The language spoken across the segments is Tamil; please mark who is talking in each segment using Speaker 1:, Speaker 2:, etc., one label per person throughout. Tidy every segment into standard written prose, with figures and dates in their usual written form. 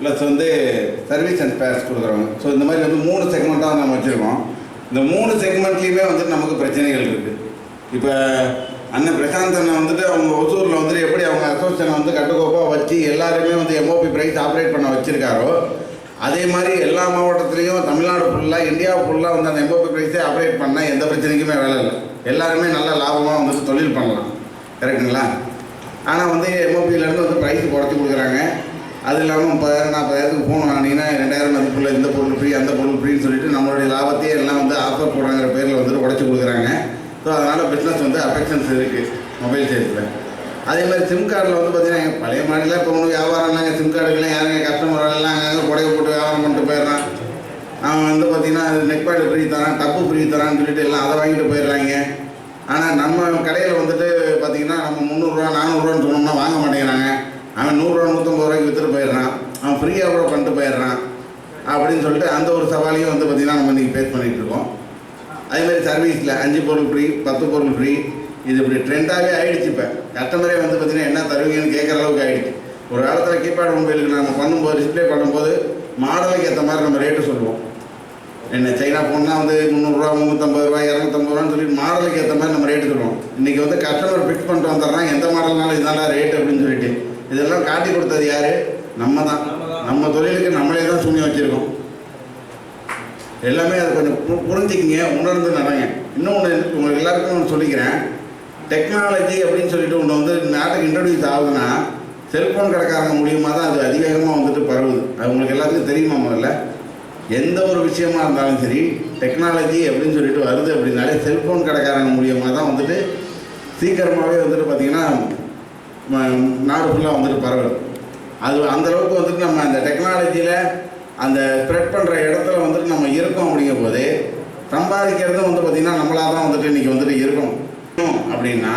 Speaker 1: ப்ளஸ் வந்து சர்வீஸ் அண்ட் ஸ்பேர்ஸ் கொடுக்குறோங்க. ஸோ இந்த மாதிரி வந்து 3 செக்மெண்ட்டாக நம்ம வச்சுருக்கோம். இந்த 3 செக்மெண்ட்லேயுமே வந்துட்டு நமக்கு பிரச்சனைகள் இருக்குது. இப்போ அண்ணன் பிரசாந்த் அண்ணன் வந்துட்டு அவங்க ஒசூரில் வந்துட்டு எப்படி அவங்க அசோசியேஷனை வந்து கட்டுக்கோப்பாக வச்சு எல்லாருமே வந்து எம்ஓபி பிரைஸ் ஆப்ரேட் பண்ண வச்சுருக்காரோ, அதே மாதிரி எல்லா மாவட்டத்துலேயும் தமிழ்நாடு ஃபுல்லாக இந்தியா ஃபுல்லாக வந்து அந்த எம்ஓபி பிரைஸே ஆப்ரேட் பண்ணால் எந்த பிரச்சனைக்குமே வேலை இல்லை. எல்லாருமே நல்ல லாபமாக வந்துட்டு தொழில் பண்ணலாம். கரெக்டுங்களா? ஆனால் வந்து எம்ஓபியிலேருந்து வந்து ப்ரைஸ் குறைச்சி கொடுக்குறாங்க. அது இல்லாமல் 30,000 40,000 ஃபோன் வாங்கினீங்கன்னா 2,000 மதிப்புள்ள இந்த பொருள் ஃப்ரீ அந்த பொருள் ஃப்ரீன்னு சொல்லிட்டு நம்மளுடைய லாபத்தையே எல்லாம் வந்து ஆஃபர் போடுறாங்கிற பேரில் வந்துட்டு உடச்சி கொடுக்குறாங்க. ஸோ அதனால் பிஸ்னஸ் வந்து அஃபெக்ஷன்ஸ் இருக்குது மொபைல் சேல்ஸில். அதே மாதிரி சிம் கார்டில் வந்து பார்த்தீங்கன்னா பழைய மாடலில் இப்போ ஒன்று வியாபாரம்லாங்க சிம் கார்டுக்கெல்லாம் யாருங்க கஸ்டமர் எல்லாம் அங்கே புடைய போட்டு வியாபாரம் பண்ணிட்டு போயிடுறான். அவன் வந்து பார்த்தீங்கன்னா நெக் பேட் ஃப்ரீ தரான், டப்பு ஃப்ரீ தரான்னு சொல்லிட்டு எல்லாம் அதை வாங்கிட்டு போயிடுறாங்க. ஆனால் நம்ம கடையில் வந்துட்டு பார்த்திங்கன்னா நம்ம 300 400 சொன்னோம்னா வாங்க மாட்டேங்கிறாங்க. அவன் 100 150 விற்றுட்டு போயிடுறான். அவன் ஃப்ரீயாக கூட பண்ணிட்டு போயிடுறான் அப்படின்னு சொல்லிட்டு அந்த ஒரு சவாலையும் வந்து பார்த்திங்கன்னா நம்ம இன்றைக்கி ஃபேஸ் பண்ணிகிட்ருக்கோம். அதேமாதிரி சர்வீஸில் 5 பொருள் ஃப்ரீ 10 பொருள் ஃப்ரீ இது இப்படி ட்ரெண்டாகவே ஆகிடுச்சு. இப்போ கஸ்டமரே வந்து பார்த்திங்கன்னா என்ன தருவீங்கன்னு கேட்குற அளவுக்கு ஆகிடுச்சு. ஒரு காலத்தில் கீபேட் மொபைலுக்கு நம்ம பண்ணும்போது டிஸ்பிளே பண்ணும்போது மாடலுக்கு ஏற்ற மாதிரி நம்ம ரேட்டு சொல்லுவோம். என்ன சைனா ஃபோன்னா வந்து 300 350 250 சொல்லிட்டு மாடலுக்கு ஏற்ற மாதிரி நம்ம ரேட்டு சொல்லுவோம். இன்றைக்கி வந்து கஸ்டமர் ஃபிக்ஸ் பண்ணிட்டு வந்துடுறான் எந்த மாடல்னாலும் இதெல்லாம் ரேட்டு அப்படின்னு சொல்லிட்டு. இதெல்லாம் காட்டி கொடுத்தது யார்? நம்ம தான். நம்ம தொழிலுக்கு நம்மளே தான் சூன்யம் வச்சுருக்கோம். எல்லாமே அதை கொஞ்சம் புரிஞ்சுக்கிங்க, உணர்ந்து நடங்க. இன்னொன்று உங்களுக்கு எல்லாருக்கும் ஒன்று சொல்லிக்கிறேன். டெக்னாலஜி அப்படின்னு சொல்லிட்டு ஒன்று வந்து நாட்டுக்கு இன்ட்ரடியூஸ் ஆகுதுன்னா செல்ஃபோன் கடைக்காரங்க மூலியமாக தான் அது அதிவேகமாக வந்துட்டு பரவுது. அது உங்களுக்கு எல்லாத்துக்கும் தெரியுமா? முதல்ல எந்த ஒரு விஷயமா இருந்தாலும் சரி டெக்னாலஜி அப்படின்னு சொல்லிட்டு வருது அப்படின்னாலே செல்ஃபோன் கடைக்காரங்க மூலியமாக தான் வந்துட்டு சீக்கிரமாகவே வந்துட்டு பார்த்திங்கன்னா நாடு ஃபுல்லாக வந்துட்டு பரவுது. அது அந்தளவுக்கு வந்துட்டு நம்ம அந்த டெக்னாலஜியில் அந்த ஸ்ப்ரெட் பண்ணுற இடத்துல வந்துட்டு நம்ம இருக்கோம். அப்படிங்கும் போது சம்பாதிக்கிறதும் வந்து பார்த்திங்கன்னா நம்மளாக தான் வந்துட்டு இன்றைக்கி வந்துட்டு இருக்கணும். அப்படின்னா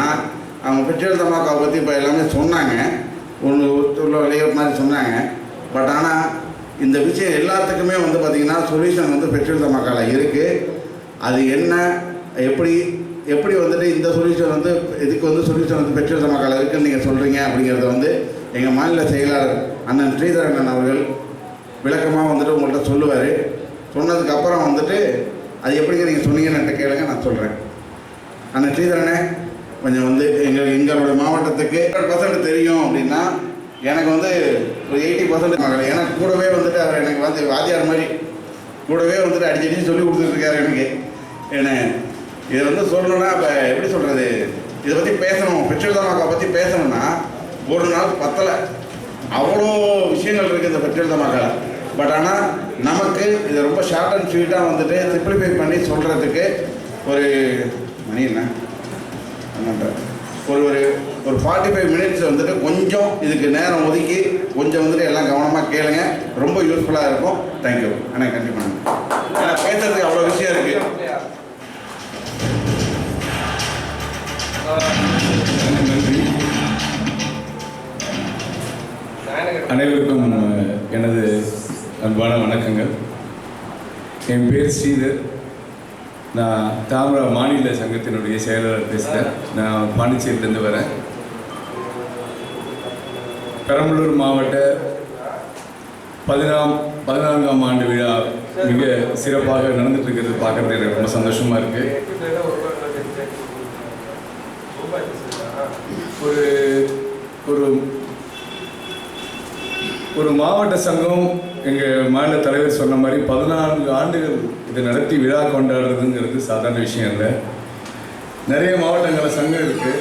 Speaker 1: அவங்க பெட்ரோல் தமாக்காவை பற்றி இப்போ எல்லாமே சொன்னாங்க, ஒன்று விளையாட்டு மாதிரி சொன்னாங்க. பட் ஆனால் இந்த விஷயம் எல்லாத்துக்குமே வந்து பார்த்திங்கன்னா சொல்யூஷன் வந்து பெட்ரோல் தமாக்காவில் இருக்குது. அது என்ன எப்படி வந்துட்டு இந்த சொல்யூஷன் வந்து இதுக்கு வந்து சொல்யூஷன் வந்து பெட்ரோல் தமாக்காவில் இருக்குதுன்னு நீங்கள் சொல்கிறீங்க அப்படிங்கிறத வந்து எங்கள் மாநில செயலாளர் அண்ணன் ஸ்ரீதரன் அவர்கள் விளக்கமாக வந்துட்டு உங்கள்கிட்ட சொல்லுவார். சொன்னதுக்கப்புறம் வந்துட்டு அது எப்படிங்க நீங்கள் சொன்னீங்கன்னு கேளுங்க, நான் சொல்கிறேன். அண்ணன் ஸ்ரீதரனே கொஞ்சம் வந்து எங்களுடைய மாவட்டத்துக்கு 100% தெரியும் அப்படின்னா எனக்கு வந்து ஒரு 80% மகள். எனக்கு கூடவே வந்துட்டு அவர் எனக்கு வந்து வாத்தியார் மாதிரி கூடவே வந்துட்டு அடிக்கடி சொல்லி கொடுத்துட்ருக்காரு எனக்கு. ஏன்னா இதை வந்து சொல்லணுன்னா இப்போ எப்படி சொல்கிறது, இதை பற்றி பேசணும், பெட்ரோல் தமாக்கா பற்றி பேசணுன்னா ஒரு நாள் பத்தலை. அவ்வளோ விஷயங்கள் இருக்குது இந்த பெட்ரோல் தமாக்காவில். பட் ஆனால் நமக்கு இதை ரொம்ப ஷார்ட் அண்ட் ஸ்வீட்டாக வந்துட்டு சிம்பிளிஃபை பண்ணி சொல்கிறதுக்கு ஒரு மணி என்ன ஒரு 45 மினிட்ஸ் வந்துட்டு கொஞ்சம் இதுக்கு நேரம் ஒதுக்கி கொஞ்சம் வந்துட்டு எல்லாம் கவனமாக கேளுங்க, ரொம்ப யூஸ்ஃபுல்லாக இருக்கும். தேங்க்யூ. ஆனால் கண்டிப்பாக ஏன்னா பேசுறதுக்கு அவ்வளோ விஷயம் இருக்குது.
Speaker 2: நன்றி. அனைவருக்கும் எனது அன்பான வணக்கங்கள். என் பேர் ஸ்ரீதர். நான் தாமிரா மாநில சங்கத்தினுடைய செயலாளர் பேசுகிறேன். நான் பாண்டிச்சேரியிலேருந்து வரேன். பெரம்பலூர் மாவட்ட 14ஆம் ஆண்டு விழா மிக சிறப்பாக நடந்துட்டுருக்கிறது பார்க்குறது எனக்கு ரொம்ப சந்தோஷமாக இருக்குது. ஒரு மாவட்ட சங்கம் எங்கள் மாநில தலைவர் சொன்ன மாதிரி 14 ஆண்டுகள் இதை நடத்தி விழா கொண்டாடுறதுங்கிறது சாதாரண விஷயம் இல்லை. நிறைய மாவட்டங்களில் சங்கம் இருக்குது,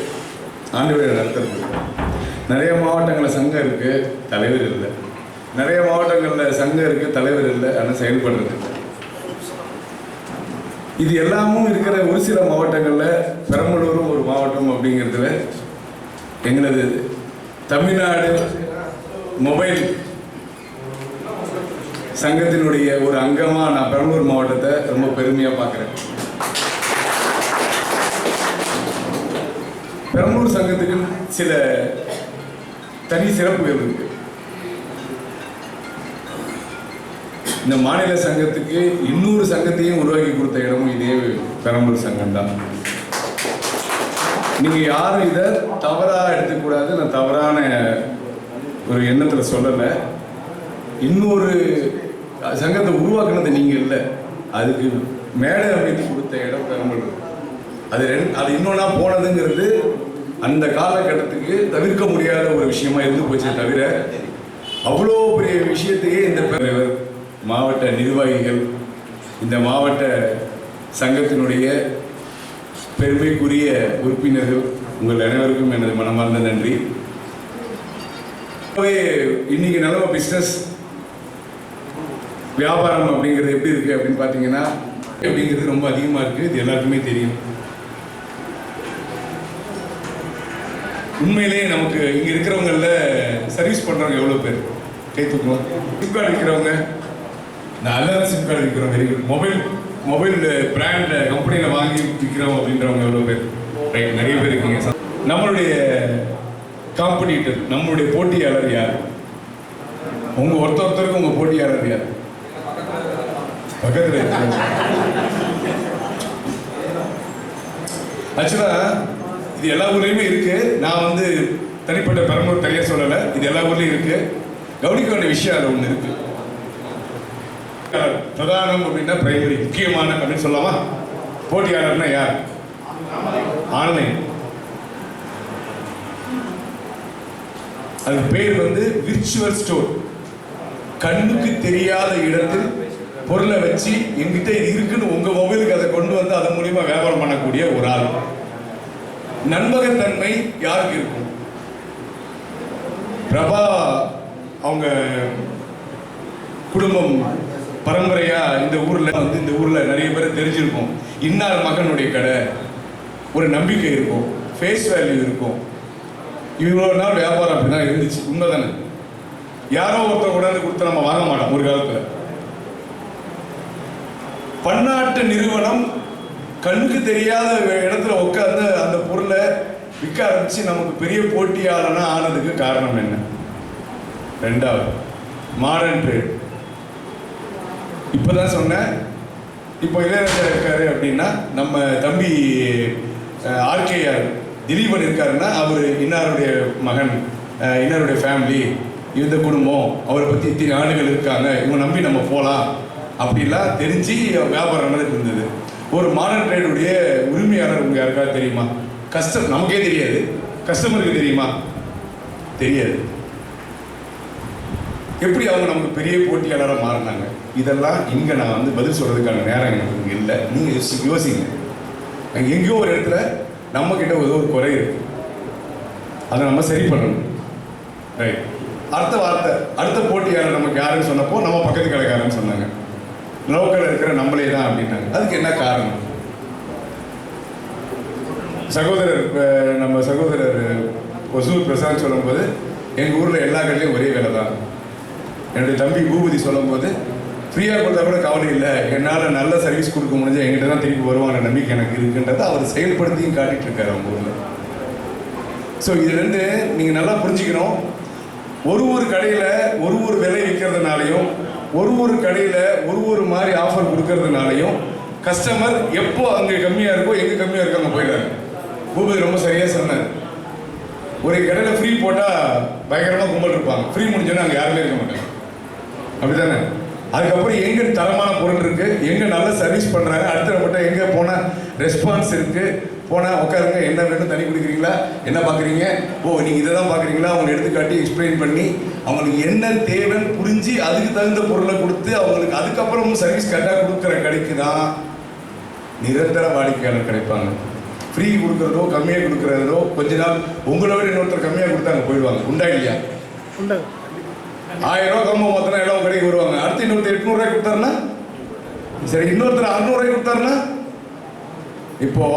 Speaker 2: ஆண்டு விழா நடத்துறது. நிறைய மாவட்டங்களில் சங்கம் இருக்குது, தலைவர் இல்லை. நிறைய மாவட்டங்களில் சங்கம் இருக்குது, தலைவர் இல்லை, ஆனால் செயல்படுறது இல்லை. இது எல்லாமும் இருக்கிற ஒரு சில மாவட்டங்களில் பெரம்பலூரும் ஒரு மாவட்டம் அப்படிங்கிறதுல எங்களது தமிழ்நாடு மொபைல் சங்கத்தினுடைய ஒரு அங்கமாக நான் பெரம்பலூர் மாவட்டத்தை ரொம்ப பெருமையாக பார்க்குறேன். பெரம்பலூர் சங்கத்துக்கு சில தனி சிறப்புகள் இருக்கு. இந்த மாநில சங்கத்துக்கு இன்னொரு சங்கத்தையும் உருவாக்கி கொடுத்த இடமும் இதே பெரம்பலூர் சங்கம் தான். நீங்கள் யாரும் இதை தவறாக எடுத்துக்கூடாது. நான் தவறான ஒரு எண்ணத்தில் சொல்லலை. இன்னொரு சங்கத்தை உருவாக்குனது நீங்கள் இல்லை, அதுக்கு மேடை அமைத்து கொடுத்த இடம் பெரம்பலூர். அது இன்னொன்னா போனதுங்கிறது அந்த காலகட்டத்துக்கு தவிர்க்க முடியாத ஒரு விஷயமா இருந்து போச்சே தவிர, அவ்வளோ பெரிய விஷயத்தையே இந்த தலைவர், மாவட்ட நிர்வாகிகள், இந்த மாவட்ட சங்கத்தினுடைய பெருமைக்குரிய உறுப்பினர்கள், உங்கள் அனைவருக்கும் எனது மனமார்ந்த நன்றி. இன்னைக்கு நிலவ பிஸ்னஸ் வியாபாரம் அப்படிங்கிறது எப்படி இருக்கு அப்படின்னு பார்த்தீங்கன்னா, அப்படிங்கிறது ரொம்ப அதிகமாக இருக்கு. இது எல்லாருக்குமே தெரியும். உண்மையிலேயே நமக்கு இங்கே இருக்கிறவங்கள சர்வீஸ் பண்ணுறவங்க எவ்வளோ பேர் கை தூக்கலாம். சிம் கார்டு விற்கிறவங்க, நல்ல சிம் கார்டு விற்கிறோம், வெரி குட். மொபைல் பிராண்ட் கம்பெனியில் வாங்கி விற்கிறோம் அப்படின்றவங்க எவ்வளோ பேர்? ரைட், நிறைய பேர் இருக்கீங்க. நம்மளுடைய காம்படிட்டர், நம்மளுடைய போட்டியாளர் யார்? ஒருத்தருக்கு உங்கள் போட்டியாளர் யார்? பக்கத்தில் ஆக்சுவலாக இது எல்லா ஊர்லேயுமே இருக்கு. நான் தனிப்பட்ட பெரம்பலூர் தனியாக சொல்லலை, இது எல்லா ஊர்லேயும் இருக்கு. கவனிக்க வேண்டிய விஷயம் அதில் ஒன்று இருக்கு. பிரதானம் அப்படின்னா பிரைமரி, முக்கியமான அப்படின்னு சொல்லலாமா? போட்டியாளர்னா யார்? ஆன்லைன். அது பேர் விர்ச்சுவல் ஸ்டோர். கண்ணுக்கு தெரியாத இடத்தில் பொருளை வச்சு எங்கிட்ட இருக்குன்னு உங்க மொபைலுக்கு அதை கொண்டு வந்து அதன் மூலியமா வியாபாரம் பண்ணக்கூடிய ஒரு ஆள். நண்பகத்தன்மை யாருக்கு இருக்கும்? பிரபா அவங்க குடும்பம் பரம்பரையா இந்த ஊர்ல நிறைய பேர் தெரிஞ்சிருக்கும். இன்னார் மகனுடைய கடை, ஒரு நம்பிக்கை இருக்கும், ஃபேஸ் வேல்யூ இருக்கும். இவ்வளோ நாள் வியாபாரம் அப்படிதான் இருந்துச்சு. உண்மைதானே? யாரோ ஒருத்தர் கொண்டாந்து கொடுத்து நம்ம வாங்க மாட்டோம். ஒரு காலத்துல பன்னாட்டு நிறுவனம் கண்ணுக்கு தெரியாத இடத்துல உட்காந்து அந்த பொருளை விற்க ஆரம்பிச்சு நமக்கு பெரிய போட்டியாளனா ஆனதுக்கு காரணம் என்ன? ரெண்டாவது, மாடர்ன் ட்ரேட். இப்பதான் சொன்னேன். இப்போ இளையராஜா இருக்காரு அப்படின்னா, நம்ம தம்பி ஆர்கேஆர் திலீபன் இருக்காருன்னா, அவர் இன்னாருடைய மகன், இன்னாருடைய ஃபேமிலி, இந்த குடும்பம், அவரை பற்றி இத்தனை ஆண்டுகள் இருக்காங்க, இவங்க நம்பி நம்ம போகலாம் அப்படிலாம் தெரிஞ்சு வியாபாரம் நடந்துட்டு இருந்தது. ஒரு மாடர்ன் ட்ரேடுடைய உரிமையாளர் உங்க யாருக்காவது தெரியுமா? நமக்கே தெரியாது, கஸ்டமருக்கு தெரியுமா? தெரியாது. எப்படி அவங்க நமக்கு பெரிய போட்டியாளராக மாறினாங்க? இதெல்லாம் இங்கே நான் பதில் சொல்றதுக்கான நேரம் எனக்கு இல்லை. நீங்கள் யோசிங்க. எங்கேயோ ஒரு இடத்துல நம்ம கிட்ட ஒரு குறை இருக்கு, அதை நம்ம சரி பண்ணணும். ரைட். அடுத்த போட்டியாளர் நமக்கு யாருன்னு சொன்னப்போ நம்ம பக்கத்து கடைக்காரன்னு சொன்னாங்க. லோக்கல் இருக்கிற நம்மளே தான் அப்படின்னாங்க. அதுக்கு என்ன காரணம்? நம்ம சகோதரர் ஒசூர் பிரசாந்த் சொல்லும்போது, எங்கள் ஊரில் எல்லா கடையிலையும் ஒரே வேலை தான். என்னுடைய தம்பி பூபதி சொல்லும்போது, ஃப்ரீயாக கொடுத்தா கூட கவலை இல்லை, என்னால் நல்ல சர்வீஸ் கொடுக்க முடிஞ்சா எங்கிட்ட தான் திருப்பி வருவாங்க நம்பிக்கை எனக்கு இருக்குன்றதை அவர் செயல்படுத்தியும் காட்டிட்டு இருக்காரு அவங்க ஊரில். ஸோ இதுலேருந்து நீங்கள் நல்லா புரிஞ்சுக்கணும். ஒரு கடையில் ஒரு விலை விற்கிறதுனாலையும், ஒரு கடையில் ஒரு மாதிரி ஆஃபர் கொடுக்கறதுனாலையும் கஸ்டமர் எப்போ அங்கே கம்மியாக இருக்கோ, எங்கே கம்மியாக இருக்கோ அங்கே போயிடுறாங்க. பூபதி ரொம்ப சரியாக சொன்னார். ஒரு கடையில் ஃப்ரீ போட்டால் பயங்கரமாக கும்பல் இருப்பாங்க, ஃப்ரீ முடிஞ்சோன்னா அங்கே யாருமே இருக்க மாட்டாங்க. அப்படிதானே? அதுக்கப்புறம் எங்கே தரமான பொருள் இருக்குது, எங்கே நல்ல சர்வீஸ் பண்ணுறாங்க, அடுத்த மட்டும் எங்கே போனால் ரெஸ்பான்ஸ் இருக்குது, போனால் உட்காருங்க, என்ன வேணும், தண்ணி குடிக்கிறீங்களா, என்ன பார்க்குறீங்க, நீங்கள் இதை தான் பார்க்குறீங்களா, அவங்களை எடுத்துக்காட்டி எக்ஸ்பிளைன் பண்ணி அவங்களுக்கு என்ன தேவைன்னு புரிஞ்சு அதுக்கு தகுந்த பொருளை கொடுத்து அவங்களுக்கு அதுக்கப்புறம் சர்வீஸ் கரெக்டாக கொடுக்குற கடைக்கு தான் நிரந்தர வாடிக்கையாளர் கிடைப்பாங்க. ஃப்ரீ கொடுக்குறதோ கம்மியாக கொடுக்குறதோ கொஞ்ச நாள் உங்களை விட இன்னொருத்தர் கம்மியாக கொடுத்தாங்க போயிடுவாங்க. உண்டா இல்லையா? 1000 ரூபா கம்மி மொத்தம் எல்லாம் கடைக்கு வருவாங்க. அடுத்து இன்னொருத்தர் 800 கொடுத்தாருன்னா சரி, இன்னொருத்தர் 600 கொடுத்தாருன்னா, இப்போ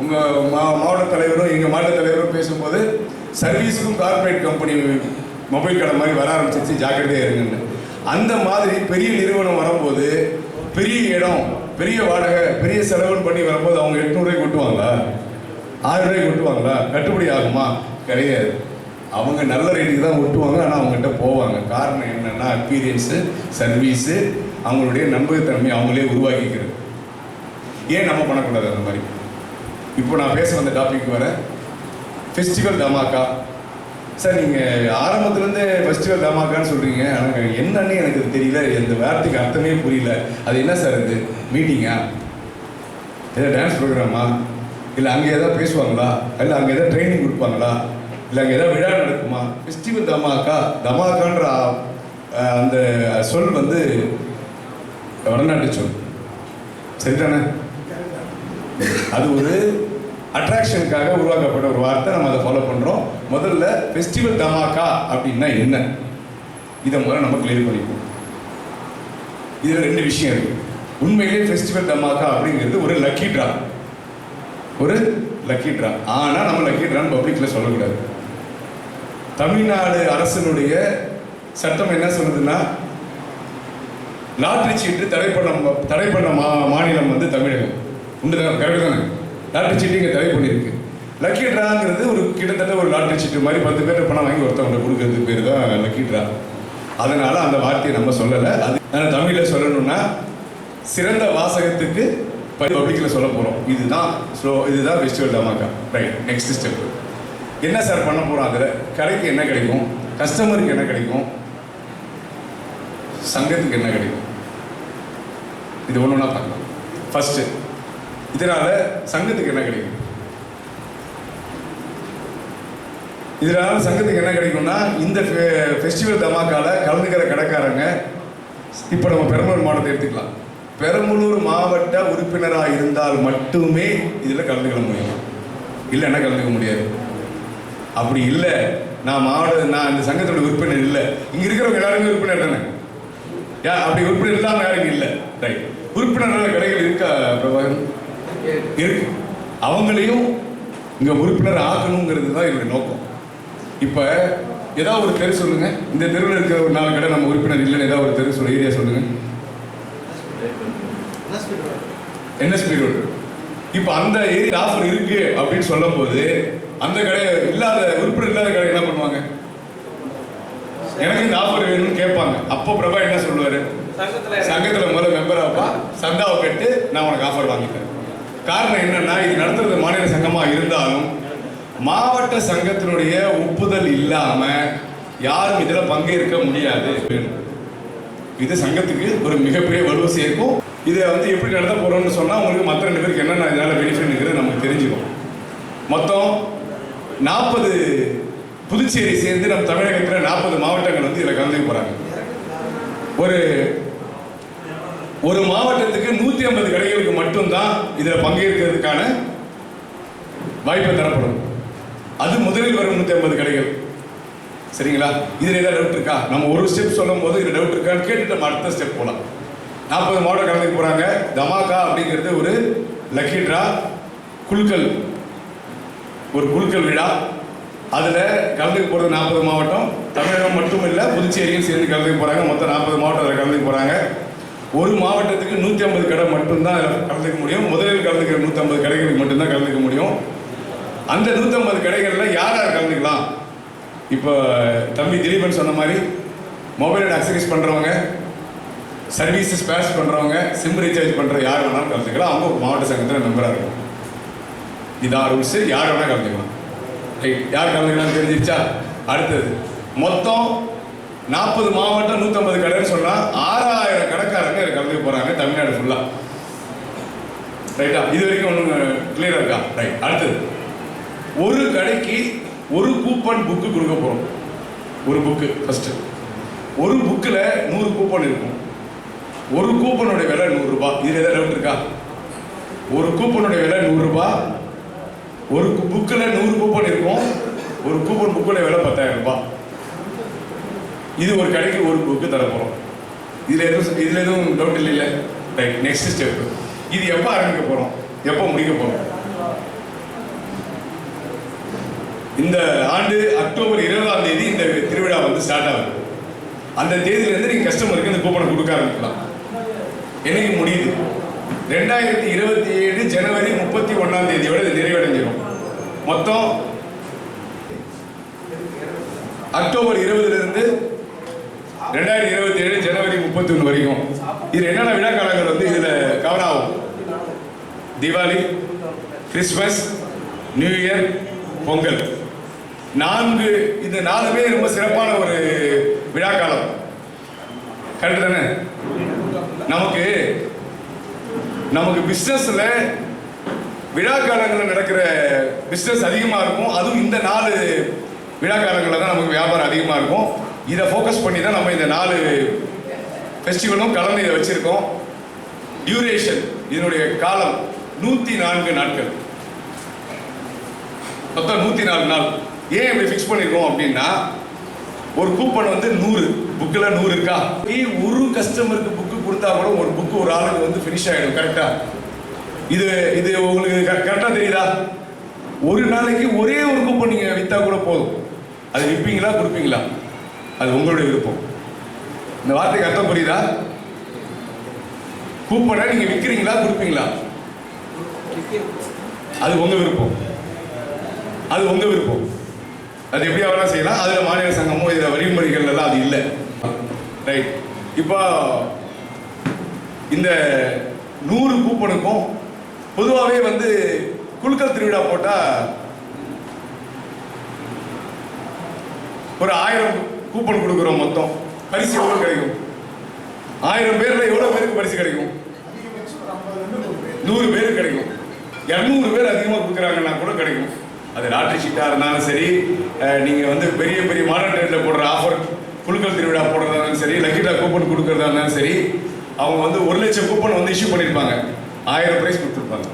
Speaker 2: உங்க மாவட்ட தலைவரும் எங்க மாவட்ட தலைவரும் பேசும்போது சர்வீஸுக்கும் கார்பரேட் கம்பெனி மொபைல் கடை மாதிரி வர ஆரம்பிச்சிச்சு, ஜாக்கிரதையா இருங்கன்னு. அந்த மாதிரி பெரிய நிறுவனம் வரும்போது, பெரிய இடம், பெரிய வாடகை, பெரிய செலவுன்னு பண்ணி வரும்போது அவங்க 800 கொட்டுவாங்களா, 1000 கொட்டுவாங்களா? கட்டுப்படி ஆகுமா? கிடையாது. அவங்க நல்ல ரேட்டுக்கு தான் ஒட்டுவாங்க, ஆனால் அவங்ககிட்ட போவாங்க. காரணம் என்னன்னா, எக்ஸ்பீரியன்ஸு, சர்வீஸு, அவங்களுடைய நம்பகத்தன்மை அவங்களே உருவாக்கிக்கிறது. ஏன் நம்ம பண்ணக்கூடாது அந்த மாதிரி? இப்போ நான் பேச வந்த டாபிக் வர ஃபெஸ்டிவல் தமாக்கா, சார் நீங்கள் ஆரம்பத்துலேருந்து ஃபெஸ்டிவல் தமாக்கான்னு சொல்கிறீங்க, ஆனால் என்னன்னு எனக்கு தெரியல, இந்த வார்த்தைக்கு அர்த்தமே புரியல. அது என்ன சார் இது? மீட்டிங்கா? ஏதாவது டான்ஸ் ப்ரோக்ராமா? இல்லை அங்கே எதாவது பேசுவாங்களா? இல்லை அங்கே எதாவது ட்ரைனிங் கொடுப்பாங்களா? இல்லை அங்கே எதாவது விழா நடக்குமா? ஃபெஸ்டிவல் தமாக்கா, தமாக்கான்ற அந்த சொல் வந்து வடநாட்டு சொல், சரிதானே? அது ஒரு அட்ராக்ஷனுக்காக உருவாக்கப்பட்ட ஒரு வார்த்தை. நம்ம அதை ஃபாலோ பண்ணுறோம். முதல்ல ஃபெஸ்டிவல் தமாக்கா அப்படின்னா என்ன, இதை முதல்ல நம்ம கிளியர் பண்ணிப்போம். இதில் 2 விஷயம் இருக்குது. உண்மையிலே ஃபெஸ்டிவல் தமாக்கா அப்படிங்கிறது ஒரு லக்கி ட்ரா, ஒரு லக்கி ட்ரா. ஆனால் நம்ம லக்கி ட்ரான்னு பப்ளிக்கில் சொல்லக்கூடாது. தமிழ்நாடு அரசினுடைய சட்டம் என்ன சொல்லுதுன்னா, லாட்ரி சீட்டு தடை பண்ண மாநிலம் வந்து தமிழகம். உண்டு தானே? கரெக்டு தானே? லாட்ரி சீட்டு இங்கே தடை பண்ணியிருக்கு. லக்கி ட்ராங்கிறது ஒரு கிட்டத்தட்ட ஒரு லாட்ரி சீட்டு மாதிரி 10 பேர் பணம் வாங்கி ஒருத்தவங்க கொடுக்கறதுக்கு பேர் தான் லக்கி ட்ரா. அதனால அந்த வார்த்தையை நம்ம சொல்லலை. அது தமிழில் சொல்லணும்னா சிறந்த வாசகத்துக்கு பப்ளிக்கில் சொல்ல போகிறோம். இதுதான் festival dhamaka. Right, next step என்ன சார் பண்ண போகிறோம்? அதில் கடைக்கு என்ன கிடைக்கும், கஸ்டமருக்கு என்ன கிடைக்கும், சங்கத்துக்கு என்ன கிடைக்கும், இது ஒன்று ஒன்றா பார்க்கலாம். ஃபஸ்ட்டு, இதனால சங்கத்துக்கு என்ன கிடைக்கும்? இதனால சங்கத்துக்கு என்ன கிடைக்கும்னா, இந்த ஃபெஸ்டிவல் தமாக்காவில் கலந்துக்கிற கடைக்காரங்க, இப்போ நம்ம பெரம்பலூர் மாவட்டத்தை எடுத்துக்கலாம். பெரம்பலூர் மாவட்ட உறுப்பினராக இருந்தால் மட்டுமே இதில் கலந்துக்க முடியும், இல்லைன்னா கலந்துக்க முடியாது. அப்படி இல்லை, நான் இந்த சங்கத்தோட உறுப்பினர் இல்லை, இங்கே இருக்கிறவங்க எல்லாருமே உறுப்பினர் தானே? அப்படி உறுப்பினர் இல்லாமல் யாரும் இல்லை. ரைட், உறுப்பினர் கடைகள் இருக்கா பிரபாகரன்? இருக்கு. அவங்களையும் இங்கே உறுப்பினர் ஆக்கணுங்கிறது தான் என்னுடைய நோக்கம். இப்போ ஏதாவது ஒரு தெரு சொல்லுங்க, இந்த தெருவில் இருக்கிற ஒரு 4 கடை நம்ம உறுப்பினர் இல்லைன்னு ஏதாவது ஒரு தெரு சொல்ல, ஏரியா சொல்லுங்க. NSP road. இப்போ அந்த ஏரியா ஆஃபர் இருக்கு அப்படின்னு சொல்லும் போது அந்த கடை இல்லாத உறுப்பினர் இல்லாத கடை என்ன பண்ணுவாங்க? எனக்கு இந்த ஆஃபர் வேணும்னு கேட்பாங்க. அப்போ பிரபா என்ன சொல்லுவாரு? சங்கத்தில் முதல்ல மெம்பர் ஆப்பா, சந்தாவை கட்டு, நான் உனக்கு ஆஃபர் வாங்கிட்டேன். காரணம் என்னன்னா, இது நடத்துறது மாநில சங்கமா இருந்தாலும் மாவட்ட சங்கத்தினுடைய ஒப்புதல் இல்லாம யாரும் இதுல பங்கேற்க முடியாது. இது சங்கத்துக்கு ஒரு மிகப்பெரிய வலுவை சேர்க்கும். இதை வந்து எப்படி நடத்த போறோம்னு சொன்னா உங்களுக்கு மற்ற 2 பேருக்கு என்னென்ன இதனால பெனிஃபிட்ங்கிறது நமக்கு தெரிஞ்சுக்கும். மொத்தம் 40 புதுச்சேரி சேர்ந்து நம்ம தமிழகத்தில் 40 மாவட்டங்கள் வந்து இதில் கலந்துக்க போறாங்க. ஒரு மாவட்டத்துக்கு 150 கடைகளுக்கு மட்டும்தான் இதில் பங்கேற்கிறதுக்கான வாய்ப்பு தரப்படும். அது முதலில் வரும் 150 கடைகள். சரிங்களா? இதில் ஏதாவது டவுட் இருக்கா? நம்ம ஒரு ஸ்டெப் சொல்லும் போது இதில் டவுட் இருக்கான்னு கேட்டுட்டு நம்ம அடுத்த ஸ்டெப் போகலாம். 40 மாவட்டம் கலந்துக்க போறாங்க. தமாக்கா அப்படிங்கிறது ஒரு லக்கி ட்ரா, குழுக்கள், ஒரு குழுக்கள் விழா. அதில் கலந்துக்க போகிறது 40 மாவட்டம். தமிழகம் மட்டும் இல்லை, புதுச்சேரியும் சேர்ந்து கலந்துக்க போகிறாங்க. மொத்தம் 40 மாவட்டம் அதில் கலந்துக்க போகிறாங்க. ஒரு மாவட்டத்துக்கு 150 கடை மட்டும்தான் கலந்துக்க முடியும். முதலில் கலந்துக்கிற 150 கடைகளுக்கு மட்டும்தான் கலந்துக்க முடியும். அந்த 150 கடைகளில் யார் யார் கலந்துக்கலாம்? இப்போ தம்பி திலீபன் சொன்ன மாதிரி மொபைல் அண்ட் அக்சசரிஸ் பண்ணுறவங்க, சர்வீசஸ் பேஸ் பண்ணுறவங்க, சிம் ரீசார்ஜ் பண்ணுற யார் வேணாலும் கலந்துக்கலாம். அவங்க மாவட்ட சங்கத்தில் மெம்பராக இருக்கும். இதான் ரூல்ஸு. யார் வேணால் கலந்துக்கலாம். ரைட், யார் கலந்துக்கலாம்னு தெரிஞ்சிருச்சா? அடுத்தது, மொத்தம் 40 மாவட்டம் 150 கடைன்னு சொன்னால் 6000 கடைக்காரங்க இதில் கலந்துக்க போகிறாங்க தமிழ்நாடு ஃபுல்லாக. ரைட்டா? இது வரைக்கும் ஒன்று கிளியராக இருக்கா? ரைட். அடுத்தது, ஒரு கடைக்கு ஒரு கூப்பன் புக்கு கொடுக்க போகிறோம். ஒரு புக்கு ஃபஸ்ட்டு. ஒரு புக்கில் 100 கூப்பன் இருக்கும். ஒரு கூப்பனுடைய விலை 100 ரூபாய். இதில் ஏதாவது டவுட் இருக்கா? ஒரு கூப்பனுடைய விலை 100 ரூபாய். ஒரு புக்கில் 100 கூப்பன் இருக்கும். ஒரு கூப்பன் புக்குடைய விலை 10,000 ரூபாய். இது ஒரு கடைக்கு ஒரு புக்கு தர போகிறோம். இதில் எதுவும் டவுட் இல்லை? Right, next step. இது எப்போ ஆரம்பிக்க போகிறோம், எப்போ முடிக்க போகிறோம்? இந்த ஆண்டு அக்டோபர் 20ஆம் தேதி இந்த திருவிழா வந்து ஸ்டார்ட் ஆகுது. அந்த தேதியிலேருந்து நீங்கள் கஸ்டமருக்கு இந்த கூப்பனை கொடுக்க ஆரம்பிக்கலாம். என்னைக்கு முடியுது? 2027 ஜனவரி 31ஆம் தேதியோட இது நிறைவடைஞ்சிடும். மொத்தம் அக்டோபர் 20லிருந்து 2027 ஜனவரி 31 வரைக்கும் இது என்னென்ன விழா காலங்கள் வந்து இதில் கவர் ஆகும்? Deepavali, Christmas, new year, Pongal. இந்த 4மே ரொம்ப சிறப்பான ஒரு விழா காலம். கரெக்ட் தானே? நமக்கு பிஸ்னஸ்ல விழா காலங்களில் நடக்கிற பிஸ்னஸ் அதிகமாக இருக்கும். அதுவும் இந்த 4 விழா காலங்களில் தான் நமக்கு வியாபாரம் அதிகமாக இருக்கும். இதை ஃபோக்கஸ் பண்ணி தான் நம்ம இந்த 4 ஃபெஸ்டிவலும் கலந்து இதை வச்சுருக்கோம். டியூரேஷன் இதனுடைய காலம் 104 நாட்கள், மொத்தம் 104 நாள். ஏன் இப்படி ஃபிக்ஸ் பண்ணியிருக்கோம் அப்படின்னா, ஒரு கூப்பன் வந்து 100 புக்கில் 100 இருக்கா, ஒரு கஸ்டமருக்கு புக்கு கொடுத்தா கூட ஒரு புக்கு ஒரு ஆளுக்கு வந்து ஃபினிஷ் ஆகிடும். கரெக்டாக இது உங்களுக்கு கரெக்டாக தெரியுதா? ஒரு நாளைக்கு ஒரே ஒரு கூப்பன் நீங்கள் விற்றா கூட போதும். அது விற்பீங்களா கொடுப்பீங்களா அது உங்களுடைய விருப்பம். இந்த வார்த்தைக்கு அர்த்தம் புரியுதா? கூப்பனை நீங்க விற்கிறீங்களா கொடுப்பீங்களா அது உங்க விருப்பம். அது எப்படியா வேணா செய்யலாம். அதுல மாநில சங்கமோ இதுல வழிமுறைகள் எல்லாம் அது இல்லை. ரைட். இப்போ இந்த 100 கூப்பனுக்கும் பொதுவாகவே வந்து குலுக்கல் திருவிழா போட்டா ஒரு 1000 கூப்பன் கொடுக்குறோம். மொத்தம் பரிசு எவ்வளவு கிடைக்கும்? 1000 பேர்ல எவ்வளவு பேருக்கு பரிசு கிடைக்கும்? 100 பேருக்கு கிடைக்கும். 200 பேர் அதிகமாக கொடுக்குறாங்கன்னா கூட கிடைக்கும். அது லாட்ரி ஷீட்டாக இருந்தாலும் சரி, நீங்கள் வந்து பெரிய பெரிய மாடர்ன் ரேட்டில் போடுற ஆஃபர் குலுக்கல் திருவிழா போடுறதா இருந்தாலும் சரி, லக்கிட்டா கூப்பன் கொடுக்குறதா இருந்தாலும் சரி, அவங்க வந்து 1 லட்சம் கூப்பன் வந்து இஷ்யூ பண்ணியிருப்பாங்க. 1000 பிரைஸ் கொடுத்துருப்பாங்க.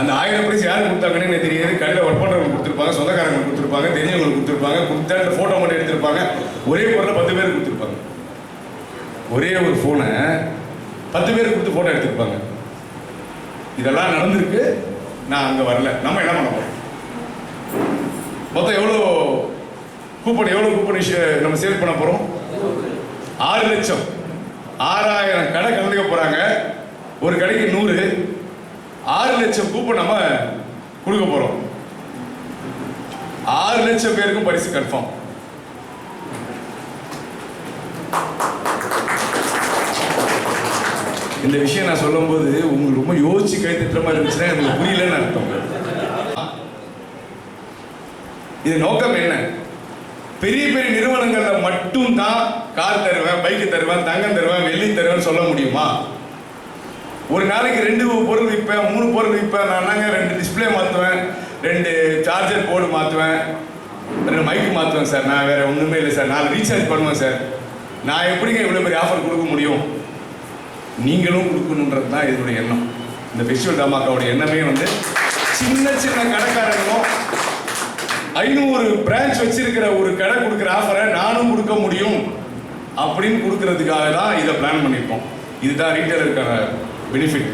Speaker 2: அந்த 1000 பிரைஸ் யார் கொடுத்தாங்கன்னு எனக்கு தெரியாது. கடையில் ஒர்க் பண்ணுறவங்க கொடுத்துருப்பாங்க, சொந்தக்காரங்க கொடுத்துருப்பாங்க, தெரிஞ்சவங்களுக்கு கொடுத்துருப்பாங்க, கொடுத்த ஃபோட்டோ மட்டும் எடுத்திருப்பாங்க. ஒரே பொருளை 10 பேர் கொடுத்துருப்பாங்க. ஒரே ஒரு ஃபோனை 10 பேர் கொடுத்து ஃபோட்டோ எடுத்திருப்பாங்க. இதெல்லாம் நடந்திருக்கு. நான் அங்கே வரல. நம்ம என்ன பண்ண போகிறோம்? மொத்தம் எவ்வளோ கூப்பன் நம்ம சேல் பண்ண போகிறோம்? 6 லட்சம். 6000 கடை கலந்துக்க போகிறாங்க. ஒரு கடைக்கு 100. 6 லட்சம் கூப்பன் நம்ம கொடுக்க போகிறோம். 6 லட்சம் பேருக்கும் பரிசு கன்ஃபார்ம். இந்த விஷயம் நான் சொல்லும்போது உங்களுக்கு ரொம்ப யோசிச்சு கைத்தட்டுற மாதிரி இருந்துச்சுன்னா எனக்கு புரியலன்னு அர்த்தம். இது நோக்கம் என்ன? பெரிய பெரிய நிறுவனங்கள்ல மட்டும் தான் கார் தருவேன், பைக்கு தருவேன், தங்கம் தருவேன், வெள்ளி தருவேன் சொல்ல முடியுமா? ஒரு நாளைக்கு 2 பொருள் விற்பேன், 3 பொருள் விற்பேன். நான் 2 டிஸ்பிளே மாற்றுவேன், 2 சார்ஜர் போர்டு மாற்றுவேன், 2 மைக்கு மாற்றுவேன் சார். நான் வேற ஒன்றுமே இல்லை சார். 4 ரீசார்ஜ் பண்ணுவேன் சார். நான் எப்படிங்க இவ்வளோ பெரிய ஆஃபர் கொடுக்க முடியும்? நீங்களும் கொடுக்கணுன்றது தான் இதனுடைய எண்ணம். இந்த ஃபெஸ்டிவல் தமாக்காவோட எண்ணமே வந்து சின்ன சின்ன கடைக்காரங்களும் 500 பிரான்ச் வச்சிருக்கிற ஒரு கடை கொடுக்குற ஆஃபரை நானும் கொடுக்க முடியும் அப்படின்னு கொடுக்கறதுக்காக தான் இதை பிளான் பண்ணியிருக்கோம். இதுதான் ரீட்டைலருக்கான பெனிஃபிட்.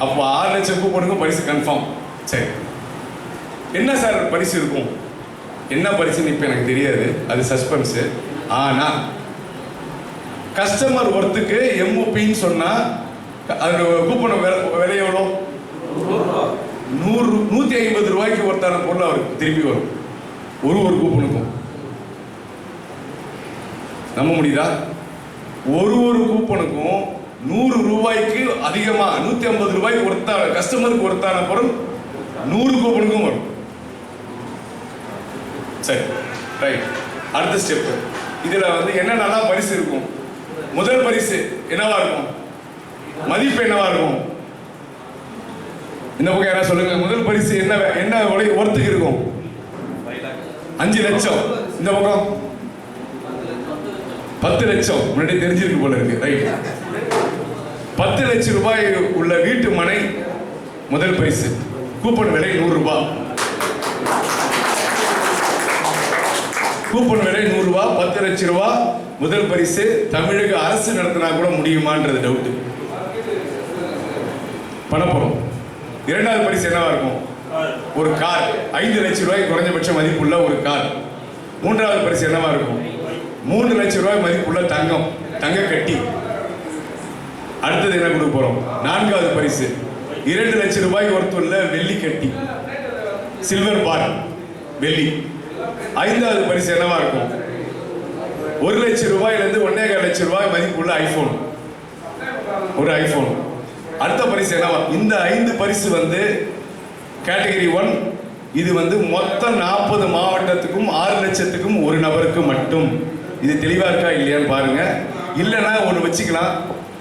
Speaker 2: அப்போ 6 லட்சம் கூப்பனுக்கும் பரிசு கன்ஃபார்ம். சரி, என்ன சார் பரிசு இருக்கும்? என்ன பரிசுன்னு இப்போ எனக்கு தெரியாது, அது சஸ்பென்ஸு. ஆனால் கஸ்டமர் ஒர்த்துக்கு எம்ஓபின்னு சொன்னால் அது கூப்பன் விலை எவ்வளோ? 150 ரூபாய்க்கு ஒருத்தான பொருள் அவருக்கு திருப்பி வரும். ஒரு கூப்பனுக்கும் நம்ப முடியுதா? ஒரு கூப்பனுக்கும் 100 ரூபாய்க்கு அதிகமாக 150 ரூபாய்க்கு ஒருத்தான கஸ்டமருக்கு ஒருத்தான பொருள் 100 கூப்பனுக்கும் வரும். சரி, ரைட். அடுத்த ஸ்டெப். இதில் வந்து என்னென்னலாம் பரிசு இருக்கும்? முதல் பரிசு என்னவா இருக்கும்? மதிப்பு என்னவா இருக்கும்? இந்த பக்கம் யாராவது சொல்லுங்க. முதல் பரிசு என்ன ஒர்த்துக்கு இருக்கும்? 5 லட்சம். இந்த பக்கம் 10 லட்சம். முன்னாடி தெரிஞ்சிருக்கு போல இருக்கு. ரைட். 10 லட்சம் ரூபாய் உள்ள வீட்டு மனை முதல் பரிசு. கூப்பன் விலை 100 ரூபாய். கூப்பன் விலை 100 ரூபாய். 10 லட்சம் ரூபாய் முதல் பரிசு. தமிழக அரசு நடத்தினா கூட முடியுமான்றது டவுட். பண்ணப்போறோம். இரண்டாவது பரிசு என்னவா இருக்கும்? ஒரு கார். 5 லட்சம் ரூபாய் குறைஞ்சபட்ச மதிப்புள்ள ஒரு கார். மூன்றாவது பரிசு என்னவா இருக்கும்? 3 லட்சம் ரூபாய் மதிப்புள்ள தங்க கட்டி. அடுத்தது என்ன கொடுக்க போறோம்? 4வது பரிசு 2 லட்சம் ரூபாய் ஒருத்துள்ள வெள்ளி கட்டி, சில்வர் பார், வெள்ளி. 5வது பரிசு என்னவா இருக்கும்? 1 லட்சம் ரூபாயிலிருந்து 1.25 லட்சம் ரூபாய் மதிப்புள்ள ஐபோன், ஒரு ஐபோன். அடுத்த பரிசு என்னவா? இந்த 5 பரிசு வந்து கேட்டகரி 1 இது வந்து மொத்தம் 40 மாவட்டத்துக்கும் 6 லட்சத்துக்கும் ஒரு நபருக்கு மட்டும். இது தெளிவா இருக்கா இல்லையான்னு பாருங்க. இல்லைன்னா ஒன்று வச்சுக்கலாம்.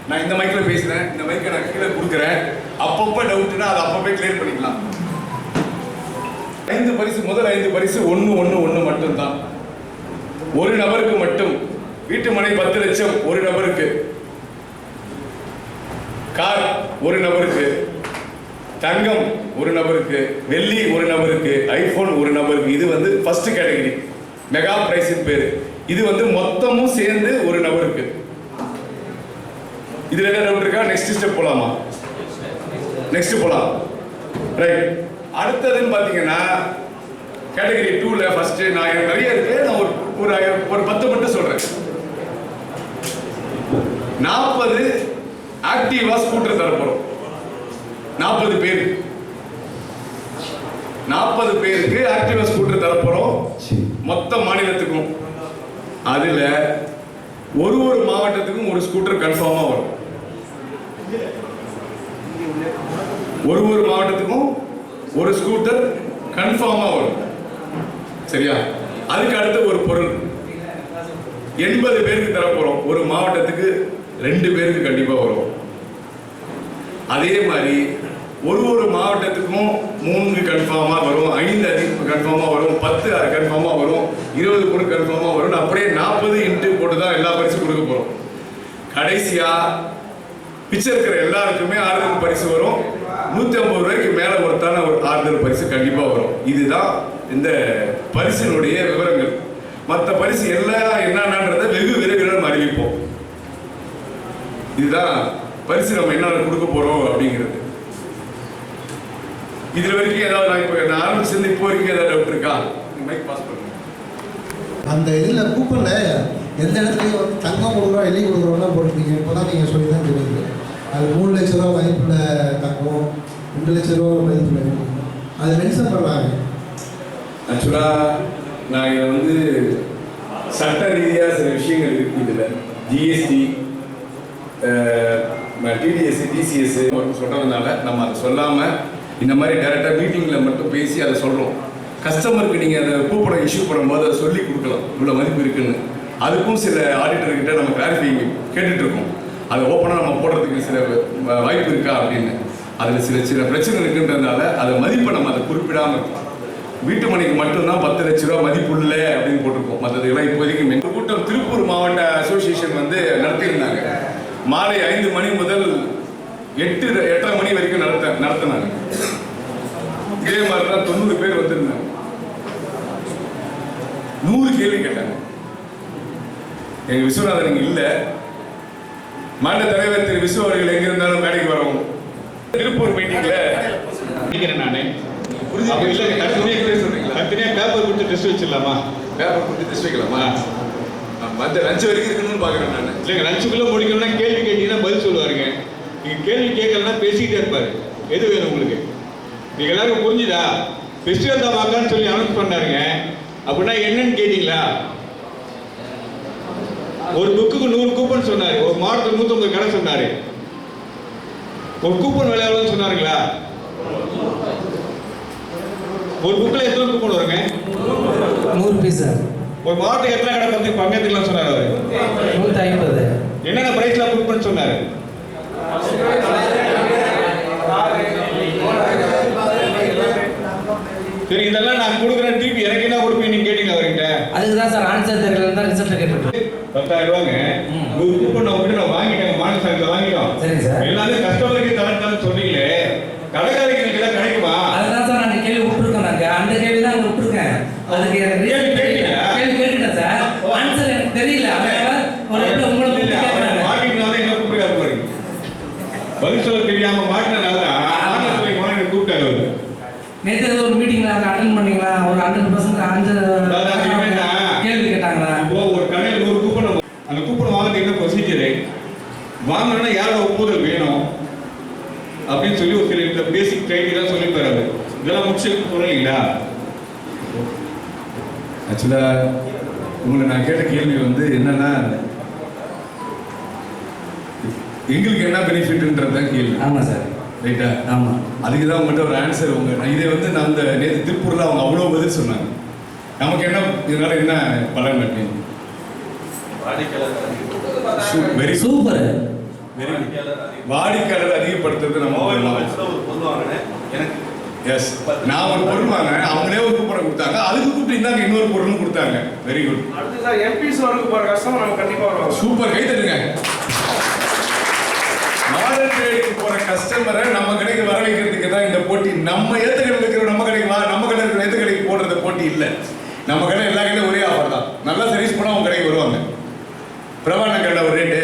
Speaker 2: நான் இந்த மைக்கில் பேசுறேன், இந்த மைக்கை நான் கீழே கொடுக்குறேன். அப்பப்போ டவுட்னா அதை அப்பப்போ கிளியர் பண்ணிக்கலாம். 5 பரிசு, முதல் 5 பரிசு 1 மட்டும்தான். ஒரு நபருக்கு மட்டும். வீட்டு மனை 10 லட்சம் ஒரு நபருக்கு, கார் ஒரு நபருக்கு, தங்கம் ஒரு நபருக்கு, வெள்ளி ஒரு நபருக்கு, ஐபோன் ஒரு நபருக்கு. இது வந்து ஃபர்ஸ்ட் கேட்டகரி, மெகா பிரைஸ் பேரு. இது வந்து மொத்தமும் சேர்ந்து ஒரு நபருக்கு. இதுல என்ன டவுட் இருக்கா? நெக்ஸ்ட் ஸ்டெப் போலாமா? நெக்ஸ்ட் போலாம். ரைட். அடுத்ததுன்னு பாத்தீங்கன்னா கேட்டகரி 2ல ஃபர்ஸ்ட் நான் நிறைய இருக்கு, நான் ஒரு 10 மட்டும் சொல்றேன். 40 ஆக்டிவா ஸ்கூட்டர் தரப்போறோம். 40 பேர், 40 பேருக்கு ஆக்டிவா ஸ்கூட்டர் தரப்போறோம் மொத்த மாநிலத்துக்கும். அதுல ஒரு மாவட்டத்துக்கும் ஒரு ஸ்கூட்டர் கன்ஃபார்மா வரும். ஒரு மாவட்டத்துக்கும் ஒரு ஸ்கூட்டர் கன்ஃபார்மா வரும். சரியா? அதுக்கு அடுத்து ஒரு பொருள் 80 பேருக்கு தரப்போறோம். ஒரு மாவட்டத்துக்கு 2 பேருக்கு கண்டிப்பா வரும். அதே மாதிரி ஒரு மாவட்டத்துக்கும் 3 கன்ஃபார்மா வரும், 5 கன்ஃபார்மா வரும், 10 கன்ஃபார்மா வரும், 20 பொருள் கன்ஃபார்மா வரும். அப்படியே 40 இன்ட்டு போட்டு தான் எல்லா பரிசும் கொடுக்க போறோம். கடைசியா பிச்சை இருக்கிற எல்லாருக்குமே ஆறுதல் பரிசு வரும். 150 ரூபாய்க்கு மேல ஒருத்தான ஒரு ஆறுதல் பரிசு கண்டிப்பா வரும். இதுதான் இந்த பரிசினுடைய விவரங்கள். மற்ற பரிசு எல்லாம் என்னன்றதை வெகு விரைவில் நம்ம அறிவிப்போம். இதுதான் பரிசு நம்ம என்ன கொடுக்க போறோம் அப்படிங்கிறது. இதுல வரைக்கும் ஏதாவது நான் ஆரம்பிச்சிருந்து இப்போ வரைக்கும் ஏதாவது டவுட் இருக்கா? மைக் பாஸ் பண்ணுங்க.
Speaker 3: அந்த இதுல கூப்பன்ல எந்த இடத்துலயும் வந்து தங்கம் கொடுக்குறோம் வெள்ளி கொடுக்குறோம்னா போட்டுருக்கீங்க. இப்போதான் நீங்க சொல்லி தான் தெரியுது. அது 3 லட்ச ரூபா மதிப்புள்ள தங்கம், 2 லட்ச ரூபா மதிப்புள்ள அது மென்ஷன் பண்ணுறாங்க.
Speaker 2: ஆக்சுவலா நான் இதை வந்து சட்ட ரீதியாக சில விஷயங்கள் இருக்கு. இதில் ஜிஎஸ்டி, டிடிஎஸ், டிசிஎஸ் சொல்றதுனால நம்ம அதை சொல்லாமல் இந்த மாதிரி டைரெக்டாக மீட்டிங்கில் மட்டும் பேசி அதை சொல்கிறோம். கஸ்டமருக்கு நீங்கள் அந்த கூப்பனை இஷ்யூ பண்ணும்போது அதை சொல்லி கொடுக்கலாம், இவ்வளோ மதிப்பு இருக்குன்னு. அதுக்கும் சில ஆடிட்டர்கிட்ட நம்ம கிளாரிஃபை கேட்டுட்டு இருக்கோம். அதை ஓப்பனாக நம்ம போடுறதுக்கு சில வாய்ப்பு இருக்கா அப்படின்னு. அதில் சில பிரச்சனை இருக்குன்றதுனால அதை மதிப்பை நம்ம அதை குறிப்பிடாமல் இருக்கோம். வீட்டு மனைக்கு மட்டும்தான் 10 லட்ச ரூபா மதிப்புள்ள அப்படின்னு போட்டிருக்கோம். மற்றதுக்கெல்லாம் இப்போதைக்கு கூட்டம் திருப்பூர் மாவட்ட அசோசியேஷன் வந்து நடத்தியிருந்தாங்க. மாலை 5 மணி முதல் 8:30 மணி வரைக்கும் நடத்தினாங்க. இதே மாதிரி தான் 90 பேர் வந்திருந்தாங்க. 100 கேள்வி கேட்டாங்க. எங்க விஸ்வநாதன் இங்க இல்ல. மாநில தலைவர் திரு விஸ்வ அவர்கள் எங்க இருந்தாலும் மேடைக்கு வரவும். திருப்பூர் மீட்டிங்ல நானே பேப்பர் கொடுத்து டெஸ்ட் வச்சிடலாமா? பேப்பர் கொடுத்து டெஸ்ட் வைக்கலாமா? மற்ற லஞ்ச் வரைக்கும் இருக்கணும்னு பாக்குறேன் நான். இல்லைங்க, லஞ்சுக்குள்ள முடிக்கணும்னா கேள்வி கேட்டீங்கன்னா பதில் சொல்லுவாருங்க. நீங்க கேள்வி கேட்கலன்னா பேசிக்கிட்டே இருப்பாரு. எது வேணும் உங்களுக்கு? நீங்க எல்லாருக்கும் புரிஞ்சுதா? ஃபெஸ்டிவல் தான் வாங்கன்னு சொல்லி அனௌன்ஸ் பண்ணாருங்க. அப்படின்னா என்னன்னு கேட்டீங்களா? ஒரு புக்குக்கு 100 கூப்பன் சொன்னாரு. ஒரு மாவட்டத்துக்கு 150 கடை சொன்னாரு. ஒரு கூப்பன் விலை எவ்வளோன்னு சொன்னாருங்களா? ஒரு புக்கில் எத்தனை கூப்பன் வருங்க?
Speaker 4: 100 பீஸ் சார்.
Speaker 2: ஒரு மாவட்டத்துக்கு எத்தனை கடை பற்றி பங்கேற்றுக்கலாம் சொன்னார் அவரு?
Speaker 4: 150.
Speaker 2: என்னென்ன பிரைஸ்லாம் கூப்பன் சொன்னாரு? சரி, இதெல்லாம் நான் கொடுக்குறேன், திருப்பி எனக்கு என்ன கொடுப்பீங்க நீங்க கேட்டீங்க அவர்கிட்ட.
Speaker 4: அதுக்கு தான் சார் ஆன்சர் தெரியல தான் ரிசல்ட் கேட்டுட்டு
Speaker 2: 10,000 ரூபாங்க. 100 கூப்பன் நான் வாங்கிட்டேன், மாநில சங்கத்தில் வாங்கிட்டோம்.
Speaker 4: சரிங்க சார்.
Speaker 2: எல்லாரும் கஸ்டமருக்கு தரேன்னு சொன்னீங்களே, கடைக்காரங்களுக்கு எல்லாம் கிடைக்குமா?
Speaker 4: அதுதான் சார் நாங்கள் கேள்வி விட்டுருக்கோம். நாங்கள் அந்த கேள்வி தான் விட்டுருக்கேன். அதுக்கு கேள்வி கேட்டுட்டேன் சார். ஆன்சர் எனக்கு தெரியல. ஒரு இடத்துல உங்களை
Speaker 2: மாட்டினால என்ன கூப்பிட்டு போறீங்க? பதில் சொல்ல தெரியாம மாட்டினால கூப்பிட்டாரு அவரு.
Speaker 4: நேற்று ஒரு மீட்டிங்ல அட்டன் பண்ணீங்களா? ஒரு 100% ஆன்சர் கேள்வி கேட்டாங்களா?
Speaker 2: ஒரு கடையில் 100 கூப்பன், அந்த கூப்பன் வாங்குறது என்ன ப்ரொசீஜரு? வாங்கணும்னா யாரோட ஒப்புதல் வேணும் அப்படின்னு சொல்லி ஒரு சில பேசிக் ட்ரைனிங் சொல்லி தராது. இதெல்லாம் முடிச்சு சொல்லலைங்களா? ஆக்சுவலாக உங்களை நான் கேட்ட கேள்வி வந்து என்னன்னா, எங்களுக்கு என்ன பெனிஃபிட்ன்றது தான் கேள்வி.
Speaker 4: ஆமாம் சார்.
Speaker 2: ரைட்டா?
Speaker 4: ஆமாம்.
Speaker 2: அதுக்கு தான் உங்கள்கிட்ட ஒரு ஆன்சர். இதை வந்து நான் அந்த நேற்று திருப்பூரில் அவங்க அவ்வளோ பதில் சொன்னாங்க. நமக்கு என்ன இதனால என்ன பலன் அப்படின்னு வெரி
Speaker 4: சூப்பர்.
Speaker 2: வாடிக்கையாளர் அதிகப்படுத்துறது நம்ம எஸ். நான் ஒரு பொருள் வாங்கினேன், அவங்களே ஒரு கூப்பனை கொடுத்தாங்க, அதுக்கு கூப்பிட்டு இருந்தாங்க இன்னொரு பொருளும் கொடுத்தாங்க. Very good. சூப்பர், கை தட்டுங்க. மாடர்ன் ட்ரேடுக்கு போற கஸ்டமரை நம்ம கடைக்கு வர வைக்கிறதுக்கு தான் இந்த போட்டி. நம்ம ஏத்த கடையில் இருக்கிற நம்ம கடைக்கு வா, நம்ம கடை இருக்கிற ஏத்த கடைக்கு போடுறது போட்டி இல்லை. நம்ம கடை எல்லா கடையும் ஒரே ஆஃபர் தான். நல்லா சர்வீஸ் பண்ணால் அவங்க கடைக்கு வருவாங்க. பிரபான கடையில் ஒரு ரேட்டு,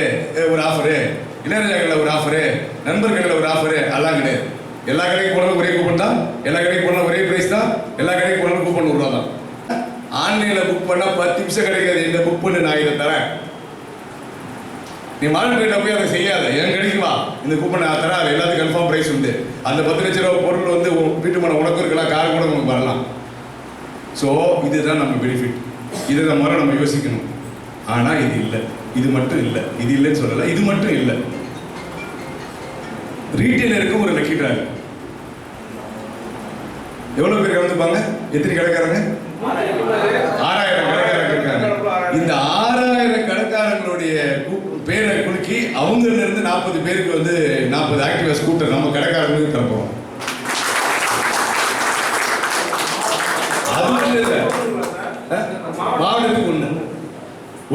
Speaker 2: ஒரு ஆஃபரு, இளையராஜா கடையில் ஒரு ஆஃபரு, நண்பர் கடையில் ஒரு ஆஃபரு, எல்லாம் கிடையாது. எல்லா கடைக்கும் போனாலும் ஒரே கூப்பன் தான், எல்லா கடைக்கு போனாலும் ஒரே பிரைஸ் தான், எல்லா கடைக்கு போனாலும் கூப்பன் 100 ரூபா தான். ஆன்லைனில் புக் பண்ணால் 10 நிமிஷம் கிடைக்காது. இந்த புக் பண்ணி நான் இதை தரேன், நீ மாடர்ன் ட்ரேடில் போய் அதை செய்யாத, என் கடைக்கு வா, இந்த கூப்பன் நான் தரேன், அது எல்லாத்துக்கும் கன்ஃபார்ம் ப்ரைஸ் உண்டு. அந்த 10 லட்ச ரூபா பொருள் வந்து வீட்டு மன உனக்கு இருக்கலாம், கார் கூட உனக்கு வரலாம். ஸோ இதுதான் நம்ம பெனிஃபிட். இதை முறை நம்ம யோசிக்கணும். ஆனால் இது இல்லை, இது மட்டும் இல்லை, இது இல்லைன்னு சொல்லலை, இது மட்டும் இல்லை. ரீட்டைலருக்கு ஒரு லக்கி டிரா. எவ்வளோ பேர் கலந்துப்பாங்க? எத்தனை கடைக்காரங்க? 6000 கடைக்காரங்க இருக்காங்க. இந்த 6000 கடைக்காரங்களுடைய பேரை குலுக்கி அவங்கல இருந்து 40 பேருக்கு வந்து 40 ஆக்டிவா ஸ்கூட்டர் நம்ம கடைக்காரங்களுக்கு தரப்போம். அது மட்டும் இல்லை, மாவட்டத்துக்கு ஒண்ணு,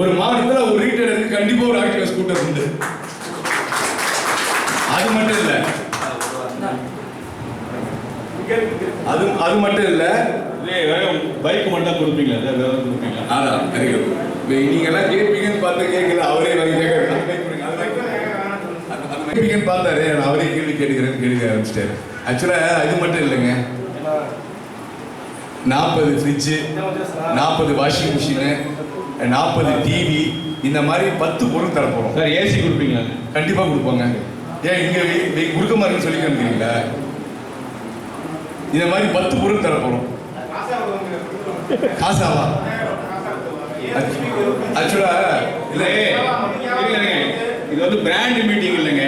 Speaker 2: ஒரு மாவட்டத்தில் ஒரு ரீட்டைலருக்கு கண்டிப்பா ஒரு ஆக்டிவா ஸ்கூட்டர் உண்டு. அது மட்டும் இல்லை, அது மட்டும் இல்லை,
Speaker 5: பைக் மட்டும் கொடுப்பீங்களா?
Speaker 2: அதான் நீங்க எல்லாம் கேட்பீங்கன்னு பார்த்து கேட்கல, அவரே வாங்கி கேட்கறீங்கன்னு பார்த்தாரு, அவரே கேள்வி கேட்க ஆரம்பிச்சிட்டாரு. ஆக்சுவலா இது மட்டும் இல்லைங்க, 40 ஃப்ரிட்ஜு, 40 வாஷிங் மிஷினு, 40 டிவி, இந்த மாதிரி 10 பொருள் தரப்போறோம்.
Speaker 5: சார் ஏசி கொடுப்பீங்களா?
Speaker 2: கண்டிப்பா கொடுப்பாங்க. ஏன் இங்க குறுக்க மாதிரின்னு சொல்லி காமிக்கிறீங்களா? இந்த மாதிரி 10 பொருள் தரப்போறோம். காசாவா? ஆக்சுவலா
Speaker 5: இல்லைங்க, இது வந்து பிராண்ட் மீட்டிங் இல்லைங்க.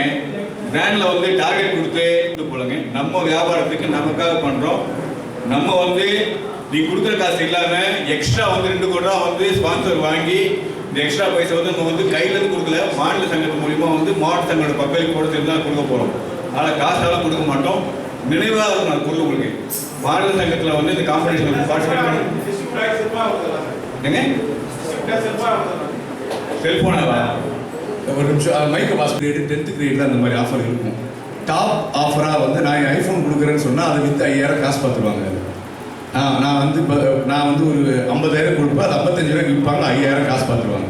Speaker 5: பிராண்ட்ல வந்து டார்கெட் கொடுத்து போலங்க. நம்ம வியாபாரத்துக்கு நமக்காக பண்றோம். நம்ம வந்து நீ கொடுக்குற காசு இல்லாம எக்ஸ்ட்ரா வந்து 2 கோடி ரூபா வந்து ஸ்பான்சர் வாங்கி இந்த எக்ஸ்ட்ரா பைசா வந்து நம்ம வந்து கையில இருந்து கொடுக்கல, மாநில சங்கத்து மூலியமா வந்து மாவட்ட சங்கத்தோட பப்ளிக் கூட சேர்ந்து தான் கொடுக்க போறோம். அதனால காசாலாம் கொடுக்க மாட்டோம். நினைவாக நான் கொடுக்க உங்களுக்கு மாநில சங்கத்தில் வந்து இந்த காம்படிஷன் பார்ட்டிசிபேட் பண்ணி செல்போனாவா?
Speaker 2: ஒரு நிமிஷம், மைக்கை பாஸ் கிரேடு 10th கிரேடில் அந்த மாதிரி ஆஃபர் இருக்கும். டாப் ஆஃபராக வந்து நான் ஐஃபோன் கொடுக்குறேன்னு சொன்னால் அதை விற்று 5000 காசு பார்த்துருவாங்க. நான் வந்து ஒரு 50,000 கொடுப்பேன், அது 55 ரூபாய்க்கு விற்பாங்க, 5000 காசு பார்த்துருவாங்க.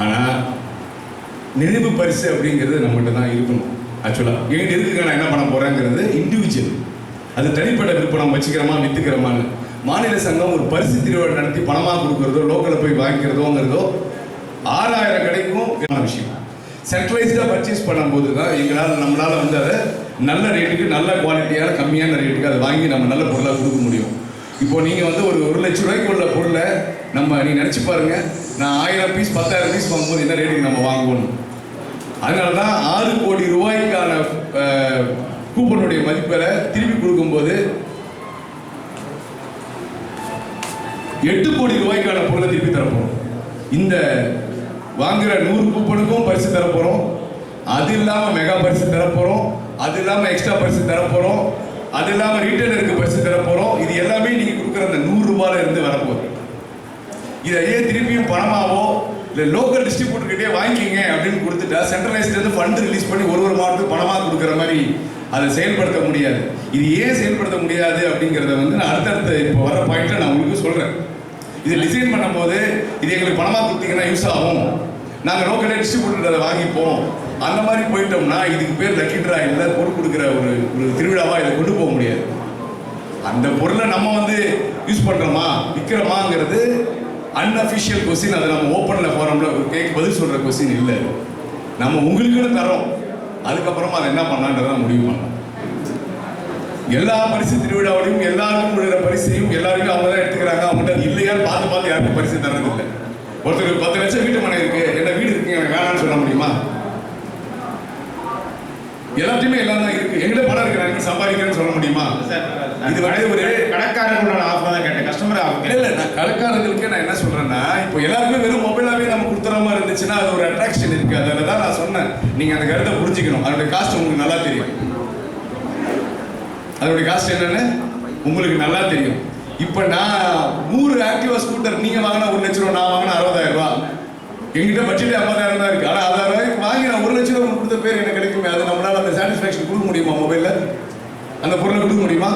Speaker 2: ஆனால் நினைவு பரிசு அப்படிங்கிறது நம்மகிட்ட தான் இருக்கணும். ஆக்சுவலாக எங்கிட்ட இருக்குங்க, நான் என்ன பண்ண போகிறேங்கிறது இண்டிவிஜுவல், அது தனிப்பட்ட விற்பனம் வச்சுக்கிறோமா விற்றுக்கிறோமான்னு. மாநில சங்கம் ஒரு பரிசு திருவிழா நடத்தி பணமாக கொடுக்குறதோ லோக்கலில் போய் வாங்கிக்கிறதோங்கிறதோ 6000 கடைக்கும் விஷயம். சென்ட்ரலைஸ்டாக பர்ச்சேஸ் பண்ணும்போது தான் நம்மளால் வந்து அதை நல்ல ரேட்டுக்கு, நல்ல குவாலிட்டியான கம்மியான ரேட்டுக்கு அதை வாங்கி நம்ம நல்ல பொருளாக கொடுக்க முடியும். இப்போ நீங்கள் வந்து ஒரு 1 லட்ச ரூபாய்க்கு உள்ள பொருளை நீங்கள் நினச்சி பாருங்கள், நான் 1000 பீஸ் 10,000 பீஸ் வாங்கும்போது என்ன ரேட்டுக்கு நம்ம வாங்குவோம். அதனால தான் 6 கோடி ரூபாய்க்கான கூப்பனுடைய மதிப்பை திருப்பி கொடுக்கும்போது 8 கோடி ரூபாய்க்கான பொருளை திருப்பி தரப்போம். இந்த வாங்குற 100 கூப்பனுக்கும் பரிசு தரப்போறோம், அது இல்லாமல் மெகா பரிசு தரப்போறோம், அது இல்லாமல் எக்ஸ்ட்ரா பரிசு தரப்போறோம், அது இல்லாமல் ரீட்டைலருக்கு பரிசு தரப்போறோம். இது எல்லாமே நீங்க கொடுக்குற அந்த 100 ரூபாயில இருந்து வரப்போகுது. இதை ஏன் திருப்பியும் பணமாவோ இல்லை லோக்கல் டிஸ்ட்ரிபியூட்டர்கிட்டே வாங்கிக்கிங்க அப்படின்னு கொடுத்துட்டா சென்ட்ரலைஸ்லேருந்து ஃபண்ட் ரிலீஸ் பண்ணி ஒரு மாவட்டத்துக்கு பணமாக கொடுக்குற மாதிரி அதை செயல்படுத்த முடியாது. இது ஏன் செயல்படுத்த முடியாது அப்படிங்கிறத வந்து நான் அடுத்தடுத்த இப்போ வர பாயிண்ட்ல நான் உங்களுக்கு சொல்கிறேன். இது டிசைன் பண்ணும்போது இது எங்களுக்கு பணமாக கொடுத்தீங்கன்னா யூஸ் ஆகும், நாங்கள் லோக்கலே டிஸ்ட்ரிபியூட்டர் அதை வாங்கிப்போம், அந்த மாதிரி போயிட்டோம்னா இதுக்கு பேர் லக்கி டிரா இல்லை, பொருள் கொடுக்குற ஒரு திருவிழாவாக இதை கொண்டு போக முடியாது. அந்த பொருளை நம்ம வந்து யூஸ் பண்ணுறோமா விற்கிறோமாங்கிறது அன்அஃபிஷியல் கொஸ்டின். அதை நம்ம ஓப்பனில் ஃபோரம்ல கேட்க பதில் சொல்கிற கொஸ்டின் இல்லை. நம்ம உங்களுக்குன்னு தரோம், அதுக்கப்புறமா அதை என்ன பண்ணலான்றதான் முடிவு பண்ணலாம். எல்லா பரிசு திருவிழாவிலையும் எல்லாருக்கும் விழுற பரிசையும் எல்லாருமே அவங்க தான் எடுத்துக்கிறாங்க. அவங்கள்ட்ட அது இல்லையான்னு பார்த்து யாருக்கும் பரிசு தர்றது இல்லை. ஒருத்தர் 10 லட்சம் வீட்டு மனை இருக்கு, என்ன வீடு இருக்குங்க எனக்கு வேணான்னு சொல்ல முடியுமா? எல்லாத்தையுமே எல்லாம் தான் இருக்கு. எங்கிட்ட பணம் இருக்கு, நான் சம்பாதிக்கிறேன்னு சொல்ல முடியுமா? இது வந்து ஒரு
Speaker 6: கடைக்காரங்களோட ஆஃபர் தான் கேட்டேன், கஸ்டமர் ஆஃபர்
Speaker 2: இல்ல நான் கடைக்காரங்களுக்கு நான் என்ன சொல்றேன்னா, இப்போ எல்லாருமே வெறும் மொபைலாவே நம்ம கொடுத்துற மாதிரி இருந்துச்சுன்னா அது ஒரு அட்ராக்ஷன் இருக்கு. அதில் தான் நான் சொன்னேன், நீங்க அந்த கருத்தை புரிஞ்சுக்கணும். அதோட காஸ்ட் உங்களுக்கு நல்லா தெரியும். அதோட காஸ்ட் என்னன்னு உங்களுக்கு நல்லா தெரியும். இப்போ நான் 100 ஆக்டிவா ஸ்கூட்டர் நீங்க வாங்கினா 1 லட்சம் ரூபா, நான் வாங்கினா 60,000 ரூபாய். எங்கிட்ட பட்ஜெட் 50,000 தான் இருக்கு. ஆனால் 60,000 ரூபாய்க்கு வாங்கி நான் 1 லட்சம் ரூபாய் கொடுத்த பேர் எனக்கு கிடைக்குமே. அது நம்மளால அந்த சாட்டிஸ்ஃபேக்ஷன் கொடுக்க முடியுமா? மொபைல்ல அந்த பொருளை கொடுக்க முடியுமா?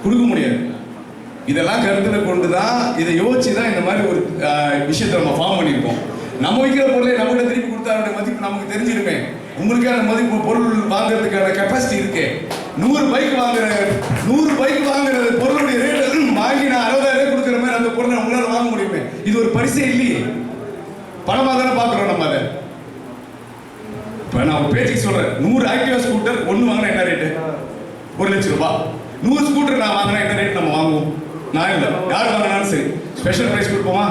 Speaker 2: கொடுக்க முடியாது. இதெல்லாம் கருத்தில் கொண்டு தான், இதை யோசிச்சு தான் இந்த மாதிரி ஒரு விஷயத்தை நம்ம ஃபார்ம் பண்ணியிருக்கோம். நம்ம வைக்கிற பொருளை நம்மகிட்ட திருப்பி கொடுத்தா அதோட மதிப்பு நமக்கு தெரிஞ்சிருமே. உங்களுக்கு அந்த மதிப்பு பொருள் வாங்குறதுக்கான கெப்பாசிட்டி இருக்கு. 100 பைக் வாங்குற பொருளுடைய ரேட் வாங்கி நான் 60,000 கொடுக்குற மாதிரி அந்த பொருளை உங்களால வாங்க முடியுமே. இது ஒரு பரிசே இல்லையே, பணமாக தானே பார்க்குறோம் நம்ம. அதை இப்போ நான் ஒரு பேச்சுக்கு சொல்றேன், 100 ஆக்டிவா ஸ்கூட்டர் ஒன்று வாங்கினா என்ன ரேட்டு? 1 லட்சம் ரூபாய். 100 ஸ்கூட்டர் நான் வாங்கினா என்ன ரேட் நம்ம வாங்குவோம்? நான் இல்லை, யார் வாங்கினாலும் சரி ஸ்பெஷல் ப்ரைஸ் கொடுப்போமா?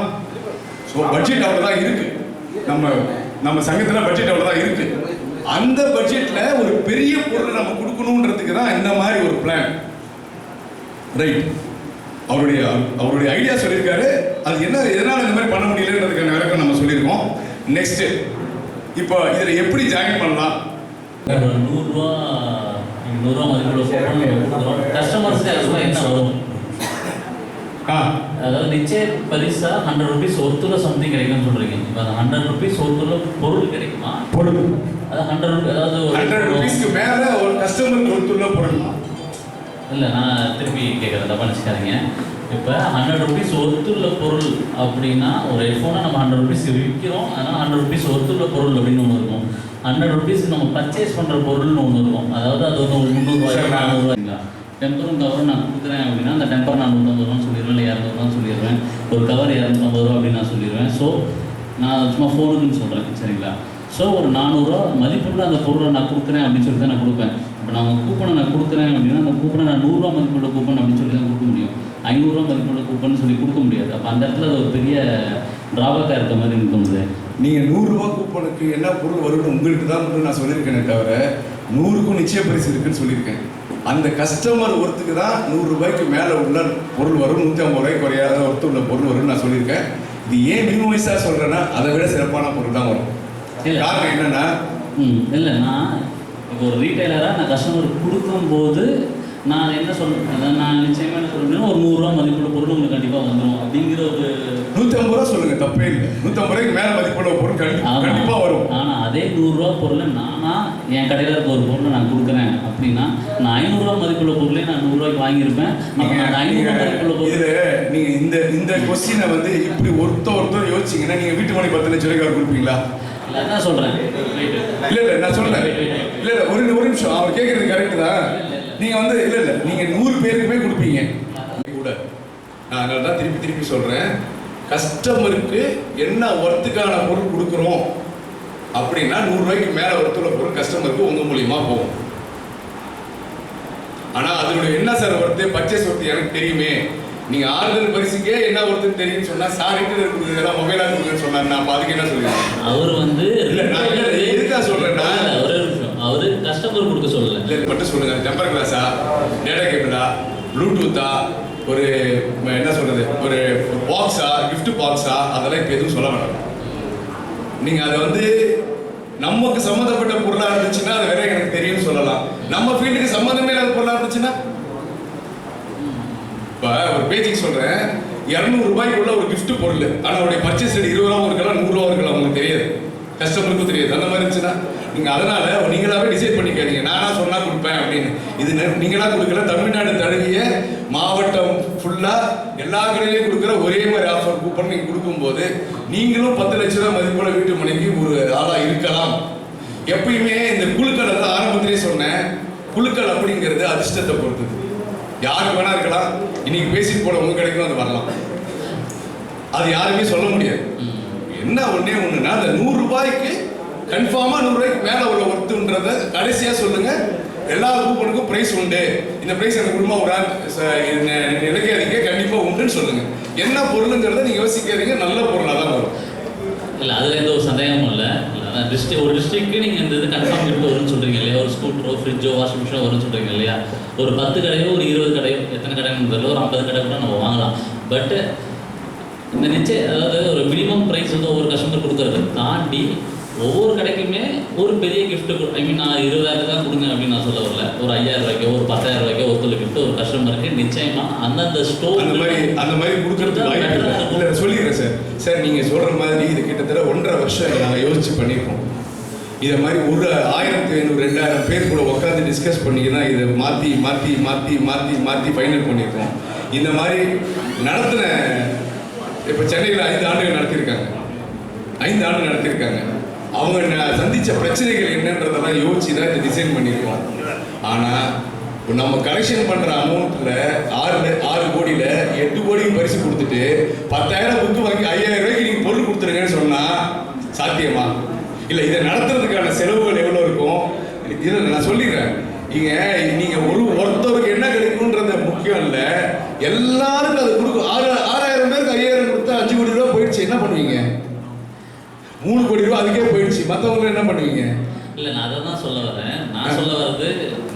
Speaker 2: ஸோ பட்ஜெட் அவ்வளோதான் இருக்கு. நம்ம சங்கத்தில் பட்ஜெட் அவ்வளோதான் இருக்கு. அந்த பட்ஜெட்ல ஒரு பெரிய பொருளை நம்ம கொடுக்கணுன்றதுக்கு தான் இந்த மாதிரி ஒரு பிளான். ரைட், அவருடைய ஐடியா சொல்லியிருக்காரு. அது என்ன, எதனால இந்த மாதிரி பண்ண முடியலன்றதுக்கான விளக்கம் நம்ம சொல்லியிருக்கோம். நெக்ஸ்ட், இப்போ இதில் எப்படி ஜாயின் பண்ணலாம்?
Speaker 7: 100 ரூபா மதிப்புள்ள கஸ்டமர்ஸ்க்கு அதுதான் என்ன வரும்? அதாவது நிச்சய பரிசா 100 rupees ஒருத்துல சம்திங் கிடைக்கும்னு சொல்றீங்க. இப்போ அந்த 100 rupees ஒருத்துல பொருள் கிடைக்குமா?
Speaker 2: பொருள்
Speaker 7: அது 100 அதாவது
Speaker 2: 100 rupeesக்கு மேல ஒரு கஸ்டமருக்கு ஒருத்துல பொருள்
Speaker 7: இல்லை, நான் திருப்பி கேட்குறேன், தப்பா நினச்சிக்காதீங்க. இப்போ 100 rupees ஒருத்துள்ள பொருள் அப்படின்னா ஒரு ஹெட்ஃபோனை நம்ம 100 rupees விற்கிறோம். அதனால் 100 rupees ஒருத்துள்ள பொருள் அப்படின்னு ஒன்று இருக்கும். 100 rupees நம்ம பர்ச்சேஸ் பண்ணுற பொருள்னு ஒன்று இருக்கும். அதாவது அது வந்து ஒரு 300 ரூபாய் 400 ரூபாய்ங்களா? டெம்பரும் கவரும் நான் கொடுக்குறேன் அப்படின்னா அந்த டெம்பர் நான் 150 ரூபான்னு சொல்லிடுவேன், இல்லை 200 ரூபான்னு சொல்லிடுவேன். ஒரு கவர் 250 ரூபா அப்படின்னு நான் சொல்லிடுவேன். ஸோ நான் சும்மா ஃபோனுக்குன்னு சொல்கிறேன், சரிங்களா? ஸோ ஒரு 400 ரூபா மதிப்புள்ள அந்த பொருளை நான் கொடுக்குறேன் அப்படின்னு சொல்லி தான் நான் கொடுப்பேன். இப்போ நான் கூப்பனை நான் கொடுக்குறேன் அப்படின்னா அந்த கூப்பனை நான் 100 ரூபா மதிப்புள்ள கூப்பன் அப்படின்னு சொல்லி தான் கொடுக்க முடியும். 500 ரூபா மதிப்புள்ள கூப்பன் சொல்லி கொடுக்க முடியாது. அப்போ அந்த இடத்துல அது ஒரு பெரிய டிராபேக்காக இருக்க மாதிரி எனக்கு தோணுது.
Speaker 2: நீங்கள் 100 ரூபா கூப்பனுக்கு என்ன பொருள் வரும்னு உங்களுக்கு தான் மட்டும் நான் சொல்லியிருக்கேனே தவிர 100க்கும் நிச்சய பரிசு இருக்குன்னு சொல்லியிருக்கேன். அந்த கஸ்டமர் ஒருத்துக்கு தான் 100 ரூபாய்க்கு மேலே உள்ள பொருள் வரும், 150 ரூபாய்க்கு குறையாத ஒருத்து உள்ள பொருள் வரும்னு நான் சொல்லியிருக்கேன். இது ஏன் மினிமைஸாக சொல்கிறேன்னா அதை விட சிறப்பான பொருள் தான் வரும். காரணம் என்னன்னா,
Speaker 7: இல்லை, நான் இப்போ ஒரு ரீட்டைலராக நான் கஸ்டமருக்கு கொடுக்கும்போது நான் என்ன சொல்றேன், நான் நிச்சயமாக என்ன சொல்றேன்னா ஒரு 100 ரூபா மதிப்புள்ள பொருள் உங்களுக்கு கண்டிப்பாக வந்துடும் அப்படிங்கிற ஒரு
Speaker 2: 150 ரூபா சொல்லுங்க, தப்பே இல்லை. 150 ரூபாய்க்கு மேலே மதிப்புள்ள பொருள் கண்டிப்பாக வரும்.
Speaker 7: ஆனால் அதே 100 ரூபா பொருளை நானா என் கடையில் இருக்க ஒரு பொருளை நான் கொடுக்குறேன் அப்படின்னா நான் 500 ரூபா மதிப்புள்ள பொருளே நான் 100 ரூபாய்க்கு வாங்கியிருப்பேன். அப்போ நான் 500 ரூபா மதிப்புள்ள பொருள்
Speaker 2: இதில் நீங்கள் இந்த கொஸ்டினை வந்து இப்படி ஒருத்தர் யோசிச்சிங்கன்னா நீங்கள் வீட்டு மணி 10 லட்சம் ரூபாய்க்கு கொடுப்பீங்களா?
Speaker 7: இல்லை, நான் சொல்கிறேன்.
Speaker 2: இல்லை நான் சொல்கிறேன். இல்லை ஒரு நிமிஷம், அவர் கேட்குறது கரெக்டு தான். நீங்கள் வந்து இல்லை நீங்கள் 100 பேருக்குமே கொடுப்பீங்க கூட. நான் அதனால தான் திருப்பி சொல்கிறேன், கஸ்டமருக்கு என்ன ஒர்த்துக்கான பொருள் கொடுக்குறோம் அப்படின்னா 100 ரூபாய்க்கு மேலே ஒருத்துள்ள பொருள் கஸ்டமருக்கு உங்கள் மூலியமா போகும். ஆனால் அதனுடைய என்ன சார் ஒர்த்து, பர்ச்சேஸ் ஒர்த்து எனக்கு தெரியுமே. நீங்கள் ஆறுதல் பரிசுக்கே என்ன ஒருத்தர் தெரியும்னு சொன்னால் சாரிட்டு கொடுக்குறதெல்லாம் மொபைலாக கொடுக்குன்னு சொன்னார். நான் அதுக்கு என்ன சொல்லுவேன்,
Speaker 7: அவர் வந்து
Speaker 2: இல்லை நான் எதுக்காக சொல்கிறேன்னா
Speaker 7: அவரு கஸ்டமர் கொடுக்க சொல்லலை.
Speaker 2: இல்லை மட்டும் சொல்லுங்க, டெம்பர் கிளாஸா, டேட்டா கேபிளா, ப்ளூடூத்தா, ஒரு என்ன சொல்றது, ஒரு பாக்ஸா, கிஃப்ட் பாக்ஸா, அதெல்லாம் இப்போ எதுவும் சொல்ல வேண்டாம். நீங்கள் அதை வந்து நமக்கு சம்மந்தப்பட்ட பொருளாக இருந்துச்சுன்னா அது வேற எனக்கு தெரியும்னு சொல்லலாம். நம்ம ஃபீல்டுக்கு சம்மந்தமே இல்லாத பொருளாக இருந்துச்சுன்னா, இப்போ ஒரு பேச்சுக்கு சொல்கிறேன், 200 ரூபாய்க்குள்ள ஒரு கிஃப்ட் பொருள், ஆனால் அவருடைய பர்ச்சேஸ் ரேட் 20 ரூபா இருக்கலாம், 100 ரூபா இருக்கலாம், உங்களுக்கு தெரியாது, கஸ்டமருக்கும் தெரியாது. அந்த மாதிரி இருந்துச்சுன்னா நீங்கள் அதனால நீங்களாவே டிசைட் பண்ணிக்காதீங்க, நானா சொன்னால் கொடுப்பேன் அப்படின்னு. இது நீங்களா கொடுக்கல, தமிழ்நாடு தழுவிய மாவட்டம் ஃபுல்லாக எல்லா கடையிலையும் கொடுக்குற ஒரே மாதிரி ஆஃபர் கூப்பன் நீங்கள் கொடுக்கும்போது நீங்களும் 10 லட்ச ரூபா மதிப்புள்ள வீட்டு மனைக்கு ஒரு ஆளாக இருக்கலாம். எப்பயுமே இந்த குழுக்களை தான் ஆரம்பத்திலே சொன்னேன், குழுக்கள் அப்படிங்கிறது அதிர்ஷ்டத்தை பொறுத்தது. யாருக்கு வேணா இருக்கலாம், இன்னைக்கு பேசிட்டு போல உங்க கிடைக்கும் அது வரலாம், அது யாருமே சொல்ல முடியாது. என்ன ஒண்ணுன்னா அந்த 100 ரூபாய்க்கு கன்ஃபார்மா 100 ரூபாய்க்கு மேல உள்ள ஒர்த்துன்றத கடைசியா சொல்லுங்க. எல்லா கூப்பனுக்கும் பிரைஸ் உண்டு, இந்த பிரைஸ் எனக்கு குடும்பமா ஒரு நினைக்காதீங்க, கண்டிப்பா உண்டுன்னு சொல்லுங்க. என்ன பொருளுங்கிறத நீங்க யோசிக்காதீங்க, நல்ல பொருளாக தான் வரும்.
Speaker 7: இல்லை, அதுல எந்த ஒரு சந்தேகமும் இல்லை. அதான் ஒரு டிஸ்ட்ரிக்ட்க்கு நீங்கள் இந்த இது கன்ஃபார்ம் கிஃப்ட் வரும்னு சொல்கிறீங்க இல்லையா, ஒரு ஸ்கூட்டரோ ஃப்ரிட்ஜோ வாஷிங் மிஷினோ வரும்னு சொல்கிறீங்க இல்லையா, ஒரு 10 கடையோ ஒரு 20 கடையோ எத்தனை கடைன்னு தெரியல, ஒரு 50 கடை கூட நம்ம வாங்கலாம். பட் இந்த அதாவது ஒரு மினிமம் ப்ரைஸ் வந்து ஒவ்வொரு கஸ்டமர் கொடுக்கறது தாண்டி ஒவ்வொரு கடைக்குமே ஒரு பெரிய கிஃப்ட்டு நான் 20,000 தான் கொடுங்க அப்படின்னு நான் சொல்ல வரல. ஒரு 5,000 ரூபாய்க்கோ ஒரு 10,000 ரூபாய்க்கோ ஒரு கிஃப்ட் ஒரு கஸ்டமருக்கு நிச்சயமாக அந்தந்த ஸ்டோர்
Speaker 2: அந்த மாதிரி கொடுக்கறதுக்கு வாய்ப்பு இல்லை. சொல்லிடுறேன் சார் நீங்கள் சொல்கிற மாதிரி இது கிட்டத்தட்ட 1.5 வருஷம் நாங்கள் யோசிச்சு பண்ணியிருக்கோம். இதை மாதிரி ஒரு 1500-2000 பேர் கூட உட்காந்து டிஸ்கஸ் பண்ணி தான் இதை மாற்றி ஃபைனல் பண்ணியிருக்கோம். இந்த மாதிரி நடத்தின இப்போ சென்னையில் 5 ஆண்டுகள் நடத்தியிருக்காங்க. 5 ஆண்டு நடத்தியிருக்காங்க. அவங்க சந்தித்த பிரச்சனைகள் என்னன்றதெல்லாம் யோசிச்சு தான் இதை டிசைன் பண்ணியிருக்கோம். ஆனால் இப்போ நம்ம கலெக்ஷன் பண்ணுற அமௌண்ட்டில் 6 கோடியில் 8 கோடிக்கு பரிசு கொடுத்துட்டு 10,000 புக்கு வாங்கி 5,000 ரூபாய்க்கு நீங்கள் பொருள் கொடுத்துருங்கன்னு சொன்னால் சாத்தியமா? இல்லை, இதை நடத்துறதுக்கான செலவுகள் எவ்வளோ இருக்கும் இதை நான் சொல்லிடுறேன். நீங்கள் ஒருத்தருக்கு என்ன கிடைக்கும்ன்றது முக்கியம் இல்லை, எல்லாருக்கும் அது கொடுக்கும். 6,000 பேருக்கு 5,000 கொடுத்தா 5 கோடி ரூபா போயிடுச்சு, என்ன பண்ணுவீங்க? 3 கோடி ரூபா அதுக்கே போயிடுச்சு, மற்றவங்க என்ன பண்ணுவீங்க?
Speaker 7: இல்லை, நான் அதை தான் சொல்ல வரேன். நான் சொல்ல வர்றது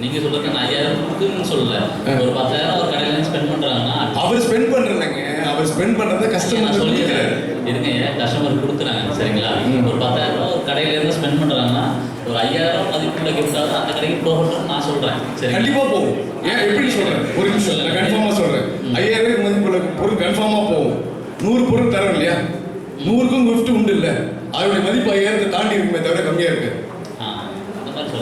Speaker 7: நீங்கள் சொல்கிறது நான் 5,000 கொடுக்குன்னு சொல்லலை. ஒரு 10,000 ஒரு கடையில் ஸ்பெண்ட் பண்ணுறாங்கன்னா
Speaker 2: அவர் ஸ்பெண்ட் பண்ணுறதில்லைங்க, அவர் ஸ்பெண்ட் பண்ணுறத கஸ்டமர்
Speaker 7: சொல்லிடுறேன். இருங்க, கஸ்டமர் கொடுக்குறாங்க சரிங்களா, ஒரு 10,000 ரூபா ஒரு கடையிலேருந்து ஸ்பெண்ட் பண்ணுறாங்கன்னா ஒரு 5,000 மதிப்புள்ள கிஃப்டாக அந்த கடைக்கு போகணும்னு நான் சொல்கிறேன். சரி, கண்டிப்பாக
Speaker 2: போகும். ஏன் எப்படி சொல்கிறேன்? ஒரு நிமிஷம், நான் கன்ஃபார்மாக சொல்கிறேன். 5,000 மதிப்புள்ள பொருள் கன்ஃபார்மாக போகும். 100 பொருள் தரோம் இல்லையா, 100க்கும் கிஃப்ட் உண்டு இல்லை, அதோடைய மதிப்பு 5,000 தாண்டி இருக்குமே தவிர கம்மியாக இருக்கு.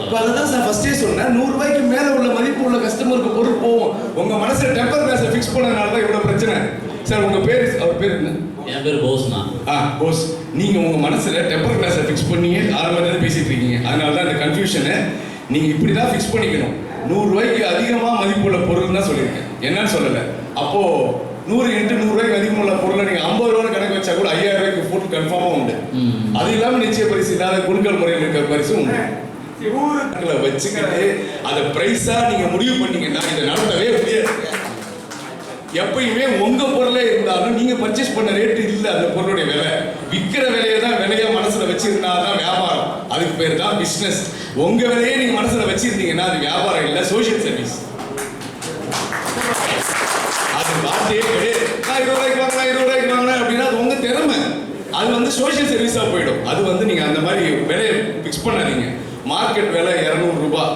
Speaker 2: இப்போ அதுதான் சார் ஃபர்ஸ்டே சொன்னேன், 100 ரூபாய்க்கு மேலே உள்ள மதிப்பு உள்ள கஸ்டமருக்கு பொருள் போகும். உங்கள் மனசில் டெம்பர் கிளாஸை ஃபிக்ஸ் பண்ணதுனால தான் இவ்வளோ பிரச்சனை. சார் உங்கள் பேர், அவர் பேர் என்ன?
Speaker 7: என் பேர் போஸ்ண்ணா.
Speaker 2: போஸ். நீங்கள் உங்கள் மனசில் டெம்பர் கிளாஸை ஃபிக்ஸ் பண்ணி ஆரம்பத்தில் பேசிட்டு இருக்கீங்க. அதனால தான் இந்த கன்ஃபியூஷனை நீங்கள் இப்படி தான் ஃபிக்ஸ் பண்ணிக்கணும். 100 ரூபாய்க்கு அதிகமாக மதிப்புள்ள பொருள் தான் சொல்லியிருக்கேன், என்னன்னு சொல்லலை. அப்போது 100 × 100 ரூபாய்க்கு அதிகமுள்ள பொருளை நீங்கள் 50 ரூபாய் கணக்கு வச்சா கூட 5,000 ரூபாய்க்கு பொருள் கன்ஃபார்மாக உண்டு. அது இல்லாமல் நிச்சய பரிசு இல்லாத குழுக்கள் முறையில் இருக்கிற பரிசும் உண்டு. வச்சுக்கிட்டு அதை பிரைஸா நீங்க முடிவு பண்ணீங்கன்னா இதை நடத்தவே முடியாது. எப்பயுமே உங்க பொருளே இருந்தாலும் நீங்க பர்ச்சேஸ் பண்ண ரேட் இல்ல, அந்த பொருளுடைய விலை விற்கிற விலையை தான் விலையா மனசுல வச்சிருந்தாதான் வியாபாரம். அதுக்கு பேர் தான் பிசினஸ். உங்க விலையே நீங்க மனசுல வச்சிருந்தீங்கன்னா அது வியாபாரம் இல்ல, சோசியல் சர்வீஸ். அது வார்த்தையே கிடையாது. 20 ரூபாய்க்கு வாங்கலாம் 20 ரூபாய்க்கு வாங்கலாம் அப்படின்னா அது உங்க திறமை. அது வந்து சோசியல் சர்வீஸா போயிடும். அது வந்து நீங்க அந்த மாதிரி விலையை பிக்ஸ் பண்ணாதீங்க. மார்க்கெட் விலை 200 ரூபாய்,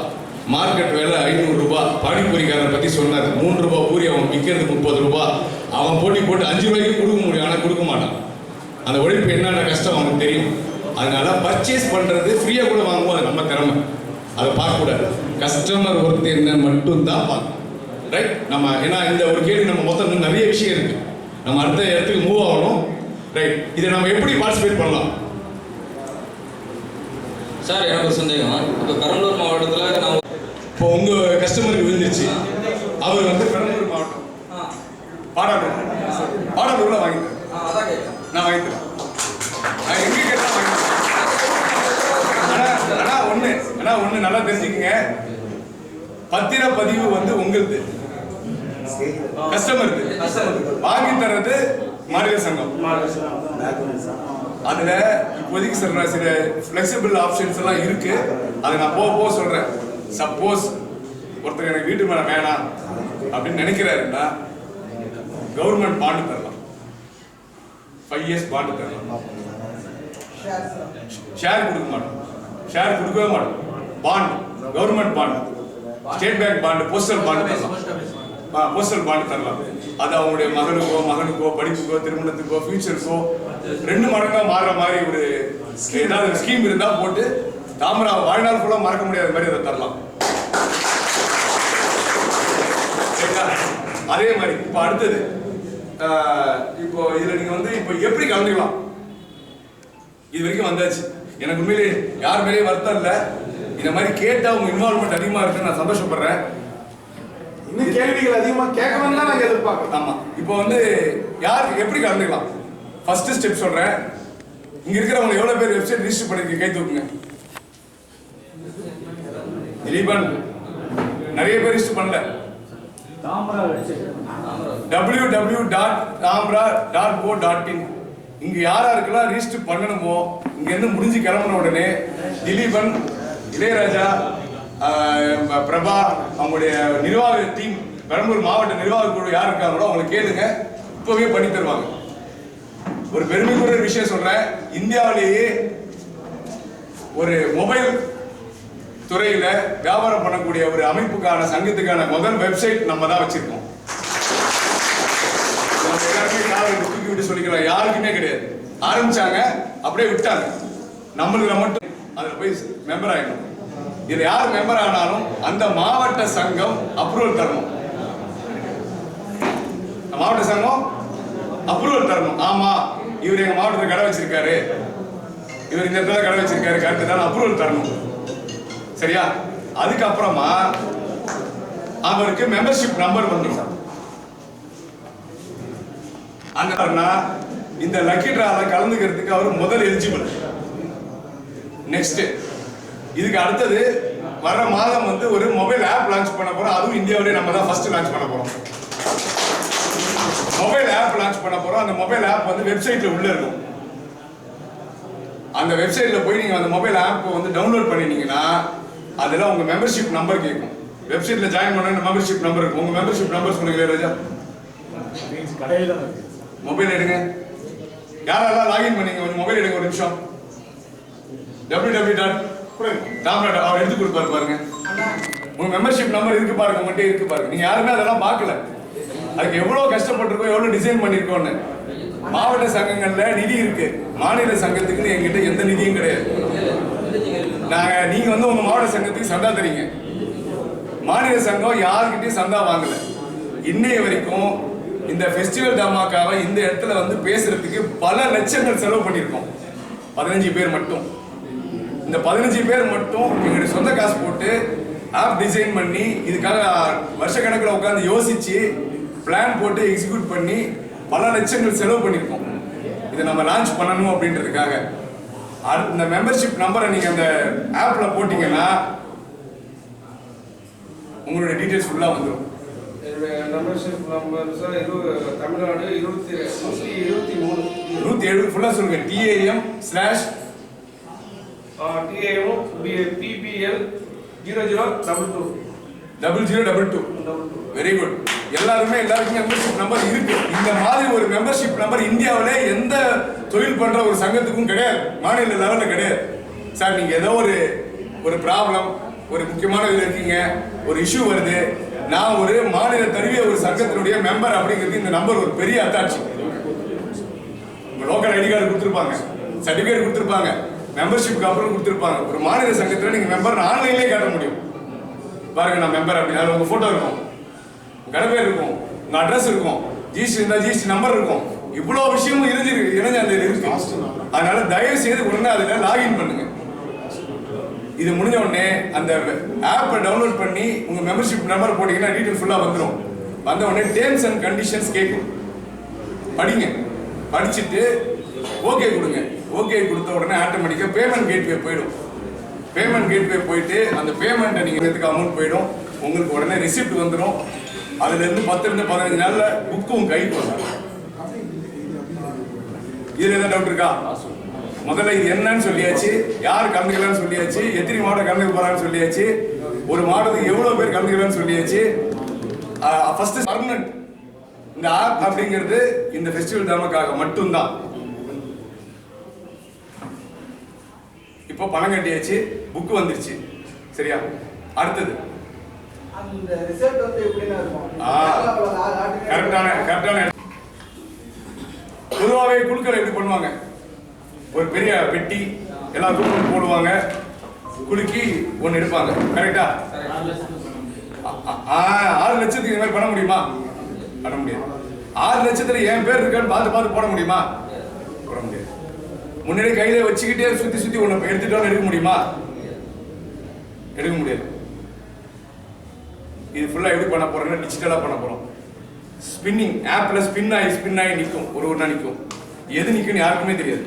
Speaker 2: மார்க்கெட் விலை 500 ரூபாய். பானிபூரிக்காரனை பற்றி சொன்னார், 3 ரூபாய் பூரி அவன் விற்கிறதுக்கு 30 ரூபாய். அவன் போட்டு 5 ரூபாய்க்கு கொடுக்க முடியும், ஆனால் கொடுக்க மாட்டான். அந்த உழைப்பு என்னென்ன கஷ்டம் அவனுக்கு தெரியும். அதனால பர்ச்சேஸ் பண்ணுறது ஃப்ரீயாக கூட வாங்குவோம், அது நம்ம திறமை. அதை பார்க்கக்கூடாது. கஸ்டமர் ஒர்த் என்ன மட்டும்தான் பார்க்கணும். ரைட்? நம்ம ஏன்னா இந்த ஒரு கேள்வி நம்ம மொத்தம் இன்னும் நிறைய விஷயம் இருக்குது, நம்ம அடுத்த இடத்துக்கு மூவ் ஆகணும். ரைட்? இதை நம்ம எப்படி பார்ட்டிசிபேட் பண்ணலாம்?
Speaker 8: சார், எனக்கு ஒரு சந்தேகம். இப்போ பெரம்பலூர் மாவட்டத்தில் நான்
Speaker 2: இப்போ உங்கள் கஸ்டமருக்கு விழுந்துருச்சு, அவர் வந்து பெரம்பலூர் மாவட்டம் பாடாலூரில் வாங்கிட்டேன்.
Speaker 8: அதான் கேட்குறேன்,
Speaker 2: நான் வாங்கிட்டேன். நான் எங்கே கேட்டால் வாங்கிட்டேன். ஆனால் ஒன்று நல்லா தெரிஞ்சுக்கங்க, பத்திரப்பதிவு வந்து உங்களுக்கு கஸ்டமருக்கு, வாங்கி தர்றது மாநில சங்கம். அதில் இப்போதைக்கு சொல்ற சில ஃப்ளெக்சிபிள் ஆப்ஷன்ஸ் எல்லாம் இருக்கு. அதை நான் போக சொல்றேன். சப்போஸ் ஒருத்தர் எனக்கு வீட்டு மேலே வேணாம் அப்படின்னு நினைக்கிறாருன்னா கவர்மெண்ட் பாண்டு தரலாம், 5 இயர்ஸ் பாண்டு தரலாம். ஷேர் கொடுக்க மாட்டோம், ஷேர் கொடுக்கவே மாட்டோம். Bond, government bond, State Bank bond, postal bond தரலாம். போஸ்டல் பாண்டு தரலாம். அது அவங்களுடைய மகனுக்கோ படிப்புக்கோ திருமணத்துக்கோ ஃபியூச்சருக்கோ 2 மடங்கா மாறுற மாதிரி ஒரு ஏதாவது ஸ்கீம் இருந்தா போட்டு தாமரா வாழ்நாள் ஃபுல்லாக மறக்க முடியாத மாதிரி அதை தரலாம். அதே மாதிரி இப்போ அடுத்தது, இப்போ இதில் நீங்கள் வந்து இப்போ எப்படி கலந்துக்கலாம்? இது வரைக்கும் வந்தாச்சு. எனக்கு உண்மையிலே யார் மேலேயும் வருத்தம் இல்லை. இந்த மாதிரி கேட்டால் உங்க இன்வால்மெண்ட் அதிகமாக இருக்குன்னு நான் சந்தோஷப்படுறேன். இன்னும் கேள்விகள் அதிகமாக கேட்கணும்னு தான் நாங்கள் எதிர்பார்க்கிறோம். ஆமாம், இப்போ வந்து யார் எப்படி கலந்துக்கலாம்? ஃபர்ஸ்ட் ஸ்டெப் சொல்கிறேன். இங்கே இருக்கிறவங்க எவ்வளோ பேர் வெப்சைட் ரிஜிஸ்டர் பண்ணிருக்கீங்க? கை தூக்குங்க. திலீபன், நிறைய பேர் ரிஜிஸ்டர் பண்ணல. www.tamra.co.in இங்க யாராருக்கெல்லாம் ரிஜிஸ்டர் பண்ணணுமோ இங்க இருந்து முடிஞ்சு கிளம்பின உடனே திலீபன், இளையராஜா, பிரபா, அவங்களுடைய நிர்வாக டீம், பெரம்பலூர் மாவட்ட நிர்வாக குழு யார் இருக்காங்களோ அவங்களை கேளுங்க, இப்பவே பண்ணி தருவாங்க. ஒரு பெருமைக்குரிய விஷயம் சொல்றேன், இந்தியாவிலேயே ஒரு மொபைல் துறையில வியாபாரம் பண்ணக்கூடிய ஒரு அமைப்புக்கான சங்கத்துக்கான முதல் வெப்சைட் நம்ம தான் வச்சிருக்கோம். தூக்கி விட்டு சொல்லிக்கலாம், யாருக்குமே கிடையாது. ஆரம்பிச்சாங்க, அப்படியே விட்டாங்க. நம்மளுக்கு மட்டும் அதுல போய் மெம்பர் ஆயிடும். இதுல யார் மெம்பர் ஆனாலும் அந்த மாவட்ட சங்கம் அப்ரூவல் தரணும். மாவட்ட சங்கம் அப்ரூவல் தரணும். ஆமா, இவர் எங்க மாவட்டத்தில் கடை வச்சிருக்காரு, இவர் இந்த இடத்துல கடை வச்சிருக்காரு, கரெக்ட் தான், அப்ரூவல் தரணும். சரியா? அதுக்கப்புறமா அவருக்கு மெம்பர்ஷிப் நம்பர் வந்துடும். அந்த இந்த லக்கி டிரால கலந்துக்கிறதுக்கு அவர் முதல் எலிஜிபிள். நெக்ஸ்ட் இதுக்கு அடுத்தது வர மாதம் வந்து ஒரு மொபைல் ஆப் லான்ச் பண்ண போறோம். அதுவும் இந்தியாவிலே நம்ம தான் ஃபர்ஸ்ட் லான்ச் பண்ண போறோம். மொபைல் ஆப் லான்ச் பண்ண போறோம். அந்த மொபைல் ஆப் வந்து வெப்சைட்ல உள்ள இருக்கும். அந்த வெப்சைட்ல போய் நீங்க அந்த மொபைல் ஆப் வந்து டவுன்லோட் பண்ணினீங்கன்னா அதுல உங்க மெம்பர்ஷிப் நம்பர் கேட்கும். வெப்சைட்ல ஜாயின் பண்ண மெம்பர்ஷிப் நம்பர் இருக்கும். உங்க மெம்பர்ஷிப் நம்பர் சொல்லுங்க ராஜா. மொபைல் எடுங்க, யாரெல்லாம் லாகின் பண்ணீங்க, ஒரு மொபைல் எடுங்க, ஒரு நிமிஷம். www.tamra அவர் எடுத்து கொடுப்பாரு பாருங்க. உங்க மெம்பர்ஷிப் நம்பர் இருக்கு பாருங்க, உங்கள்கிட்ட இருக்கு பாருங்க. நீங்க யாருமே அதெல்லாம் பார்க்கல. அதுக்கு எவ்வளவு கஷ்டப்பட்டிருக்கோம், எவ்வளவு டிசைன் பண்ணிருக்கோம்னு. மாவட்ட சங்கங்கள்ல நிதி இருக்கு, மாநில சங்கத்துக்கு எங்கிட்ட எந்த நிதியும் கிடையாது. நீங்க வந்து உங்க மாவட்ட சங்கத்துக்கு சந்தா தரீங்க, மாநில சங்கம் யாருக்கிட்டையும் சந்தா வாங்கல. இன்னைய வரைக்கும் இந்த ஃபெஸ்டிவல் தமாக்காவை இந்த இடத்துல வந்து பேசுறதுக்கு பல லட்சங்கள் செலவு பண்ணியிருக்கோம். 15 பேர் மட்டும். இந்த 15 பேர் மட்டும் எங்களுடைய சொந்த காசு போட்டு ஆப் டிசைன் பண்ணி இதுக்காக வருஷக்கணக்கில் உட்காந்து யோசிச்சு பிளான் போட்டு எக்ஸிக்யூட் பண்ணி பல லட்சங்கள் செலவு பண்ணியிருக்கோம். இதை நம்ம லான்ச் பண்ணணும் அப்படின்றதுக்காக. இந்த மெம்பர்ஷிப் நம்பரை நீங்க அந்த ஆப்ல போட்டீங்கன்னா உங்களுடைய டீடைல்ஸ் ஃபுல்லா வந்துடும்.
Speaker 9: என்னுடைய மெம்பர்ஷிப் நம்பர் சார் தமிழ்நாடு
Speaker 2: 123 ஃபுல்லா சொல்லுங்க.
Speaker 9: TAM/PPL 0022
Speaker 2: very good. எல்லாருக்குமே மெம்பர்ஷிப் நம்பர் இருக்கு. இந்த மாதிரி ஒரு மெம்பர்ஷிப் நம்பர் இந்தியாவிலே எந்த தொழில் பண்ற ஒரு சங்கத்துக்கும் கிடையாது, மாநில லெவல்ல கிடையாது. சார் நீங்க ஏதோ ஒரு ப்ராப்ளம், ஒரு முக்கியமான இதுல இருக்கீங்க, ஒரு இஷ்யூ வருது, நான் ஒரு மாநில தழுவிய ஒரு சங்கத்தினுடைய மெம்பர் அப்படிங்கிறது இந்த நம்பர் ஒரு பெரிய அத்தாட்சி. உங்க லோக்கல் ஐடி கார்டு கொடுத்துருப்பாங்க, சர்டிபிகேட் கொடுத்துருப்பாங்க, மெம்பர்ஷிப்க்கு அப்புறம் கொடுத்துருப்பாங்க. ஒரு மாநில சங்கத்தில் நீங்க மெம்பர் ஆன்லைன்லேயே காட்ட முடியும். பாருங்க நான் மெம்பர் அப்படின்னு, அதில் உங்க போட்டோ இருக்கும், கடை பேர் இருக்கும், உங்க அட்ரஸ் இருக்கும், ஜிஎஸ்டி இருந்தா ஜிஎஸ்டி நம்பர் இருக்கும். இவ்வளவு விஷயமும் இணைஞ்சு அந்த இருக்கு. அதனால தயவு செய்து உடனே அதில் லாகின் பண்ணுங்க. இது முடிஞ்ச உடனே அந்த ஆப்பை டவுன்லோட் பண்ணி உங்க மெம்பர்ஷிப் நம்பர் போட்டீங்கன்னா டீடைல் ஃபுல்லா வந்துடும். வந்த உடனே டேர்ம்ஸ் அண்ட் கண்டிஷன்ஸ் கேட்கும், படிங்க. படிச்சுட்டு ஓகே கொடுங்க. ஓகே கொடுத்த உடனே ஆட்டோமேட்டிக்காக பேமெண்ட் கேட்வே போயிடும். பேமெண்ட் கேட்வே போயிட்டு அந்த பேமெண்ட்டை நீங்கள் எதுக்கு அமௌண்ட் போயிடும். உங்களுக்கு உடனே ரிசிப்ட் வந்துடும். அதுலேருந்து 10-15 நாள்ல புக்கும் கைக்கு வரும். இதில் எதாவது டவுட் இருக்கா? முதல்ல இது என்னன்னு சொல்லியாச்சு, யார் கலந்துக்கலான்னு சொல்லியாச்சு, எத்தனை மாவட்டம் கலந்துக்க போறான்னு சொல்லியாச்சு, ஒரு மாவட்டத்துக்கு எவ்வளவு பேர் கலந்துக்கலான்னு சொல்லியாச்சு. ஃபர்ஸ்ட் பர்மனன்ட் இந்த ஆப் அப்படிங்கிறது இந்த ஃபெஸ்டிவல் தமாக்காக மட்டும்தான். இப்போ பணம் கட்டியாச்சு, புக் வந்துருச்சு. சரியா? அடுத்தது
Speaker 3: அந்த ரிசல்ட் வந்து எப்படினா இருக்கும்?
Speaker 2: கரெக்டான பொதுவாகவே குழுக்கள் எப்படி பண்ணுவாங்க, ஒரு பெரிய பெட்டி எல்லா குழுக்களும் போடுவாங்க, குலுக்கி ஒன்று எடுப்பாங்க. கரெக்டா? 6 லட்சத்துக்கு இந்த மாதிரி பண்ண முடியுமா? பண்ண முடியாது. 6 லட்சத்துல என் பேர் இருக்கான்னு பார்த்து போட முடியுமா? போட முடியாது. முன்னாடி கையில வச்சுக்கிட்டே சுத்தி ஒன்று எடுத்துட்டோன்னு எடுக்க முடியுமா? எடுக்க முடியாது. இது ஃபுல்லா எப்படி பண்ண போறோம்னா டிஜிட்டலா பண்ண போறோம். ஸ்பின்னிங் ஆப்ல ஸ்பின் ஆகி நிற்கும், ஒரு நாள் நிற்கும். எது நிற்கும்னு யாருக்குமே தெரியாது.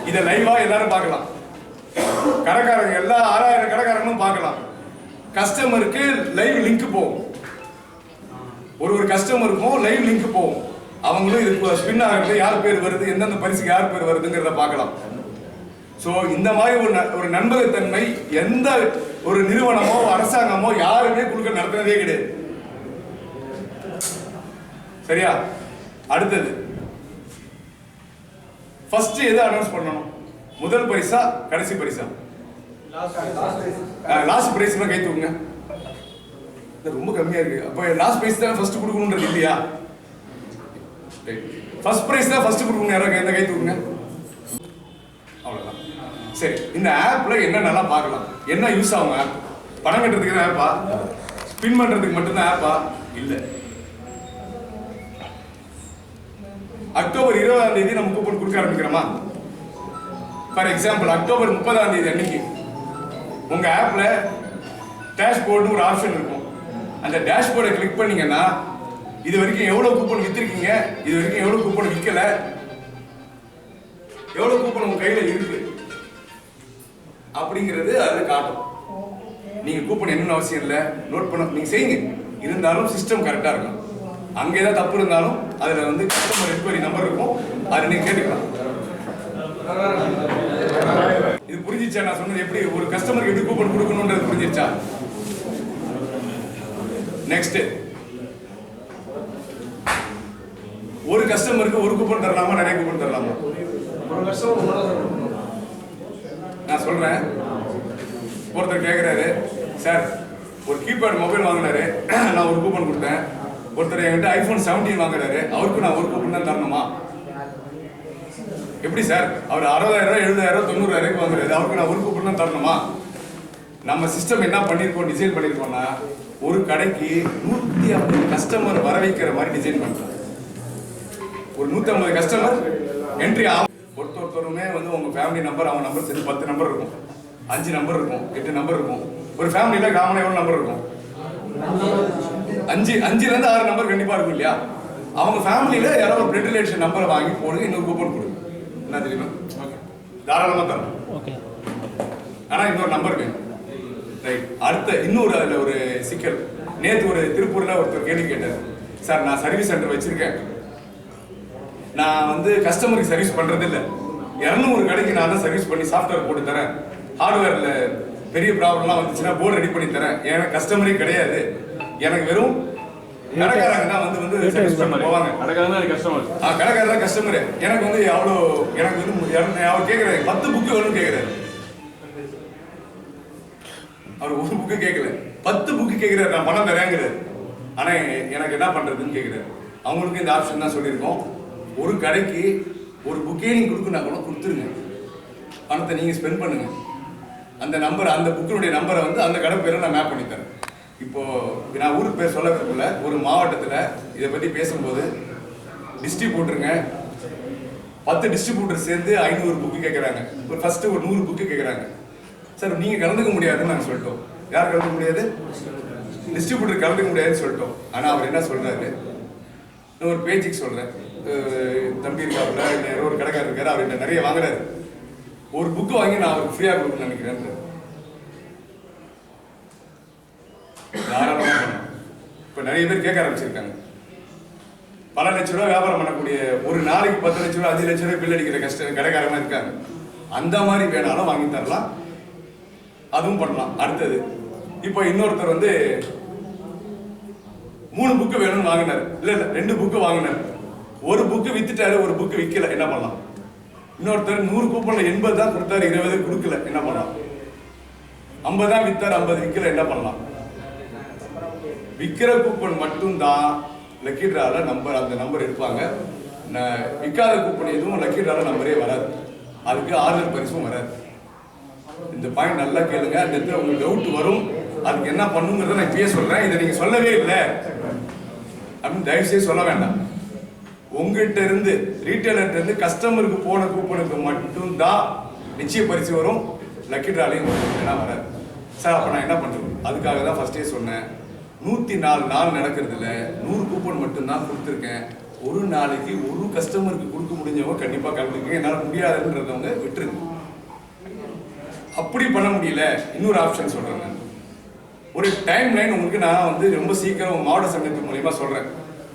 Speaker 2: இதை லைவா எல்லாரும் பார்க்கலாம். கடைக்காரங்க எல்லா 6000 கடைக்காரங்களும் பார்க்கலாம். கஸ்டமருக்கு லைவ் லிங்க் போகும். ஒரு கஸ்டமருக்கும் லைவ் லிங்க் போகும். அவங்களும் இது ஸ்பின் ஆகிறது யார் பேர் வருது, எந்தெந்த பரிசுக்கு யார் பேர் வருதுங்கிறத பார்க்கலாம். ஸோ இந்த மாதிரி ஒரு நண்பகத்தன்மை எந்த ஒரு நிறுவனமோ அரசாங்கமோ யாருமே குழுக்க நடத்துனதே கிடையாது. சரியா? அடுத்தது ஃபர்ஸ்ட் எதை அனௌன்ஸ் பண்ணணும்? முதல் பரிசா கடைசி பரிசா? லாஸ்ட் பிரைஸ் கை தூக்குங்க. ரொம்ப கம்மியா இருக்கு. அப்ப லாஸ்ட் பிரைஸ் தான் ஃபர்ஸ்ட் கொடுக்கணும்ன்றது இல்லையா? ஃபர்ஸ்ட் பிரைஸ் தான் ஃபர்ஸ்ட் கொடுக்கணும். யாராவது எந்த கை தூக்குங்க. அவ்வளவுதான். சரி, இந்த ஆப்ல என்ன நல்லா பார்க்கலாம், என்ன யூஸ் ஆகும்? ஆப் பணம் கட்டுறதுக்கு தான் ஆப்பா, ஸ்பின் பண்றதுக்கு மட்டும்தான் ஆப்பா? இல்ல. அக்டோபர் 20ஆம் தேதி நம்ம கூப்பன் கொடுக்க ஆரம்பிக்கிறோமா? ஃபார் எக்ஸாம்பிள் அக்டோபர் 30ஆம் தேதி அன்னைக்கு உங்க ஆப்ல டேஷ்போர்டு ஒரு ஆப்ஷன் இருக்கும். அந்த டேஷ்போர்டை கிளிக் பண்ணீங்கன்னா இது வரைக்கும் எவ்வளவு கூப்பன் வித்திருக்கீங்க, இது வரைக்கும் எவ்வளவு கூப்பன் விற்கல, எவ்வளவு கூப்பன் உங்க கையில இருக்கு அப்படிங்கிறது அது காட்டும். நீங்க கூப்பன் என்னன்னு அவசியம் இல்லை, நோட் பண்ண நீங்க செய்யுங்க. இருந்தாலும் சிஸ்டம் கரெக்டா இருக்கும். அங்க ஏதாவது தப்பு இருந்தாலும் அதுல வந்து கஸ்டமர் என்கொயரி நம்பர் இருக்கும், அதை நீங்க கேட்டுக்கலாம். இது புரிஞ்சிச்சா நான் சொன்னது? எப்படி ஒரு கஸ்டமருக்கு எப்படி கூப்பன் கொடுக்கணும்ன்றது புரிஞ்சிச்சா? நெக்ஸ்ட், ஒரு கஸ்டமருக்கு ஒரு கூப்பன் தரலாமா, நிறைய கூப்பன் தரலாமா?
Speaker 9: ஒரு கஸ்டமர்
Speaker 2: நான் சொல்றேன். ஒருத்தர் கேட்கிறாரு, சார் ஒரு கீபேட் மொபைல் வாங்கினாரு, நான் ஒரு கூப்பன் கொடுத்தேன். ஒருத்தர் என்கிட்ட ஐபோன் 17 வாங்குறாரு, அவருக்கு நான் ஒரு கூப்பன் தான் தரணுமா? எப்படி சார்? அவர் 60,000, 70,000, 90,000 வாங்குறாரு, அவருக்கு நான் ஒரு கூப்பன் தான் தரணுமா? நம்ம சிஸ்டம் என்ன பண்ணிருக்கோம், டிசைன் பண்ணிருக்கோம்னா ஒரு கடைக்கு 150 கஸ்டமர் வர வைக்கிற மாதிரி டிசைன் பண்றோம். ஒரு 150 கஸ்டமர் என்ட்ரி ஆகும். ஒருத்தருமே வந்து உங்க ஃபேமிலி நம்பர், அவங்க நம்பர் சேர்த்து 10 நம்பர் இருக்கும், 5 நம்பர் இருக்கும், 8 நம்பர் இருக்கும். ஒரு ஃபேமிலியில காமனா எவ்வளவு நம்பர் இருக்கும்? 5ல இருந்து 6 நம்பர் கண்டிப்பா இருக்கும் இல்லையா? அவங்க ஃபேமிலியில யாராவது ஒரு பிளட் ரிலேஷன் நம்பரை வாங்கி போடுங்க, இன்னொரு கூப்பன் கொடுங்க. என்ன தெரியுமா? தாராளமா தரணும். ஆனா இன்னொரு நம்பர் வேணும். ரைட். அடுத்த இன்னொரு அதுல ஒரு சிக்கல். நேற்று ஒரு திருப்பூர்ல ஒருத்தர் கேள்வி கேட்டார், சார் நான் சர்வீஸ் சென்டர் வச்சிருக்கேன், நான் வந்து கஸ்டமருக்கு சர்வீஸ் பண்றது இல்லை, 200 கடைக்கு நான் தான் சர்வீஸ் பண்ணி சாஃப்ட்வேர் போட்டு தரேன், ஹார்ட்வேர்ல பெரிய ப்ராப்ளம்லாம் வந்துச்சுன்னா போர்டு ரெடி பண்ணி தரேன், எனக்கு கஸ்டமரே கிடையாது, எனக்கு வெறும் கடைக்காரங்க தான் வந்து சர்வீஸ் பண்ண போவாங்க. கடைக்காரர் தான் கஸ்டமர். எனக்கு வந்து அவ்வளோ எனக்கு வந்து அவர் கேட்குறாரு 10 புக்கு வேணும்னு கேட்குறாரு. அவர் ஒரு புக்கு கேட்கல, 10 புக்கு கேட்குறாரு, நான் பணம் தரேங்கிறாரு. ஆனா எனக்கு என்ன பண்றதுன்னு கேட்குறாரு. அவங்களுக்கு இந்த ஆப்ஷன் தான் சொல்லியிருக்கோம். ஒரு கடைக்கு ஒரு புக்கே நீங்க கொடுக்குனா கூட கொடுத்துருங்க, பணத்தை நீங்க ஸ்பெண்ட் பண்ணுங்க. அந்த நம்பர், அந்த புக்கினுடைய நம்பரை வந்து அந்த கடை பேரை நான் மேப் பண்ணி தரேன். இப்போ நான் ஊருக்கு பேர் சொல்ல விரும்பல, ஒரு மாவட்டத்தில் இதை பற்றி பேசும்போது டிஸ்ட்ரிபியூட்டருங்க 10 டிஸ்ட்ரிபியூட்டர் சேர்ந்து 500 புக்கு கேட்குறாங்க. ஒரு ஃபர்ஸ்ட் ஒரு 100 புக்கு கேட்குறாங்க. சார் நீங்கள் கலந்துக்க முடியாதுன்னு நாங்கள் சொல்லிட்டோம். யார் கலந்துக்க முடியாது? டிஸ்ட்ரிபியூட்டர் கலந்துக்க முடியாதுன்னு சொல்லிட்டோம். ஆனால் அவர் என்ன சொல்றாரு, நான் ஒரு பேஜுக்கு சொல்றேன், தம்பி இருக்காப்புல இல்லை ஒரு கடைக்காரர் இருக்காரு, அவர் என்ன நிறைய வாங்குறாரு, ஒரு புக்கு வாங்கி நான் அவருக்கு ஃப்ரீயாக கொடுக்கணும்னு நினைக்கிறேன். தாராளமாக பண்ணணும். இப்போ நிறைய பேர் கேட்க ஆரம்பிச்சிருக்காங்க. பல லட்ச ரூபா வியாபாரம் பண்ணக்கூடிய, ஒரு நாளைக்கு 10 லட்ச ரூபா 5 லட்ச ரூபாய் பில் அடிக்கிற கடைக்காரங்க இருக்காங்க. அந்த மாதிரி வேணாலும் வாங்கி தரலாம், அதுவும் பண்ணலாம். அடுத்தது, இப்போ இன்னொருத்தர் வந்து 3 புக்கு வேணும்னு வாங்கினார், இல்லை 2 புக்கு வாங்கினார், ஒரு புக்கு வித்துட்டாரு, ஒரு புக்கு விற்கல, என்ன பண்ணலாம்? இன்னொருத்தர் 100 கூப்பன்ல 80 தான் கொடுத்தாரு, 20 கொடுக்கல, என்ன பண்ணலாம்? 50 தான் வித்தார், 50 விற்கல, என்ன பண்ணலாம்? விற்கிற கூப்பன் மட்டும்தான் லக்கி டிரால நம்பர், அந்த நம்பர் எடுப்பாங்க. விற்காத கூப்பன் எதுவும் லக்கி டிரால நம்பரே வராது, அதுக்கு ஆறுதல் பரிசும் வராது. இந்த பாயிண்ட் நல்லா கேளுங்க. அந்த இடத்துல உங்களுக்கு டவுட் வரும், அதுக்கு என்ன பண்ணுங்கிறத நான் இப்பயே சொல்றேன். இதை நீங்க சொல்லவே இல்லை அப்படின்னு தயவு செய்து சொல்ல வேண்டாம். உங்ககிட்ட இருந்து, ரீட்டைலர்கிட்ட இருந்து கஸ்டமருக்கு போன கூப்பனுக்கு மட்டும்தான் நிச்சய பரிசு வரும், லக்கி டிராலையும் என்ன வராது. சார் அப்போ நான் என்ன பண்ணுறது? அதுக்காக தான் ஃபர்ஸ்டே சொன்னேன், 104 நாள் நடக்கிறதுல 100 கூப்பன் மட்டும்தான் கொடுத்துருக்கேன். ஒரு நாளைக்கு ஒரு கஸ்டமருக்கு கொடுக்க முடிஞ்சவங்க கண்டிப்பாக கலந்துக்குங்க, என்னால் முடியாதுன்றதவங்க விட்டுருங்க. அப்படி பண்ண முடியல, இன்னொரு ஆப்ஷன் சொல்கிறேன். நான் ஒரு டைம் லைன் உங்களுக்கு நான் வந்து ரொம்ப சீக்கிரம் மாவட்ட சங்கத்தின் மூலியமாக சொல்கிறேன்.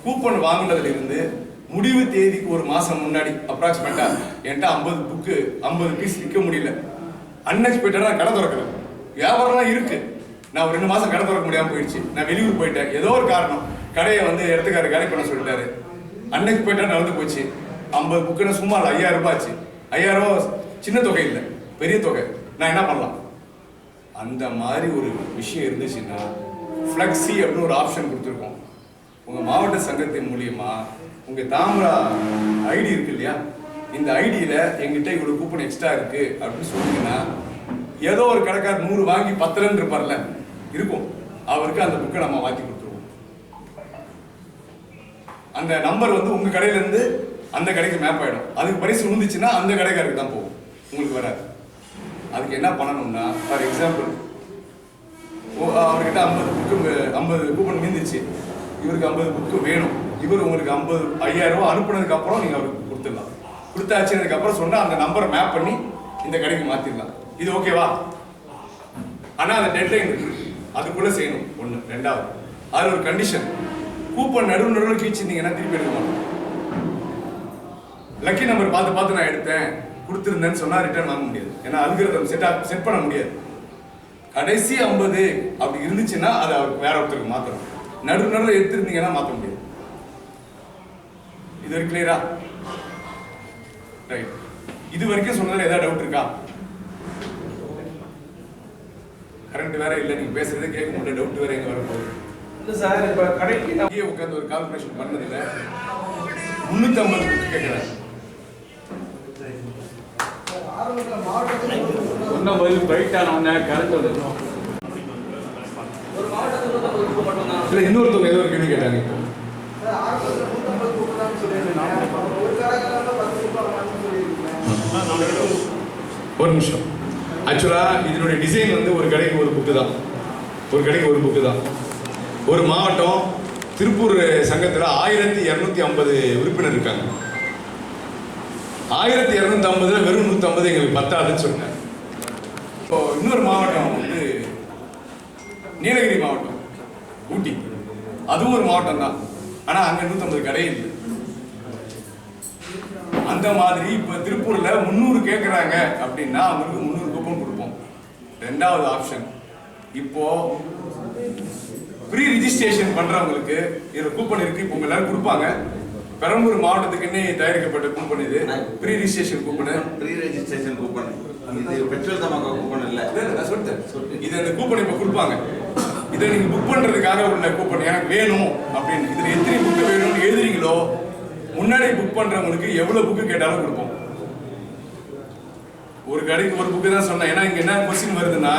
Speaker 2: கூப்பன் வாங்கினதுலேருந்து
Speaker 6: முடிவு தேதிக்கு ஒரு மாசம் முன்னாடி அப்ராக்சிமேட்டா என்கிட்ட 50 பீஸ் விற்க முடியல. அன்எக்ஸ்பெக்டடா நான் கடை திறக்கிறேன். வியாபாரம்லாம் இருக்கு. நான் ஒரு 2 மாசம் கடை திறக்க முடியாம போயிடுச்சு. நான் வெளியூர் போயிட்டேன். ஏதோ ஒரு காரணம் கடையை வந்து இடத்துக்காரர் காலி பண்ண சொல்லிட்டாரு. அன்எக்ஸ்பெக்டடா நடந்து போச்சு. 50 புக்குன்னு சும்மா 5000 ரூபாய் ஆச்சு. 5000 ரூபாய் சின்ன தொகை இல்லை, பெரிய தொகை. நான் என்ன பண்ணலாம்? அந்த மாதிரி ஒரு விஷயம் இருந்துச்சுன்னா ஃப்ளெக்ஸி அப்படின்னு ஒரு ஆப்ஷன் கொடுத்துருக்கோம். உங்கள் மாவட்ட சங்கத்தின் மூலியமா உங்கள் தாமரா ஐடி இருக்கு இல்லையா, இந்த ஐடியில் எங்கிட்ட இவ்வளோ கூப்பன் எக்ஸ்ட்ரா இருக்கு அப்படின்னு சொன்னீங்கன்னா ஏதோ ஒரு கடைக்கார் 100 வாங்கி 10 இருப்பார்ல இருக்கும், அவருக்கு அந்த புக்கை நம்ம மாற்றி கொடுத்துருவோம். அந்த நம்பர் வந்து உங்கள் கடையிலேருந்து அந்த கடைக்கு மேப் ஆகிடும். அதுக்கு பரிசு விழுந்துச்சுன்னா அந்த கடைக்காருக்கு தான் போகும், உங்களுக்கு வராது. அதுக்கு என்ன பண்ணணும்னா, ஃபார் எக்ஸாம்பிள் அவர்கிட்ட 50 கூப்பன் மீந்துச்சு, இவருக்கு 50 புக்கு வேணும். இவர் உங்களுக்கு 5000 ரூபாய் அனுப்புனதுக்கு அப்புறம் நீங்க அவருக்கு கொடுத்துடலாம். கொடுத்தாச்சுனதுக்கு அப்புறம் சொன்னா அந்த நம்பரை மேப் பண்ணி இந்த கடைக்கு மாத்திடலாம். இது ஓகேவா? ஆனா அந்த டெட்லைன் அதுக்குள்ள செய்யணும். ஒண்ணு. ரெண்டாவது, அது ஒரு கண்டிஷன். கூப்பன் நடுவில் கீழ்ச்சிருந்தீங்கன்னா திருப்பி எடுக்க மாட்டோம். லக்கி நம்பர் பார்த்து நான் எடுத்தேன் கொடுத்துருந்தேன்னு சொன்னா ரிட்டர்ன் வாங்க முடியாது. ஏன்னா அல்காரிதம் செட் பண்ண முடியாது. கடைசி 50 அப்படி இருந்துச்சுன்னா அதை அவருக்கு வேற ஒருத்தருக்கு மாற்றணும். நடுவில் எடுத்துருந்தீங்கன்னா மாற்ற முடியாது. இது வரைக்கும் கிளியரா? ரைட். இது வரைக்கும் சொன்னதுல ஏதாவது டவுட் இருக்கா? கரண்ட் வேற இல்லை, நீங்க பேசுறதே கேட்க முடியல, டவுட் வேற எங்க வரப்போகுது?
Speaker 9: இல்லை சார், இப்போ கடைக்கு
Speaker 6: இங்கே உட்காந்து ஒரு கால்குலேஷன் பண்ணதில்லை. 350 புக்கு கேட்குறேன்.
Speaker 5: ஒன்றும் பதில் பிரைட் ஆனவொன்னே கரண்ட் வந்துடும்.
Speaker 9: ஒரு மாவட்டத்தில் 150 புக்கு மட்டும்தான்.
Speaker 2: இல்லை, இன்னொருத்தவங்க ஏதோ ஒரு கேள்வி கேட்டாங்க. ஒரு நிமிஷம். ஆக்சுவலாக இதனுடைய டிசைன் வந்து ஒரு கடைக்கு ஒரு புக்கு தான். ஒரு மாவட்டம் திருப்பூர் சங்கத்தில் 1250 உறுப்பினர் இருக்காங்க. 1250 வெறும் 150 எங்களுக்கு பத்தாதுன்னு சொன்னேன்.
Speaker 6: இப்போ இன்னொரு மாவட்டம் வந்து நீலகிரி மாவட்டம், ஊட்டி, அதுவும் ஒரு மாவட்டம் தான். ஆனால் அங்கே 150 கடை இல்லை. அந்த மாதிரி இப்போ திருப்பூர்ல 300 கேட்குறாங்க அப்படின்னா அவங்களுக்கு 300 கூப்பன் கொடுப்போம். ரெண்டாவது ஆப்ஷன், இப்போ ப்ரீ ரிஜிஸ்ட்ரேஷன் பண்றவங்களுக்கு இது கூப்பன் இருக்கு. இப்போ உங்க எல்லாரும் கொடுப்பாங்க. பெரம்பலூர் மாவட்டத்துக்குன்னே தயாரிக்கப்பட்ட கூப்பன் இது. Pre registration coupon.
Speaker 1: Pre registration coupon. இது பெட்ரோல் தமாக்கா கூப்பன் இல்லை.
Speaker 6: நான் சொல்லிட்டேன். இது அந்த கூப்பன் இப்போ கொடுப்பாங்க. இதை நீங்க புக் பண்றதுக்காக உள்ள கூப்பன். எனக்கு வேணும் அப்படின்னு இதுல எத்தனை புக்கு வேணும்னு எழுதுறீங்களோ முன்னாடி புக் பண்றவங்களுக்கு எவ்வளவு புக்கு கேட்டாலும் கொடுப்போம். ஒரு கடைக்கு ஒரு புக்கு தான் சொன்னேன். ஏன்னா இங்க என்ன கொஸ்டின் வருதுன்னா,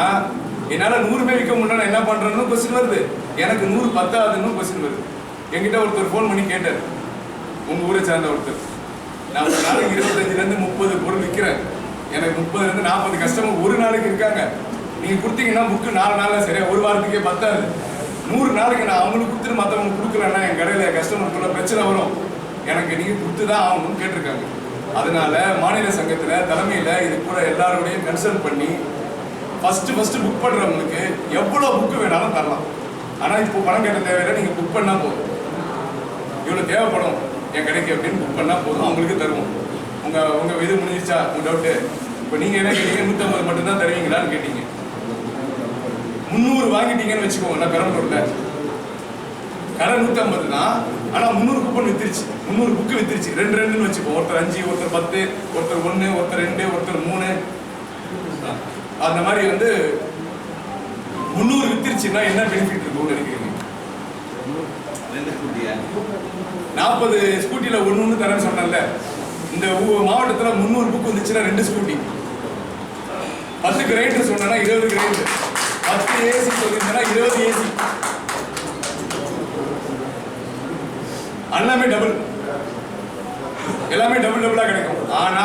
Speaker 6: என்னால 100 பேர் விற்க முடியல, என்ன பண்றேன்னு கொஸ்டின் வருது. எனக்கு 100 பத்தாதுன்னு கொஸ்டின் வருது. என்கிட்ட ஒருத்தர் ஃபோன் பண்ணி கேட்டார், உங்க ஊரை சார்ந்த ஒருத்தர், நான் ஒரு நாளைக்கு 25 to 30 பொருள் விற்கிறேன், எனக்கு 30 to 40 கஸ்டமர் ஒரு நாளைக்கு இருக்காங்க. நீங்க கொடுத்தீங்கன்னா புக்கு 4 நாள்ல சரியா, ஒரு வாரத்துக்கே பத்தாது. 100 நாளைக்கு நான் அவங்களுக்கு கொடுத்துட்டு மற்றவங்க கொடுக்கலன்னா என் கடையில கஸ்டமருக்குள்ள பிரச்சனை வரும். எனக்கு நீங்க கொடுத்துதான் ஆகணும்னு கேட்டிருக்காங்க. அதனால மாநில சங்கத்துல தலைமையில இது கூட எல்லாரோடையும் கன்சல்ட் பண்ணி ஃபர்ஸ்ட் புக் பண்றவங்களுக்கு எவ்வளவு புக்கு வேணாலும் தரலாம். ஆனா இப்போ பணம் கட்ட தேவையில்லை, நீங்க புக் பண்ணா போதும். இவ்வளவு தேவைப்படும் என் கடைக்கு அப்படின்னு புக் பண்ணா போதும், அவங்களுக்கு தருவோம். உங்க இது முடிஞ்சிச்சா? உங்க டவுட்டு. இப்போ நீங்க என்ன கேட்டீங்க, 150 மட்டும் தான் தருவீங்களான்னு கேட்டீங்க. 300 வாங்கிட்டீங்கன்னு வச்சுக்கோங்க. நான் பெரம்பலூர்ல கடை 150 தான். ஆனா 300 கூப்பன் வித்துருச்சு, 300 புக்கு வித்துருச்சு. 2 வச்சுப்போம். ஒருத்தர் 5, ஒருத்தர் 10, ஒருத்தர் 1, ஒருத்தர் 2, ஒருத்தர் 3. அந்த மாதிரி வந்து 300 வித்துருச்சுன்னா என்ன பெனிஃபிட் இருக்கும்னு நினைக்கிறீங்க? 40 ஸ்கூட்டில ஒன்று தரேன்னு சொன்னேன்ல. இந்த மாவட்டத்துல 300 புக்கு வந்துச்சுன்னா 2 ஸ்கூட்டி. 10 கிரைண்டர் சொன்னா 20 கிரைண்டர். 10 ஏசி சொல்லியிருந்தா 20 ஏசி. எல்லாமே டபுள், எல்லாமே டபுளா கிடைக்கும். ஆனா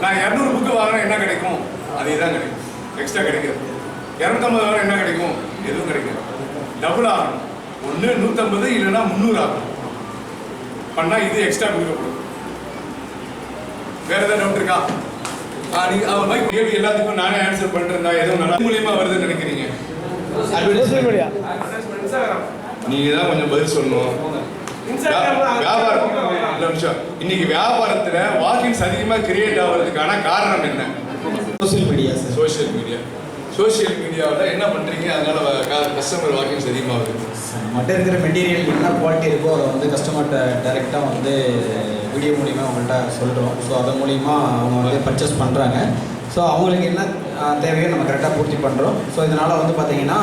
Speaker 6: நான் 200 புக்கு வாங்கினா என்ன கிடைக்கும்? அதே தான் கிடைக்கும், எக்ஸ்ட்ரா கிடைக்காது. 250 வாங்கினா என்ன கிடைக்கும்? எதுவும் கிடைக்காது. டபுள் ஆகணும். ஒன்று 150 இல்லைன்னா 300 ஆகணும். பண்ணா இது எக்ஸ்ட்ரா கொடுக்கப்படும். வேற ஏதாவது டவுட் இருக்கா? நீங்க அவர் மைக் கேள்வி எல்லாத்துக்கும் நானே ஆன்சர் பண்றேன். ஏதோ நல்ல மூலியமா வருதுன்னு நினைக்கிறீங்க? நீங்க தான் கொஞ்சம் பதில் சொல்லணும். வியாபாரம் இல்ல, நிமிஷம். இன்னைக்கு வியாபாரத்துல வாக்கின்ஸ் அதிகமா கிரியேட் ஆகிறதுக்கான காரணம் என்ன?
Speaker 10: Social media sir.
Speaker 6: சோஷியல் மீடியாவில் என்ன பண்றீங்க? அதனால கஸ்டமர் வாக்கின்ஸ் அதிகமாகுது.
Speaker 10: மட்டும் இருக்கிற மெட்டீரியல் என்ன குவாலிட்டி இருக்கோ அதை வந்து கஸ்டமர்கிட்ட டைரெக்டாக வந்து வீடியோ மூலிமா அவங்கள்ட்ட சொல்கிறோம். ஸோ அதன் மூலிமா அவங்க வந்து பர்ச்சேஸ் பண்ணுறாங்க. ஸோ அவங்களுக்கு என்ன தேவையோ நம்ம கரெக்டாக பூர்த்தி பண்ணுறோம். ஸோ இதனால் வந்து பார்த்தீங்கன்னா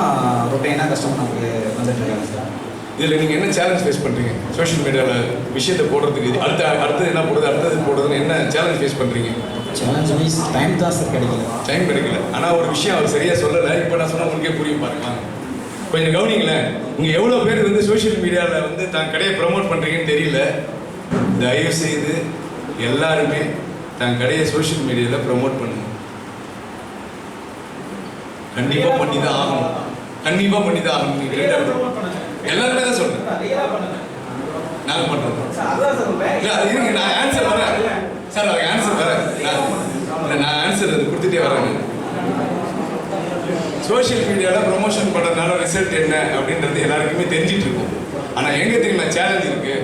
Speaker 10: ரொட்டீனாக கஸ்டமர் நமக்கு வந்துட்டுருக்காங்க சார்.
Speaker 6: இதில் நீங்கள் என்ன சேலஞ்ச் ஃபேஸ் பண்ணுறீங்க? சோஷியல் மீடியாவில் விஷயத்தை போடுறதுக்கு அடுத்தது என்ன போடுறது, அடுத்தது போடுறதுன்னு என்ன சேலஞ்ச் ஃபேஸ் பண்ணுறீங்க?
Speaker 10: சேலஞ்ச் மீன்ஸ் டைம் தான் சார் கிடைக்கல. ஆனால் ஒரு விஷயம் அவர் சரியாக சொல்லலை. இப்போ நான் சொன்னால் உங்களுக்கே புரியும் பாருங்க. கொஞ்சம் கவனிங்களேன். நீங்கள் எவ்வளோ பேர் வந்து சோஷியல் மீடியாவில் வந்து தான் கடையை ப்ரமோட் பண்ணுறீங்கன்னு தெரியல. தயவு செய்து எல்லாருமே தான் கடையை சோஷியல் மீடியாவில் ப்ரமோட் பண்ணுங்க. கண்டிப்பாக பண்ணி தான் ஆகணும். எல்லாருமே தான் சொல்றேன். நாங்கள் பண்றோம். இருங்க, நான் ஆன்சர் வரேன் சார். அதுக்கு ஆன்சர் வரேன். நான் ஆன்சர் கொடுத்துட்டே வரேன். சோஷியல் மீடியாவில் ப்ரொமோஷன் பண்ணுறதுனால ரிசல்ட் என்ன அப்படின்றது எல்லாருக்குமே தெரிஞ்சிட்டு இருக்கும். ஆனால் எங்கே தெரியுமா சேலஞ்ச் இருக்கு?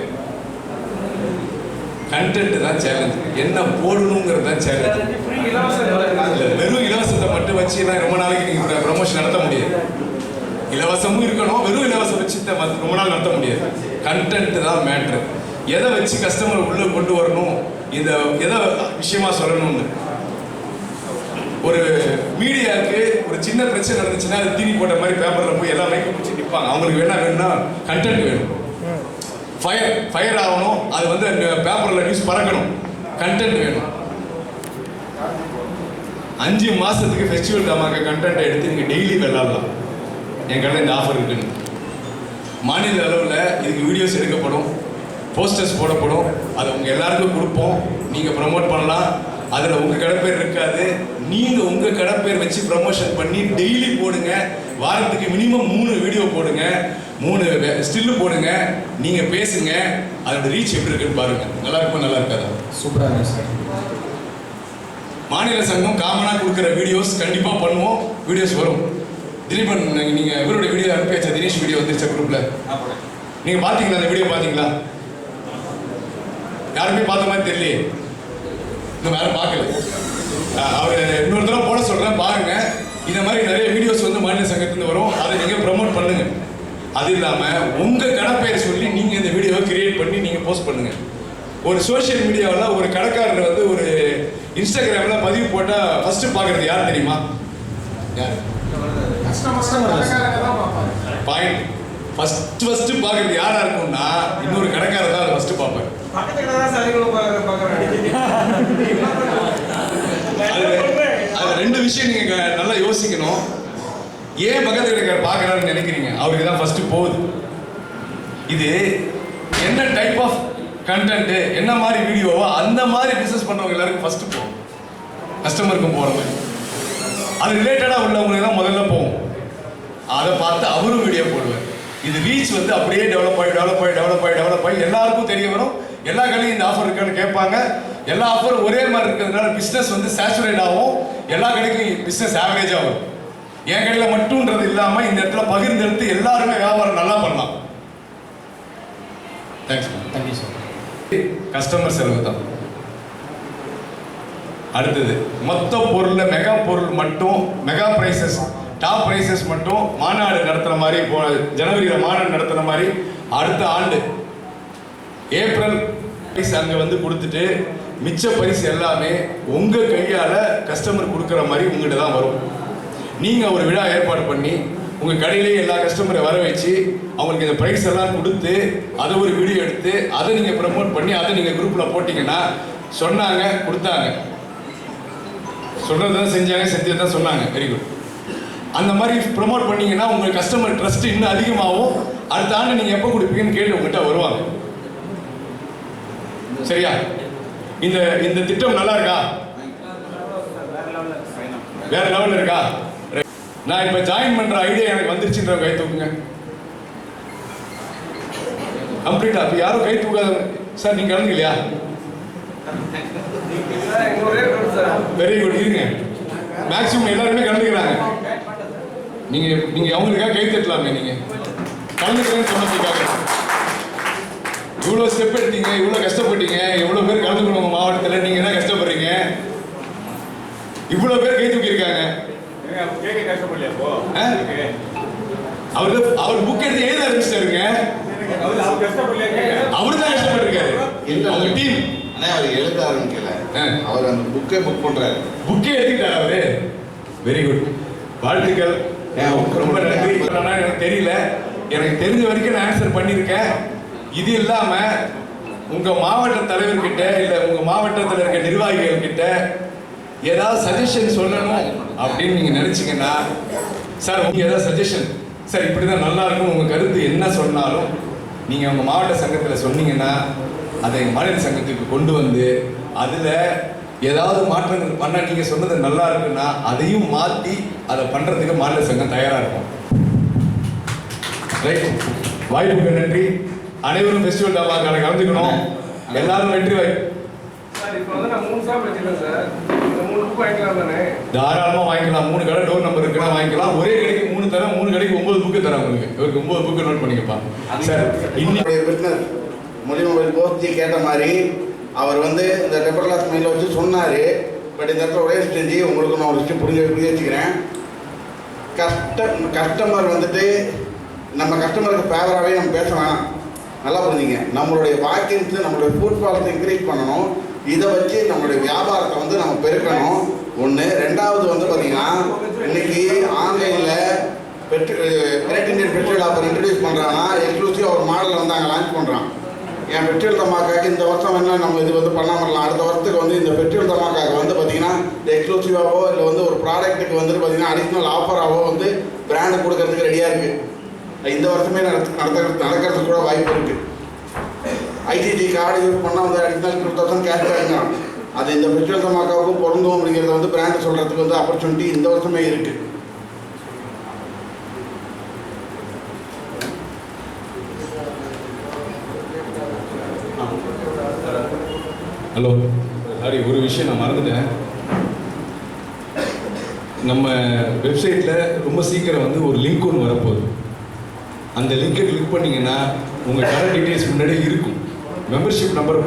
Speaker 10: கண்டென்ட் தான் சேலஞ்ச். என்ன போடணுங்கிறது தான் சேலஞ்ச். வெறும் இலவசத்தை மட்டும் வச்சு ரொம்ப நாளைக்கு நீங்கள் ப்ரொமோஷன் நடத்த முடியாது. இலவசமும் இருக்கணும், வெறும் இலவசம் வச்சு ரொம்ப நாள் நடத்த முடியாது. கண்டென்ட் தான் மேட்ரு. எதை வச்சு கஸ்டமர் உள்ள கொண்டு வரணும், இந்த எதை விஷயமா சொல்லணும்னு. ஒரு மீடியாவுக்கு ஒரு சின்ன பிரச்சனை நடந்துச்சுன்னா அது தீனி போட்ட மாதிரி பேப்பரில் போய் எல்லாம் மைக்கு பிடிச்சி நிற்பாங்க. அவங்களுக்கு வேணும்னா கண்டென்ட் வேணும். ஃபயர் ஆகணும், அது வந்து பேப்பரில் நியூஸ் பறக்கணும், கண்டென்ட் வேணும். 5 மாதத்துக்கு ஃபெஸ்டிவல் டாமாக்க கண்டென்ட்டை எடுத்து நீங்கள் டெய்லி விளாடலாம். என் கடையில் இந்த ஆஃபர் இருக்குன்னு. மாநில அளவில் இதுக்கு வீடியோஸ் எடுக்கப்படும், போஸ்டர்ஸ் போடப்படும். அதை உங்கள் எல்லாருக்கும் கொடுப்போம். நீங்கள் ப்ரமோட் பண்ணலாம். அதில் உங்கள் கடை பேர் இருக்காது. நீங்கள் உங்கள் கடை பேர் வச்சு ப்ரமோஷன் பண்ணி டெய்லி போடுங்க. வாரத்துக்கு மினிமம் 3 வீடியோ போடுங்க, 3 ஸ்டில்லு போடுங்க. நீங்கள் பேசுங்க. அதோட ரீச் எப்படி இருக்குன்னு பாருங்கள். நல்லா இருக்கும், நல்லா இருக்காது? சூப்பராக இருக்கும் சார்.
Speaker 6: மாநில சங்கம் காமனாக கொடுக்குற வீடியோஸ் கண்டிப்பாக பண்ணுவோம். வீடியோஸ் வரும். திலீபன், நீங்கள் இவருடைய வீடியோ அனுப்பியாச்சா? தினேஷ் வீடியோ வந்துருச்சா குரூப்பில்? நீங்கள் பார்த்தீங்களா? அந்த வீடியோ பார்த்தீங்களா? யாருமே பார்த்த மாதிரி தெரியலையே. இன்னும் யாரும் பார்க்கல. அவர் இன்னொரு தடவை போட சொல்கிறேன், பாருங்க. இந்த மாதிரி நிறைய வீடியோஸ் வந்து மாநில சங்கத்துலேருந்து வரும். அதை நீங்கள் ப்ரமோட் பண்ணுங்க. அது இல்லாமல் உங்கள் கடைப்பெயர் சொல்லி நீங்கள் இந்த வீடியோவை கிரியேட் பண்ணி நீங்கள் போஸ்ட் பண்ணுங்கள். ஒரு சோஷியல் மீடியாவில் ஒரு கடைக்காரர் வந்து ஒரு இன்ஸ்டாகிராமில் பதிவு போட்டால் ஃபஸ்ட்டு பார்க்குறது யார் தெரியுமா? யார்? பாயிண்ட். ஃபஸ்ட்டு பார்க்குறது யாராக இருக்கும்னா இன்னொரு கடைக்காரர் தான் அதை ஃபஸ்ட்டு பார்ப்பேன். அது 2 விஷயம் நீங்கள் நல்லா யோசிக்கணும். ஏன் பக்கத்து கடைக்காரர் பார்க்குறாருன்னு நினைக்கிறீங்க? அவருக்கு தான் ஃபஸ்ட்டு போகுது. இது என்ன டைப் ஆஃப் கண்டென்ட், என்ன மாதிரி வீடியோவோ அந்த மாதிரி பிஸ்னஸ் பண்ணுறவங்க எல்லாருக்கும் ஃபஸ்ட்டு போகும். கஸ்டமருக்கும் போகிற மாதிரி அது ரிலேட்டடாக உள்ளவங்களுக்கு தான் முதல்ல போகும். அதை பார்த்து அவரும் வீடியோ போடுவார். இது ரீச் வந்து அப்படியே டெவலப் ஆகி எல்லாருக்கும் தெரிய வரும். எல்லா கடையும் இந்த ஆஃபர் இருக்கான்னு கேட்பாங்க. எல்லா ஆஃபரும் ஒரே மாதிரி இருக்கிறதுனால பிஸ்னஸ் வந்து சேச்சுரேட் ஆகும். எல்லா கடைக்கும் பிஸ்னஸ் ஆவரேஜாக வரும். என் கடையில் மட்டும்ன்றது இல்லாமல் இந்த இடத்துல பகிர்ந்தெடுத்து எல்லாருமே வியாபாரம் நல்லா பண்ணலாம்.
Speaker 10: Thank you sir.
Speaker 6: கஸ்டமர் செலவு தான். அடுத்தது மொத்த பொருள், மெகா பொருள் மட்டும், மெகா பிரைசஸ், டாப் பிரைசஸ் மட்டும் மாநாடு நடத்துகிற மாதிரி, ஜனவரியில் மாநாடு நடத்துகிற மாதிரி அடுத்த ஆண்டு ஏப்ரல் பரிசு அங்கே வந்து கொடுத்துட்டு மிச்ச பரிசு எல்லாமே உங்கள் கையால் கஸ்டமர் கொடுக்குற மாதிரி உங்கள்கிட்ட தான் வரும். நீங்கள் ஒரு விழா ஏற்பாடு பண்ணி உங்கள் கடையிலேயே எல்லா கஸ்டமரை வர வச்சு அவங்களுக்கு இந்த ப்ரைஸ் எல்லாம் கொடுத்து அதை ஒரு வீடியோ எடுத்து அதை நீங்கள் ப்ரமோட் பண்ணி அதை நீங்கள் குரூப்பில் போட்டிங்கன்னா சொன்னாங்க, கொடுத்தாங்க, சொல்கிறது தான் செஞ்சாங்க, செஞ்சது தான் சொன்னாங்க, வெரி குட். அந்த மாதிரி ப்ரொமோட் பண்ணிங்கன்னா உங்கள் கஸ்டமர் ட்ரஸ்ட் இன்னும் அதிகமாகவும் அடுத்த ஆண்டு நீங்கள் எப்போ கொடுப்பீங்கன்னு கேட்டு உங்கள்கிட்ட வருவாங்க. சரியா? இந்த திட்டம் நல்லா இருக்கா? வேற லெவலில் இருக்கா? நான் இப்போ ஜாயின் பண்ணுற ஐடியா எனக்கு வந்துருச்சுன்ற கை தூக்குங்க. கம்ப்ளீட்டா? இப்போ யாரும் கை தூக்காத சார். நீங்கள் கலந்துக்கலையா? Very good. இருங்க, மேக்ஸிமம் எல்லாருமே கலந்துக்கிறாங்க. நீங்கள் அவங்களுக்காக கை தட்டலாமே. நீங்கள் கலந்துக்கிறேன்னு சொன்னதுக்காக
Speaker 10: இவ்வளோ ஸ்டெப் எடுத்தீங்க, இவ்வளோ கஷ்டப்பட்டீங்க, எவ்வளோ பேர் கலந்துக்கணும் உங்கள் மாவட்டத்தில், நீங்கள் என்ன கஷ்டப்படுறீங்க? இவ்வளோ பேர் கை தூக்கியிருக்காங்க.
Speaker 5: கேட்க கஷ்டப்படலையா அப்போ?
Speaker 10: அவர் புக் எடுத்து எழுத ஆரம்பிச்சிட்டாருங்க. அவரு தான் கஷ்டப்பட்டிருக்காரு. அவங்க டீம்
Speaker 1: அவர் எழுத ஆரம்பிக்கல, அவர் அந்த புக்கே புக் பண்றாரு.
Speaker 10: புக்கே எடுத்துக்கிட்டாரு அவரு. வெரி குட், வாழ்த்துக்கள், ரொம்ப நன்றி. எனக்கு தெரியல, எனக்கு தெரிஞ்ச வரைக்கும் நான் ஆன்சர் பண்ணியிருக்கேன். இது இல்லாம உங்க மாவட்ட தலைவர்கிட்ட இல்ல உங்க மாவட்டத்தில் இருக்க நிர்வாகிகள் கிட்ட ஏதாவது சஜஷன் சொல்லணும் அப்படின்னு நீங்க நினைச்சீங்கன்னா, சார் உங்க ஏதாவது சஜஷன், சார் இப்படிதான் நல்லா இருக்கும் உங்க கருத்து என்ன சொன்னாலும் நீங்க உங்க மாவட்ட சங்கத்தில் சொன்னீங்கன்னா அதை மாநில சங்கத்துக்கு கொண்டு வந்து அதுல ஏதாவது மாற்றங்கள் பண்ண நீங்க சொன்னது நல்லா இருக்குன்னா அதையும் மாற்றி அதை பண்றதுக்கு மாநில சங்கம் தயாரா இருக்கும். ரைட், வாய்ப்புக்கு நன்றி. அனைவரும் ஃபெஸ்டிவல் டாபாக்கான கலந்துக்கணும். எல்லாரும் வெற்றி வாய்ப்பு.
Speaker 6: சார் இப்போ வந்து நான் 3 ஷாப் வச்சிருக்கேன் சார். இந்த 3 புக் வாங்கிக்கலாம் தானே?
Speaker 10: தாராளமா வாங்கிக்கலாம். 3 கடை டோர் நம்பர் இருக்குன்னா வாங்கிக்கலாம். ஒரே கடைக்கு 3 தரேன், 3 கடைக்கு 9 புக்கு தரேன் உங்களுக்கு. இவருக்கு 9 புக்கு நோட் பண்ணிக்கப்பா. சார் இன்னைக்கு
Speaker 1: பிஸ்னஸ் மொழிமொபைல் கோஷ்டி கேட்ட மாதிரி அவர் வந்து இந்த டெம்பர் கிளாஸ் மெயிலில் வச்சு சொன்னார். பட் இந்த இடத்துல ஒரே செஞ்சு உங்களுக்கு நான் ஒரு விஷயம் புரிய வச்சுக்கிறேன். கஸ்டமர் வந்துட்டு நம்ம கஸ்டமருக்கு ஃபேவராகவே நம்ம பேச வேணாம். நல்லா புரிஞ்சுங்க, நம்மளுடைய வாக்கிங்ஸு நம்மளுடைய ஃபுட்ஃபால்ஸை இன்க்ரீஸ் பண்ணணும். இதை வச்சு நம்மளுடைய வியாபாரத்தை வந்து நம்ம பெருக்கணும். ஒன்று. ரெண்டாவது வந்து பார்த்தீங்கன்னா இன்னைக்கு ஆன்லைனில் Great Indian Festival offer introduce பண்ணுறாங்கன்னா எக்ஸ்க்ளூசிவாக ஒரு மாடலை வந்து அங்கே லான்ச் பண்ணுறான். என் ஃபெஸ்டிவல் தமாக்காக்கு இந்த வருஷம் என்ன நம்ம இது வந்து பண்ணாமல் இருக்கலாம். அடுத்த வருஷத்துக்கு வந்து இந்த ஃபெஸ்டிவல் தமாக்காக்கு வந்து பார்த்தீங்கன்னா எக்ஸ்க்ளூசிவாகவோ இல்லை வந்து ஒரு ப்ராடக்ட்டுக்கு வந்துட்டு பார்த்தீங்கன்னா அடிஷ்னல் ஆஃபராகவோ வந்து பிராண்டு கொடுக்கறதுக்கு ரெடியாக இருக்குது. இந்த வருஷமே நடக்கிறதுக்கு கூட வாய்ப்பு இருக்குது. ஐடிடி கார்டு யூஸ் பண்ணால் வந்து அடிஷ்னல் 2000 கேஷ் பேக்னா அது இந்த ஃபெஸ்டிவல் தமாக்காவுக்கும் பொருந்தும் அப்படிங்கிறத வந்து பிராண்டு சொல்கிறதுக்கு வந்து ஆப்பர்ச்சுனிட்டி இந்த வருஷமே இருக்குது.
Speaker 10: ஹலோ, சாரி, ஒரு விஷயம் நான் மறந்துட்டேன். நம்ம வெப்சைட்டில் ரொம்ப சீக்கிரம் வந்து ஒரு லிங்க் ஒன்று வரப்போகுது. அந்த லிங்கை கிளிக் பண்ணிங்கன்னா உங்கள் கடை டீட்டெயில்ஸ் முன்னாடியே இருக்கும். மெம்பர்ஷிப் நம்பர்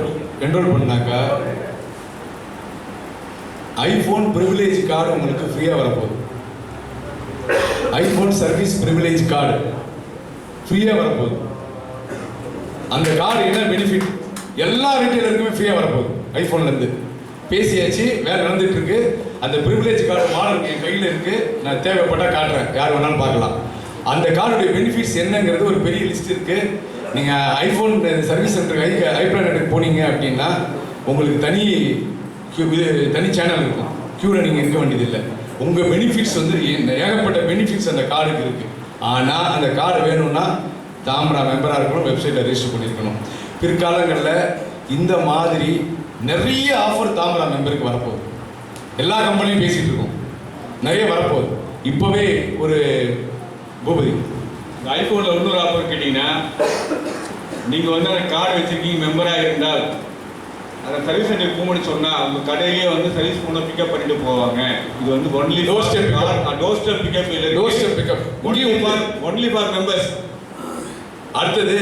Speaker 10: என்ரோல் பண்ணாக்கா ஐஃபோன் ப்ரிவிலேஜ் கார்டு உங்களுக்கு ஃப்ரீயாக வரப்போகுது. ஐஃபோன் சர்வீஸ் ப்ரிவிலேஜ் கார்டு ஃப்ரீயாக வரப்போகுது. அந்த கார்டு என்ன பெனிஃபிட், எல்லா ரீட்டைலருக்குமே ஃப்ரீயாக வரப்போகுது. ஐஃபோன்லேருந்து பேசியாச்சு, வேலை நடந்துட்டு இருக்கு. அந்த ப்ரிவிலேஜ் கார்டு மாடல் என் கையில் இருக்கு. நான் தேவைப்பட்டால் காட்டுறேன், யார் வேணாலும் பார்க்கலாம். அந்த கார்டுடைய பெனிஃபிட்ஸ் என்னங்கிறது ஒரு பெரிய லிஸ்ட் இருக்கு. நீங்கள் ஐஃபோன் சர்வீஸ் சென்டருக்கு ஐப்ளானெட்டுக்கு போனீங்க அப்படின்னா உங்களுக்கு தனி சேனல் இருக்கும். க்யூவில் நீங்கள் இருக்க வேண்டியதில்லை. உங்கள் பெனிஃபிட்ஸ் வந்து ஏகப்பட்ட பெனிஃபிட்ஸ் அந்த கார்டுக்கு இருக்குது. ஆனால் அந்த கார்டு வேணும்னா தாமரா மெம்பராக இருக்கணும், வெப்சைட்டில் ரெஜிஸ்டர் பண்ணியிருக்கணும். பிற்காலங்களில் இந்த மாதிரி நிறைய ஆஃபர் தாமரா மெம்பருக்கு வரப்போகுது. எல்லா கம்பெனியும் பேசிகிட்டு இருக்கோம், நிறைய வரப்போகுது. இப்போவே ஒரு பூபதி
Speaker 5: ஐஃபோனில் இன்னொரு ஆஃபர் கேட்டிங்கன்னா, நீங்கள் வந்து அந்த கார்டு வச்சுருக்கீங்க மெம்பராக இருந்தால் அந்த சர்வீஸ் சென்டர் போகணும்னு சொன்னால் அவங்க கடையிலேயே வந்து சர்வீஸ் பண்ண பிக்கப் பண்ணிட்டு போவாங்க. இது வந்து ஒன்லி
Speaker 10: டோர் ஸ்டெப்
Speaker 5: பிக்கப் இல்லை,
Speaker 10: doorstep pickup
Speaker 5: only for members.
Speaker 10: அடுத்தது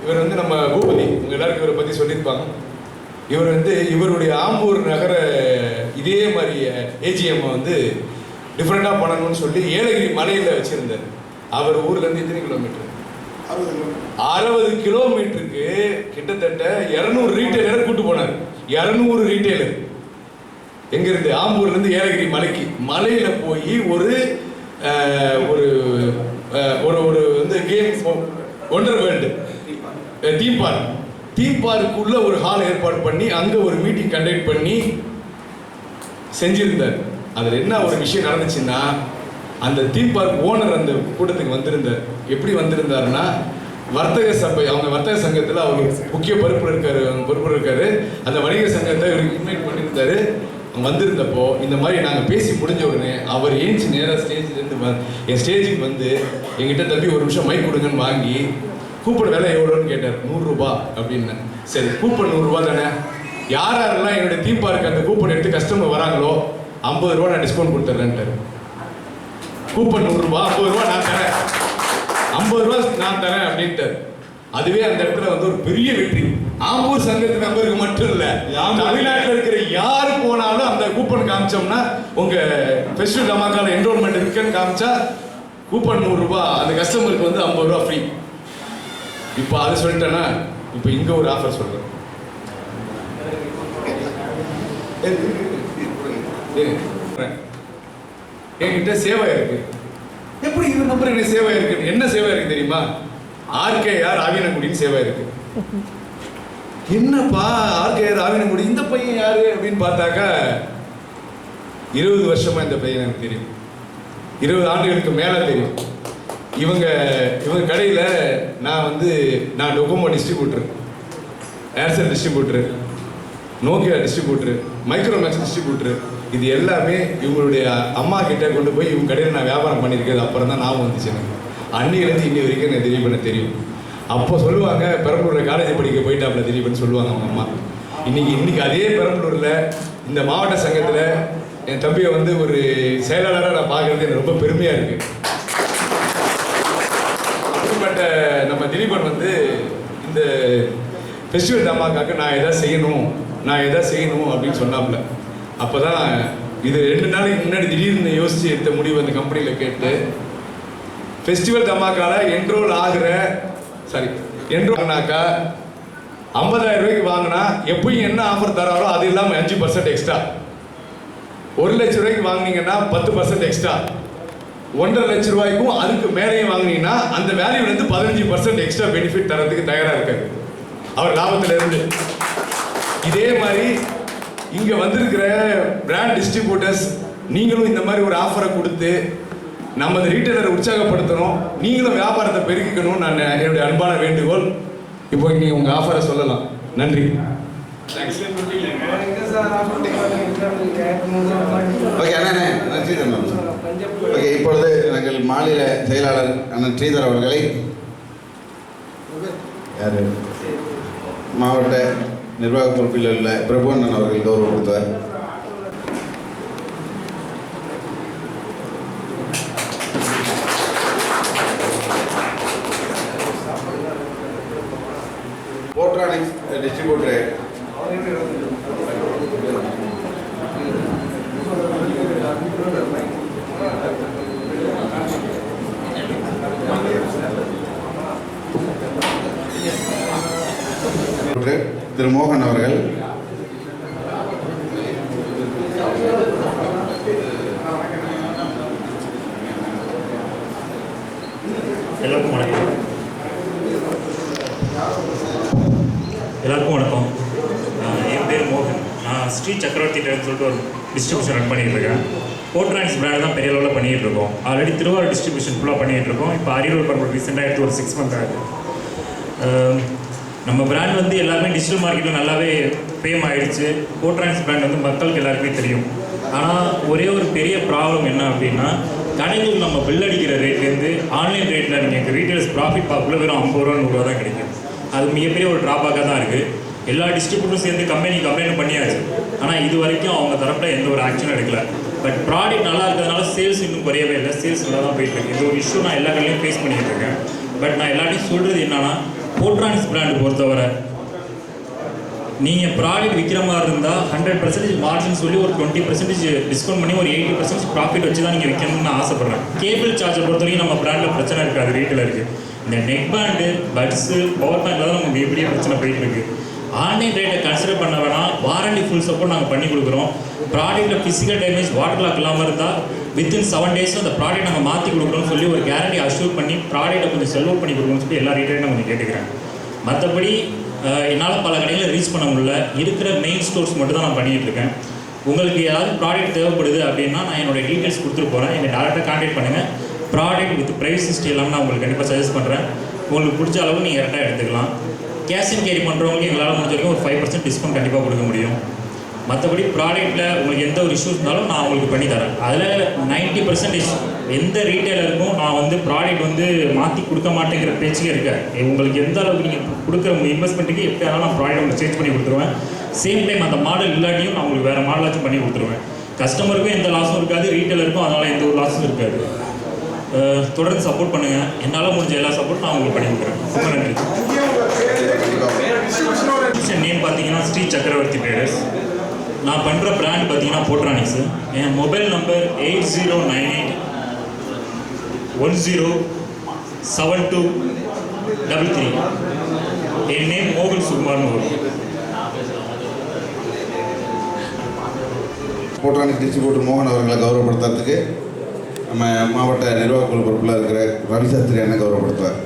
Speaker 10: இவர் வந்து நம்ம பூபதி, உங்கள் எல்லாருக்கும் இவரை பற்றி சொல்லியிருப்பாங்க. இவர் வந்து இவருடைய ஆம்பூர் நகர இதே மாதிரி ஏஜிஎம் வந்து டிஃப்ரெண்டாக பண்ணணும்னு சொல்லி ஏலகிரி மலையில் வச்சுருந்தார். அவர் ஊர்லேருந்து எத்தனை கிலோமீட்டர்? 60 கிலோமீட்டருக்கு கிட்டத்தட்ட 200 ரீட்டைலரை கூட்டு போனார். 200 ரீட்டைலர் எங்கிருந்து? ஆம்பூர்லேருந்து ஏலகிரி மலைக்கு. மலையில் போய் ஒரு ஒரு வந்து கேம் ஒண்டர் வேர்ல்டு தீம் பார்க்குள்ள ஒரு ஹால் ஏற்பாடு பண்ணி அங்கே ஒரு மீட்டிங் கண்டக்ட் பண்ணி செஞ்சிருந்தார். அதில் என்ன ஒரு விஷயம் நடந்துச்சுன்னா, அந்த தீம் பார்க் ஓனர் அந்த கூட்டத்துக்கு வந்திருந்தார். எப்படி வந்திருந்தாருன்னா, வர்த்தக சபை, அவங்க வர்த்தக சங்கத்தில் அவர் முக்கிய பொறுப்பு இருக்காரு. அந்த வணிக சங்கத்தை இவருக்கு இன்வைட் பண்ணியிருந்தாரு. வந்திருந்தப்போ இந்த மாதிரி நாங்கள் பேசி முடிஞ்ச உடனே அவர் ஏஞ்சி நேராக ஸ்டேஜ்லேருந்து என் ஸ்டேஜுக்கு வந்து எங்கிட்ட தம்பி ஒரு நிமிஷம் மைக் கொடுங்கன்னு வாங்கி, கூப்பன் விலை எவ்வளோன்னு கேட்டார். 100 ரூபா அப்படின்னு. சரி, கூப்பன் 100 ரூபா தானே, யாரெல்லாம் என்னுடைய தீம் பார்க்கு அந்த கூப்பன் எடுத்து கஸ்டமர் வராங்களோ 50 ரூபா நான் டிஸ்கவுண்ட் கொடுத்துட்றேன்ட்டார். கூப்பன் 100 ரூபா, 50 ரூபா நான் தரேன், 50 ரூபா நான் தரேன் அப்படின்ட்டார். அதுவே அந்த இடத்துல வந்து ஒரு பெரிய வெற்றி. ஆம்பூர் சங்கத்து மெம்பருக்கு மட்டும் இல்ல, தமிழ்நாட்டில் இருக்கிற யாரு போனாலும் அந்த கூப்பன் காமிச்சோம்னா உங்க ஃபெஸ்டிவல் தமாக்கால என்ரோல்மெண்ட் இருக்குன்னு காமிச்சா கூப்பன் 100 ரூபாய், அந்த கஸ்டமருக்கு வந்து 50 ரூபா ஃப்ரீ. இப்போ அது சொல்லிட்டேன்னா இப்போ இங்க ஒரு ஆஃபர் சொல்றேன். என்கிட்ட சேவை இருக்கு. எப்படி இது நம்பர் எனக்கு சேவை இருக்கு? என்ன சேவை இருக்கு தெரியுமா? ஆர்கேஆர் ஆவினங்குடின்னு சேவை இருக்கு. என்னப்பா ஆர்கேஆர் ஆவினங்குடி, இந்த பையன் யாரு அப்படின்னு பார்த்தாக்கா 20 வருஷமா இந்த பையன் எனக்கு தெரியும். 20 ஆண்டுகளுக்கு மேல தெரியும். இவங்க கடையில் நான் Docomo distributor, Aircel distributor, Nokia distributor, Micromax distributor, இது எல்லாமே இவங்களுடைய அம்மா கிட்ட கொண்டு போய் இவங்க கடையில் நான் வியாபாரம் பண்ணியிருக்கிறது அப்புறம் தான் ஞாபகம் வந்துச்சு எனக்கு. அன்னிலேருந்து இன்னி வரைக்கும் எனக்கு திலீபனை தெரியும். அப்போ சொல்லுவாங்க பெரம்பலூரில் காலேஜ் படிக்க போயிட்டாப்புல திலீபன் சொல்லுவாங்க அவங்க அம்மா. இன்னைக்கு அதே பெரம்பலூரில் இந்த மாவட்ட சங்கத்தில் என் தம்பியை ஒரு செயலாளராக நான் பார்க்கறது எனக்கு ரொம்ப பெருமையாக இருக்கு. அப்படிப்பட்ட நம்ம திலீபன் இந்த ஃபெஸ்டிவல் தமாக்காக்கு நான் எதாவது செய்யணும் அப்படின்னு சொன்னாப்புல. அப்போ தான் இது 2 நாளைக்கு முன்னாடி திடீர்னு யோசித்து எடுத்த முடிவு அந்த கம்பெனியில் கேட்டு ஃபெஸ்டிவல் தமாக்கால என்ரோல் ஆகுனாக்கா 50,000 ரூபாய்க்கு வாங்கினா எப்பயும் என்ன ஆஃபர் தராரோ அது இல்லாமல் 5% எக்ஸ்ட்ரா, 1 லட்ச ரூபாய்க்கு வாங்கினீங்கன்னா 10% எக்ஸ்ட்ரா, 1.5 லட்ச ரூபாய்க்கும் அதுக்கு மேலேயும் வாங்கினீங்கன்னா அந்த வேல்யூலேருந்து 15% எக்ஸ்ட்ரா பெனிஃபிட் தரதுக்கு தயாராக இருக்காரு அவர் லாபத்தில் இருந்து. இதே மாதிரி இங்கே வந்திருக்கிற பிராண்ட் டிஸ்ட்ரிபியூட்டர்ஸ் நீங்களும் இந்த மாதிரி ஒரு ஆஃபரை கொடுத்து நம்ம ரீட்டைலரை உற்சாகப்படுத்தணும், நீங்களும் வியாபாரத்தை பெருக்கிக்கணும்னு நான் என்னுடைய அன்பான வேண்டுகோள். இப்போ நீங்கள் உங்கள் ஆஃபரை சொல்லலாம். நன்றி.
Speaker 1: ஓகே அண்ணே, ஸ்ரீதர் மேம். ஓகே, இப்பொழுது நாங்கள் மாநில செயலாளர் அண்ணன் ஸ்ரீதர் அவர்களை மாவட்ட நிர்வாக பொறுப்பில் உள்ள பிரபுவண்ணன் அவர்கள் கௌரவப்படுத்துவார். போட்ரானிக்ஸ் டிஸ்ட்ரிபியூட்டர் திரு மோகன் அவர்கள்,
Speaker 11: எல்லாருக்கும் வணக்கம். என் பேர் மோகன். நான் ஸ்ரீ சக்கரவர்த்தி ட்ரேட்னு சொல்லிட்டு ஒரு டிஸ்ட்ரிபியூஷன் ரன் பண்ணிகிட்டு இருக்கேன். போட்ரானிக்ஸ் பிராண்ட் தான் பெரிய அளவில் பண்ணிகிட்டு இருக்கோம். ஆல்ரெடி திருவாரூர் டிஸ்ட்ரிபியூஷன் ஃபுல்லாக பண்ணிகிட்டு இருக்கோம். இப்போ அரியலூர் பரம்பரை ரீசெண்டாக எடுத்து ஒரு 6 மந்த் ஆகுது. நம்ம பிராண்ட் எல்லாருமே டிஜிட்டல் மார்க்கெட்டில் நல்லாவே ஃபேம் ஆகிடுச்சு. போட்ரானிக்ஸ் பிராண்ட் மக்களுக்கு எல்லாருக்குமே தெரியும். ஆனால் ஒரே ஒரு பெரிய ப்ராப்ளம் என்ன அப்படின்னா, கடைகளுக்கு நம்ம பில் அடிக்கிற ரேட்லேருந்து ஆன்லைன் ரேட்டில் நீங்கள் ரீட்டைலர்ஸ் ப்ராஃபிட் பார்க்கல வெறும் 50 ரூபா 100 ரூபா தான் கிடைக்கும். அது மிகப்பெரிய ஒரு ட்ராபேக்காக தான் இருக்குது. எல்லா டிஸ்ட்ரிபியூட்டரும் சேர்ந்து கம்ப்ளைண்ட் பண்ணியாச்சு. ஆனால் இது வரைக்கும் அவங்க தரப்பில் எந்த ஒரு ஆக்ஷனும் எடுக்கல. பட் ப்ராடக்ட் நல்லா இருக்கிறதுனால சேல்ஸ் இன்னும் குறையவே இல்லை. சேல்ஸ் நல்லா தான் போயிட்டுருக்கு. இது ஒரு இஷ்யூ நான் எல்லா கடையிலையும் ஃபேஸ் பண்ணிகிட்டு இருக்கேன். பட் நான் எல்லாத்தையும் சொல்கிறது என்னன்னா, போட்ரானிக்ஸ் பிராண்டு பொறுத்தவரை நீங்கள் ப்ராடக்ட் விற்கிற மாதிரி இருந்தால் 100% மார்ஜின் சொல்லி ஒரு 20% டிஸ்கவுண்ட் பண்ணி ஒரு 80% ப்ராஃபிட் வச்சு தான் நீங்கள் விற்கணும்னு நான் ஆசைப்பட்றேன். கேபிள் சார்ஜை பொறுத்த வரைக்கும் நம்ம பிராண்டில் பிரச்சனை இருக்காது. ரீட்டில் இருக்குது. இந்த நெக் பேண்டு, பட்ஸு, பவர் பேங்கில் தான் நமக்கு எப்படியே பிரச்சனை போயிட்டுருக்கு. ஆன்லைன் ரேட்டை கன்சிடர் பண்ண வேணாம். வாரண்டி ஃபுல் சப்போர்ட் நாங்கள் பண்ணி கொடுக்குறோம். ப்ராடக்ட்டில் ஃபிசிக்கல் டேமேஜ், வாட்டர் லாக் இல்லாமல் இருந்தால் வித்தின் 7 டேஸில் அந்த ப்ராடக்ட் நாங்கள் மாற்றி கொடுக்குறோம்னு சொல்லி ஒரு கேரண்டி அஷ்யூர் பண்ணி ப்ராடக்ட்டை கொஞ்சம் செல் அவுட் பண்ணி கொடுக்கணும்னு சொல்லி எல்லா ரீட்டைலும் நான் கொஞ்சம் கேட்டுக்கிறேன். மற்றபடி என்னால் பல கடையில் ரீச் பண்ண முடியல. இருக்கிற மெயின் ஸ்டோர்ஸ் மட்டும் தான் நான் பண்ணிகிட்டு இருக்கேன். உங்களுக்கு ஏதாவது ப்ராடக்ட் தேவைப்படுது அப்படின்னா நான் என்னோடய டீட்டெயில்ஸ் கொடுத்துட்டு போகிறேன். என்னை டேரெக்டாக கான்டாக்ட் பண்ணுங்கள். ப்ராடக்ட் வித் ப்ரைஸ் ஹிஸ்ட்ரி எல்லாமே நான் உங்களுக்கு கண்டிப்பாக சஜஸ்ட் பண்ணுறேன். உங்களுக்கு பிடிச்ச அளவு நீங்கள் கரெக்டாக எடுத்துக்கலாம். கேஷ் அண்ட் கேரி பண்ணுறவங்களுக்கு எங்களால் முடிஞ்ச வரைக்கும் ஒரு 5% டிஸ்கவுண்ட் கண்டிப்பாக கொடுக்க முடியும். மற்றபடி ப்ராடக்ட்டில் உங்களுக்கு எந்த ஒரு இஷ்யூஸ் இருந்தாலும் நான் உங்களுக்கு பண்ணி தரேன். அதில் 90% எந்த ரீட்டைலருக்கும் நான் ப்ராடக்ட் மாற்றி கொடுக்க மாட்டேங்கிற பேச்சுக்கே இருக்கேன். உங்களுக்கு எந்த அளவுக்கு நீங்கள் கொடுக்குற இன்வெஸ்ட்மெண்ட்டுக்கு எப்படி ஆனாலும் நான் ப்ராடக்ட் உங்களுக்கு சேஞ்ச் பண்ணி கொடுத்துருவேன். சேம் டைம் அந்த மாடல் இல்லாட்டியும் நான் உங்களுக்கு வேறு மாடலாச்சும் பண்ணி கொடுத்துருவேன். கஸ்டமருக்கும் எந்த லாஸும் இருக்காது, ரீட்டைலருக்கும் அதனால் எந்த ஒரு லாஸும் இருக்காது. தொடர்ந்து சப்போர்ட் பண்ணுங்கள். என்னால் முடிஞ்ச எல்லா சப்போர்ட் நான் உங்களுக்கு பண்ணி கொடுக்குறேன். ரொம்ப நன்றி. நேம் பார்த்தீங்கன்னா ஸ்ரீ சக்கரவர்த்தி ட்ரேடர்ஸ். நான் பண்ணுற பிராண்ட் பார்த்தீங்கன்னா போட்ரானிக்ஸு. என் மொபைல் நம்பர் 8098107233. என் நேம் மோகன் சுகுமார்னு வரும்.
Speaker 1: போட்ரானிக் டிஸ்ட்ரிபியூட்டர் மோகன் அவர்களை கௌரவப்படுத்துறதுக்கு நம்ம மாவட்ட நிர்வாக குழு பொறுப்பில் இருக்கிற ரவிசாஸ்திரி அண்ணன் கௌரவப்படுத்துவார்.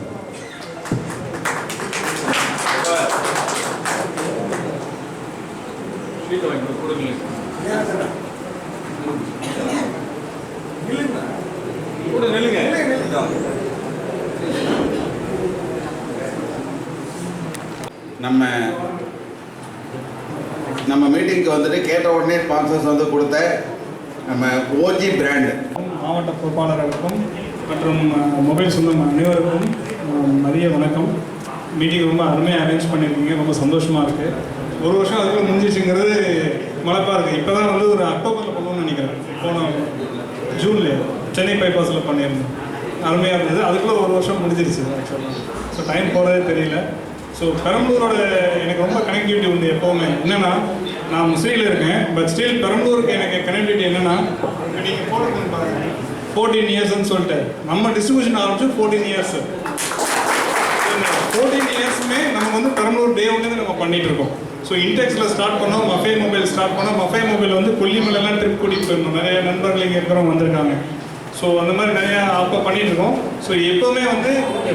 Speaker 1: நம்ம மீட்டிங்க்கு வந்துட்டு கேட்ட உடனே ஸ்பான்சர்ஸ் வந்து கொடுத்த நம்ம ஓஜி பிராண்டு
Speaker 12: மாவட்ட பொறுப்பாளர்களுக்கும் மற்றும் மொபைல் சொந்தம் அனைவருக்கும் மதிய வணக்கம். மீட்டிங் ரொம்ப அருமையாக அரேஞ்ச் பண்ணியிருக்கீங்க, ரொம்ப சந்தோஷமாக இருக்குது. ஒரு வருஷம் அதுக்குள்ளே முடிஞ்சிச்சுங்கிறது மலைப்பாக இருக்குது. இப்போ தான் வந்து ஒரு அக்டோபரில் பண்ணணும்னு நினைக்கிறேன். போன ஜூனில் சென்னை பைபாஸில் பண்ணியிருந்தோம். அருமையாக இருந்தது. அதுக்குள்ளே ஒரு வருஷம் முடிஞ்சிருச்சு ஆக்சுவலாக. ஸோ டைம் போகிறதே தெரியல. ஸோ பெரம்பலூரோட எனக்கு ரொம்ப கனெக்டிவிட்டி உண்டு எப்போவுமே. என்னென்னா நான் முஸ்லீமில் இருக்கேன், பட் ஸ்டில் பெரம்பலூருக்கு எனக்கு கனெக்டிவிட்டி என்னென்னா நீங்கள் போடுறது பாருங்கள் 14 இயர்ஸ்ன்னு சொல்லிட்டு நம்ம டிஸ்ட்ரிபியூஷன் ஆரம்பிச்சு 14 இயர்ஸ். 14 இயர்ஸுமே நம்ம வந்து பெரம்பலூர் டே ஒன்று நம்ம பண்ணிகிட்டு இருக்கோம். ஸோ இன்டெக்ஸில் ஸ்டார்ட் பண்ணோம், மஃபே மொபைல் ஸ்டார்ட் பண்ணோம். மஃபே மொபைல் வந்து கொல்லிமலைலாம் ட்ரிப் கூட்டிகிட்டு போயிருந்தோம். நிறைய நண்பர்கள் இங்கே இருக்கிறவங்க வந்திருக்காங்க. ஸோ அந்த மாதிரி நிறையா அப்போ பண்ணிகிட்ருக்கோம். ஸோ எப்போவுமே வந்து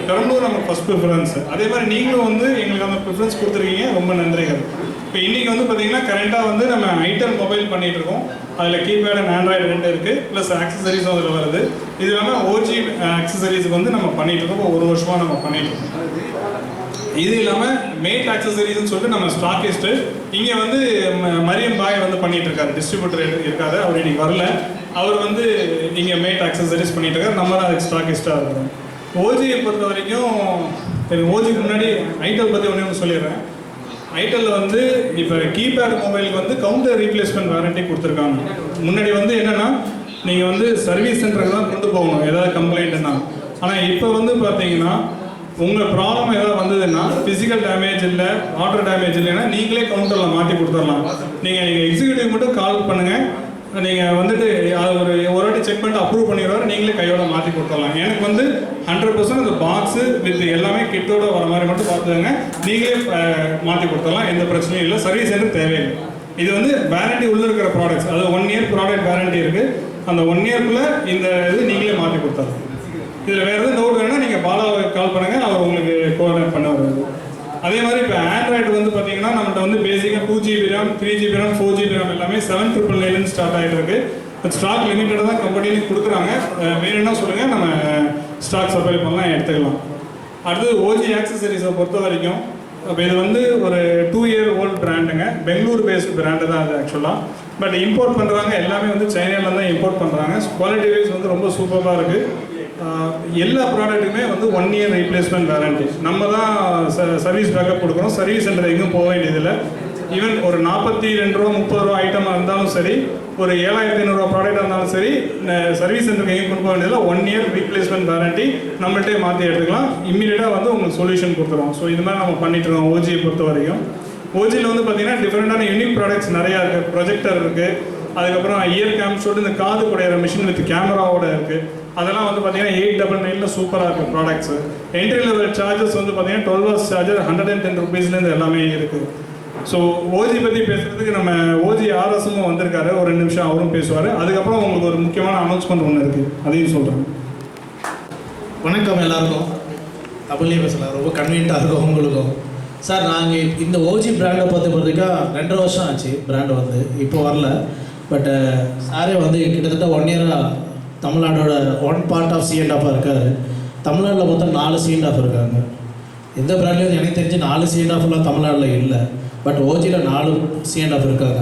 Speaker 12: பெரம்பலூர் நம்ம ஃபஸ்ட் ப்ரிஃபரன்ஸ். அதே மாதிரி நீங்களும் வந்து எங்களுக்கு அந்த ப்ரிஃபரன்ஸ் கொடுத்துருக்கீங்க, ரொம்ப நன்றிகள். இப்போ இன்றைக்கி வந்து பார்த்திங்கன்னா கரெக்டாக வந்து நம்ம ஐட்டல் மொபைல் பண்ணிகிட்ருக்கோம். அதில் கீபேட் அண்ட் ஆண்ட்ராய்டு 2 இருக்குது, ப்ளஸ் ஆக்சசரிஸும் அதில் வருது. இது இல்லாமல் ஓஜி ஆக்சசரிஸுக்கு வந்து நம்ம பண்ணிகிட்ருக்கோம். ஒரு வருஷமாக நம்ம பண்ணிகிட்ருக்கோம். இது இல்லாமல் மேட் ஆக்சசரிஸ்ன்னு சொல்லிட்டு நம்ம ஸ்டாக்கிஸ்ட்டு இங்கே வந்து மரியம் பாய் வந்து பண்ணிகிட்ருக்காரு. டிஸ்ட்ரிபியூட்டர் இருக்காரு, அவர் இன்றைக்கி வரல. அவர் வந்து இங்கே மேட் ஆக்சசரிஸ் பண்ணிகிட்டு இருக்காரு. நம்ம தான் அதுக்கு ஸ்டாக்கிஸ்ட்டாக இருக்கிறோம். ஓஜியை பொறுத்த வரைக்கும் ஓஜிக்கு முன்னாடி ஐட்டல் பற்றி ஒன்று சொல்லிடுறேன். ஐட்டலில் வந்து இப்போ கீபேட் மொபைலுக்கு வந்து கவுண்டர் ரீப்ளேஸ்மெண்ட் வாரண்ட்டி கொடுத்துருக்காங்க. முன்னாடி வந்து என்னென்னா நீங்கள் வந்து சர்வீஸ் சென்டருக்கு தான் கொண்டு போகணும் ஏதாவது கம்ப்ளைண்ட்டுன்னா. ஆனால் இப்போ வந்து பார்த்தீங்கன்னா உங்கள் ப்ராப்ளம் ஏதாவது வந்ததுன்னா ஃபிசிக்கல் டேமேஜ் இல்லை, வாட்டர் டேமேஜ் இல்லைன்னா நீங்களே கவுண்டரில் மாட்டி கொடுத்துடலாம். நீங்கள் எக்ஸிக்யூட்டிவ் மட்டும் கால் பண்ணுங்கள். நீங்கள் வந்துட்டு அது ஒரு வாட்டி செக் பண்ணிட்டு அப்ரூவ் பண்ணிடுவார், நீங்களே கையோட மாற்றி கொடுத்துடலாம். எனக்கு வந்து 100% அந்த பாக்ஸு வித் எல்லாமே கிட்டோட வர மாதிரி மட்டும் பார்த்துக்கோங்க, நீங்களே மாற்றி கொடுத்துடலாம். எந்த பிரச்சனையும் இல்லை, சர்வீஸ் எதுவும் தேவையில்லை. இது வந்து வேரண்டி உள்ளே இருக்கிற ப்ராடக்ட்ஸ், அது 1 இயர் ப்ராடக்ட் வேரண்டி இருக்குது. அந்த 1 இயர்க்குள்ளே இந்த இது நீங்களே மாற்றி கொடுத்துடலாம். இதில் வேறு எதுவும் டவுட் வேணுன்னா நீங்கள் பாலாவை கால் பண்ணுங்கள், அவர் உங்களுக்கு கோஆர்டினேட் பண்ண வருது. அதே மாதிரி இப்போ ஆண்ட்ராய்டு வந்து பார்த்தீங்கன்னா நம்மகிட்ட வந்து பேசிக்காக 2GB RAM, 3GB RAM, 4GB RAM எல்லாமே 7999 ஸ்டார்ட் ஆகிட்டு இருக்கு. ஸ்டாக் லிமிட்டடாக தான் கம்பெனியில் கொடுக்குறாங்க. வேணும்னா சொல்லுங்கள், நம்ம ஸ்டாக் சப்ளை பண்ணலாம், எடுத்துக்கலாம். அடுத்தது ஓஜி ஆக்சசரிஸை பொறுத்த வரைக்கும் இப்போ இது வந்து ஒரு 2 இயர் ஓல்டு பிராண்டுங்க. பெங்களூர் பேஸ்டு பிராண்டு தான் அது ஆக்சுவலாக. பட் இம்போர்ட் பண்ணுறாங்க எல்லாமே வந்து சைனாவில் தான் இம்போர்ட் பண்ணுறாங்க. குவாலிட்டி வைஸ் வந்து ரொம்ப சூப்பராக இருக்குது. எல்லா ப்ராடக்ட்டுமே வந்து 1 இயர் ரீப்ளேஸ்மெண்ட் வாரண்டி. நம்ம தான் சர்வீஸ் பேக்கப் கொடுக்குறோம். சர்வீஸ் சென்டர் எங்கேயும் போக வேண்டியதில்லை. ஈவன் ஒரு 42 ரூபா 30 ரூபா ஐட்டமாக இருந்தாலும் சரி, ஒரு 7500 ப்ராடக்டாக இருந்தாலும் சரி, சர்வீஸ் சென்டருக்கு எங்கேயும் கொடுக்க வேண்டியதில்லை. 1 இயர் ரீப்ளேஸ்மெண்ட் வாரண்டி நம்மள்டே மாற்றி எடுத்துக்கலாம். இம்மீடியட்டாக வந்து உங்களுக்கு சொல்யூஷன் கொடுத்துருவோம். ஸோ இது மாதிரி நம்ம பண்ணிட்டுருக்கோம் ஓஜியை பொறுத்த வரைக்கும். ஓஜியில் வந்து பார்த்தீங்கன்னா டிஃப்ரெண்டான யூனிக் ப்ராடக்ட்ஸ் நிறையா இருக்குது. ப்ரொஜெக்டர் இருக்குது, அதுக்கப்புறம் இயர் கேம் சொல்லிட்டு இந்த காது குடையிற மிஷின் வித் கேமராவோட இருக்குது. அதெல்லாம் வந்து பார்த்தீங்கன்னா 899 சூப்பராக இருக்குது ப்ராடக்ட்ஸு. என்ட்ரி லெவல் சார்ஜஸ் வந்து பார்த்தீங்கன்னா 12 hours சார்ஜர் 110 rupeesலேருந்து எல்லாமே இருக்குது. ஸோ ஓஜி பற்றி பேசுகிறதுக்கு நம்ம ஓஜி ஆர்எஸும் வந்திருக்காரு. ஒரு 2 நிமிஷம் அவரும் பேசுவார். அதுக்கப்புறம் உங்களுக்கு ஒரு முக்கியமான அனௌன்ஸ்மெண்ட் ஒன்று இருக்குது, அதையும் சொல்கிறேன்.
Speaker 13: வணக்கம் எல்லாருக்கும். தமிழ்லேயே பேசலாம், ரொம்ப கன்வீனியண்ட்டாக இருக்கும் உங்களுக்கும். சார், நாங்கள் இந்த ஓஜி பிராண்டை பார்த்துக்கிறதுக்கா 2.5 வருஷம் ஆச்சு. பிராண்டு வந்து இப்போ வரல. பட் சாரே வந்து கிட்டத்தட்ட 1 இயராக தமிழ்நாடோட 1 பார்ட் ஆஃப் C&F இருக்கார். தமிழ்நாட்டில் மொத்தம் 4 C&F இருக்காங்க. எந்த பிராண்ட்லேயும் எனக்கு தெரிஞ்சு 4 C&Fலாம் தமிழ்நாட்டில் இல்லை. பட் ஓஜியில் 4 C&F இருக்காங்க.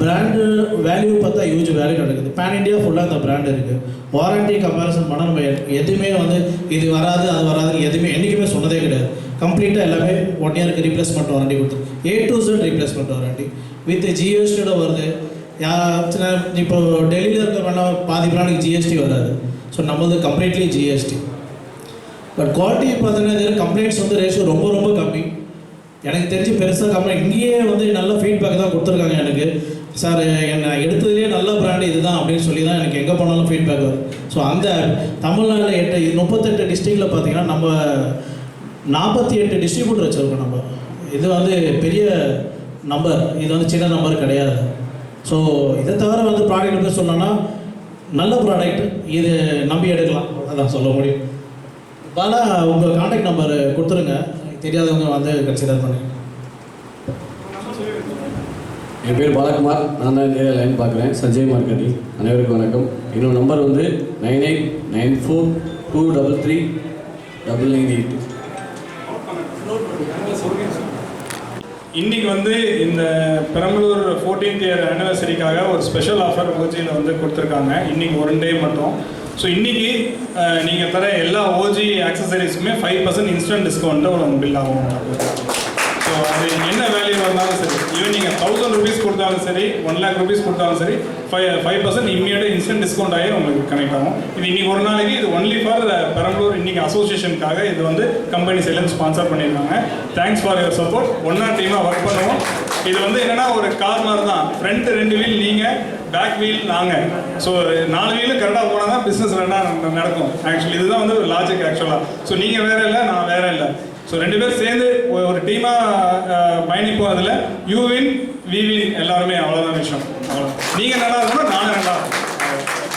Speaker 13: பிராண்டு வேல்யூ பார்த்தா ஹியூஜ் வேல்யூ நடக்குது. பேன் இண்டியா ஃபுல்லாக அந்த பிராண்ட் இருக்குது. வாரண்டி கம்பேரிசன் பண்ணால் நம்ம எதுவுமே வந்து இது வராது அது வராதுன்னு எதுவுமே என்றைக்குமே சொன்னதே கிடையாது. கம்ப்ளீட்டாக எல்லாமே 1 இயருக்கு ரீப்ளேஸ்மெண்ட் வாரண்டி கொடுத்து A to Z replacement warranty with GST வருது. இப்போ டெல்லியில் இருக்கிறவங்களாம் பாதி பிராண்டுக்கு GST வராது. ஸோ நம்மளது எனக்கு தெரிஞ்சு பெருசாக கம்பெனி இங்கேயே வந்து நல்ல ஃபீட்பேக் தான் கொடுத்துருக்காங்க எனக்கு. சார் என்னை எடுத்ததுலேயே நல்ல பிராண்டு இதுதான் அப்படின்னு சொல்லி தான் எனக்கு எங்கே போனாலும் ஃபீட்பேக் வரும். ஸோ அந்த தமிழ்நாட்டில் 38 டிஸ்ட்ரிக்டில் பார்த்தீங்கன்னா நம்ம 48 டிஸ்ட்ரிபியூட்டர் வச்சுருக்கோம். நம்ம இது வந்து பெரிய நம்பர், இது வந்து சின்ன நம்பர் கிடையாது. ஸோ இதை தவிர வந்து ப்ராடக்ட் பற்றி சொல்லணும்னா நல்ல ப்ராடக்ட், இது நம்பி எடுக்கலாம், அதான் சொல்ல முடியும். ஆனால் உங்கள் கான்டாக்ட் நம்பர் கொடுத்துருங்க, தெரியாதவங்க வந்து கன்சிடர் பண்ணுங்க.
Speaker 14: என் பேர் பாலகுமார், நான் தான் இந்த ஏரியா லைன் பார்க்குறேன், சஞ்சய் மார்க்கெட்டிங். அனைவருக்கும் வணக்கம். என்னோட நம்பர் வந்து 9894233998.
Speaker 12: இன்னைக்கு வந்து இந்த பெரம்பலூர் 14th இயர் ஆனிவர்சரிக்காக ஒரு ஸ்பெஷல் ஆஃபர் ஓஜியில் வந்து கொடுத்துருக்காங்க. இன்னைக்கு 1 டே மட்டும். ஸோ இன்னைக்கு நீங்கள் தர எல்லா ஓஜி ஆக்சசரிஸுமே 5% இன்ஸ்டன்ட் டிஸ்கவுண்ட்டு ஒரு பில் ஆகும். ஸோ அது என்ன வேல்யூ இருந்தாலும் சரி, ஈவன் நீங்கள் 1000 rupees கொடுத்தாலும் சரி, 1 lakh rupees கொடுத்தாலும் சரி, 5% இம்மிடியேட்டாக இன்ஸ்டன்ட் டிஸ்கவுண்ட் ஆகி உங்களுக்கு கனெக்ட் ஆகும். இது இன்னைக்கு ஒரு நாளைக்கு, இது ஒன்லி ஃபார் பெரம்பலூர் இன்னைக்கு அசோசியேஷனுக்காக இது வந்து கம்பெனி சைட்லேருந்து ஸ்பான்சர் பண்ணியிருக்காங்க. Thanks for your support. ஒன்றா டீமாக ஒர்க் பண்ணுவோம். இது வந்து என்னென்னா ஒரு கார் மாதிரி தான், ஃப்ரண்ட் 2 வீல் நீங்கள், பேக் வீல் நாங்கள். ஸோ 4 வீலும் கரெக்டாக போனால் தான் பிஸ்னஸ் ரெண்டாக நடக்கும். ஆக்சுவலி இதுதான் வந்து ஒரு லாஜிக் ஆக்சுவலாக. ஸோ நீங்கள் வேறு இல்லை, நான் வேறு இல்லை. ஸோ 2 பேர் சேர்ந்து ஒரு டீமாக பயணிப்போம். அதில் யூ வின் வி வின், எல்லாருமே அவ்வளோதான் விஷயம். அவ்வளோ நீங்கள் நல்லா இருக்கணும், நானும் நல்லா இருக்கும்.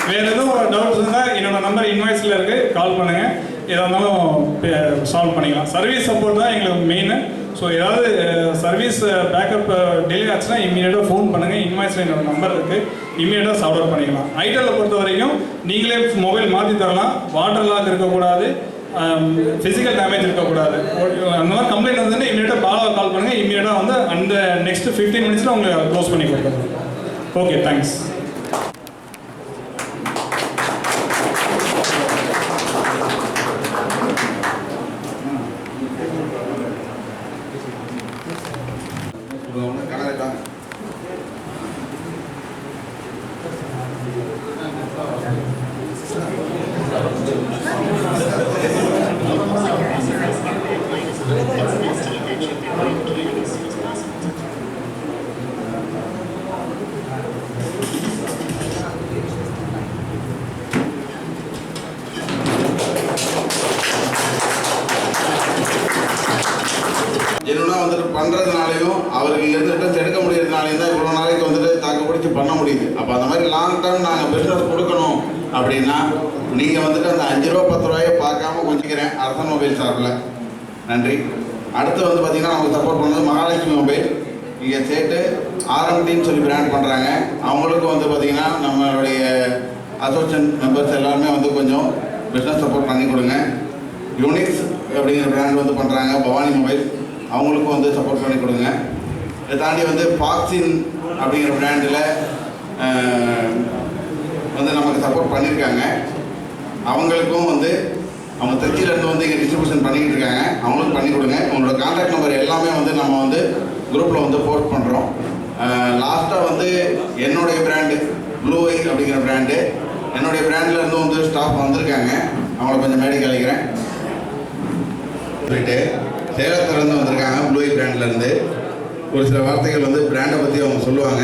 Speaker 12: வேறு எதுவும் டவுட்ஸ் இருந்தால் என்னோடய நம்பர் இன்வாய்ஸில் இருக்குது, கால் பண்ணுங்கள். எதாக இருந்தாலும் சால்வ் பண்ணிக்கலாம். சர்வீஸ் சப்போர்ட் தான் எங்களுக்கு மெயின். ஸோ ஏதாவது சர்வீஸ் பேக்கப் டிலே ஆச்சுன்னா இம்மீடியட்டாக ஃபோன் பண்ணுங்கள். இன்வாய்ஸில் என்னோட நம்பர் இருக்குது, இம்மீடியட்டாக சால்வ் அவுட் பண்ணிக்கலாம். ஐட்டலில் பொறுத்த வரைக்கும் நீங்களே மொபைல் மாற்றி தரலாம். வாட்டர் லாக் இருக்கக்கூடாது, ஃபிசிக்கல் டேமேஜ் இருக்கக்கூடாது. அந்த மாதிரி கம்ப்ளைண்ட் வந்து இமீடியட்டாக கால் பண்ணுங்கள். இமீடியட்டாக வந்து அந்த நெக்ஸ்ட் 15 minutes உங்களுக்கு க்ளோஸ் பண்ணி கொடுக்குறோம். Okay, thanks.
Speaker 1: என்னன்னா வந்துட்டு பண்ணுறதுனாலையும் அவருக்கு இங்கேருந்து ரிட்டர்ன்ஸ் எடுக்க முடியறதுனாலையும் தான் இவ்வளோ நாளைக்கு வந்துட்டு தாக்கு பிடிச்சி பண்ண முடியுது. அப்போ அந்த மாதிரி லாங் டேர்ம் நாங்கள் பிஸ்னஸ் கொடுக்கணும் அப்படின்னா நீங்கள் வந்துட்டு அந்த 5 ரூபா 10 ரூபாயை பார்க்காம கொஞ்சிக்கிறேன் அரசன் மொபைல் சார்பில். நன்றி. அடுத்து வந்து பார்த்திங்கன்னா நமக்கு சப்போர்ட் பண்ணது மகாலட்சுமி மொபைல். இங்கே சேட்டு ஆர்எம்டின்னு சொல்லி பிராண்ட் பண்ணுறாங்க. அவங்களுக்கும் வந்து பார்த்திங்கன்னா நம்மளுடைய அசோசியேஷன் மெம்பர்ஸ் எல்லாருமே வந்து கொஞ்சம் பிஸ்னஸ் சப்போர்ட் பண்ணி கொடுங்க. யூனிக்ஸ் அப்படிங்கிற பிராண்ட் வந்து பண்ணுறாங்க, பவானி மொபைல், அவங்களுக்கும் வந்து சப்போர்ட் பண்ணி கொடுங்க. இதை தாண்டி வந்து பாக்ஸின் அப்படிங்கிற பிராண்டில் வந்து நமக்கு சப்போர்ட் பண்ணியிருக்காங்க. அவங்களுக்கும் வந்து அவங்க திருச்சியிலேருந்து வந்து இங்கே டிஸ்ட்ரிபியூஷன் பண்ணிக்கிட்டு இருக்காங்க, அவங்களுக்கும் பண்ணி கொடுங்க. உங்களோட கான்டாக்ட் நம்பர் எல்லாமே வந்து நம்ம வந்து குரூப்பில் வந்து போஸ்ட் பண்ணுறோம். லாஸ்ட்டாக வந்து என்னுடைய பிராண்டு ப்ளூ ஐ அப்படிங்கிற பிராண்டு, என்னுடைய பிராண்ட்லேருந்து வந்து ஸ்டாஃப் வந்திருக்காங்க, அவங்கள கொஞ்சம் மேடைக்கு அழைக்கிறேன். சொல்லிட்டு சேலத்திலேருந்து வந்திருக்காங்க ப்ளூ ஐ பிராண்ட்லேருந்து. ஒரு சில வார்த்தைகள் வந்து பிராண்டை பற்றி அவங்க சொல்லுவாங்க.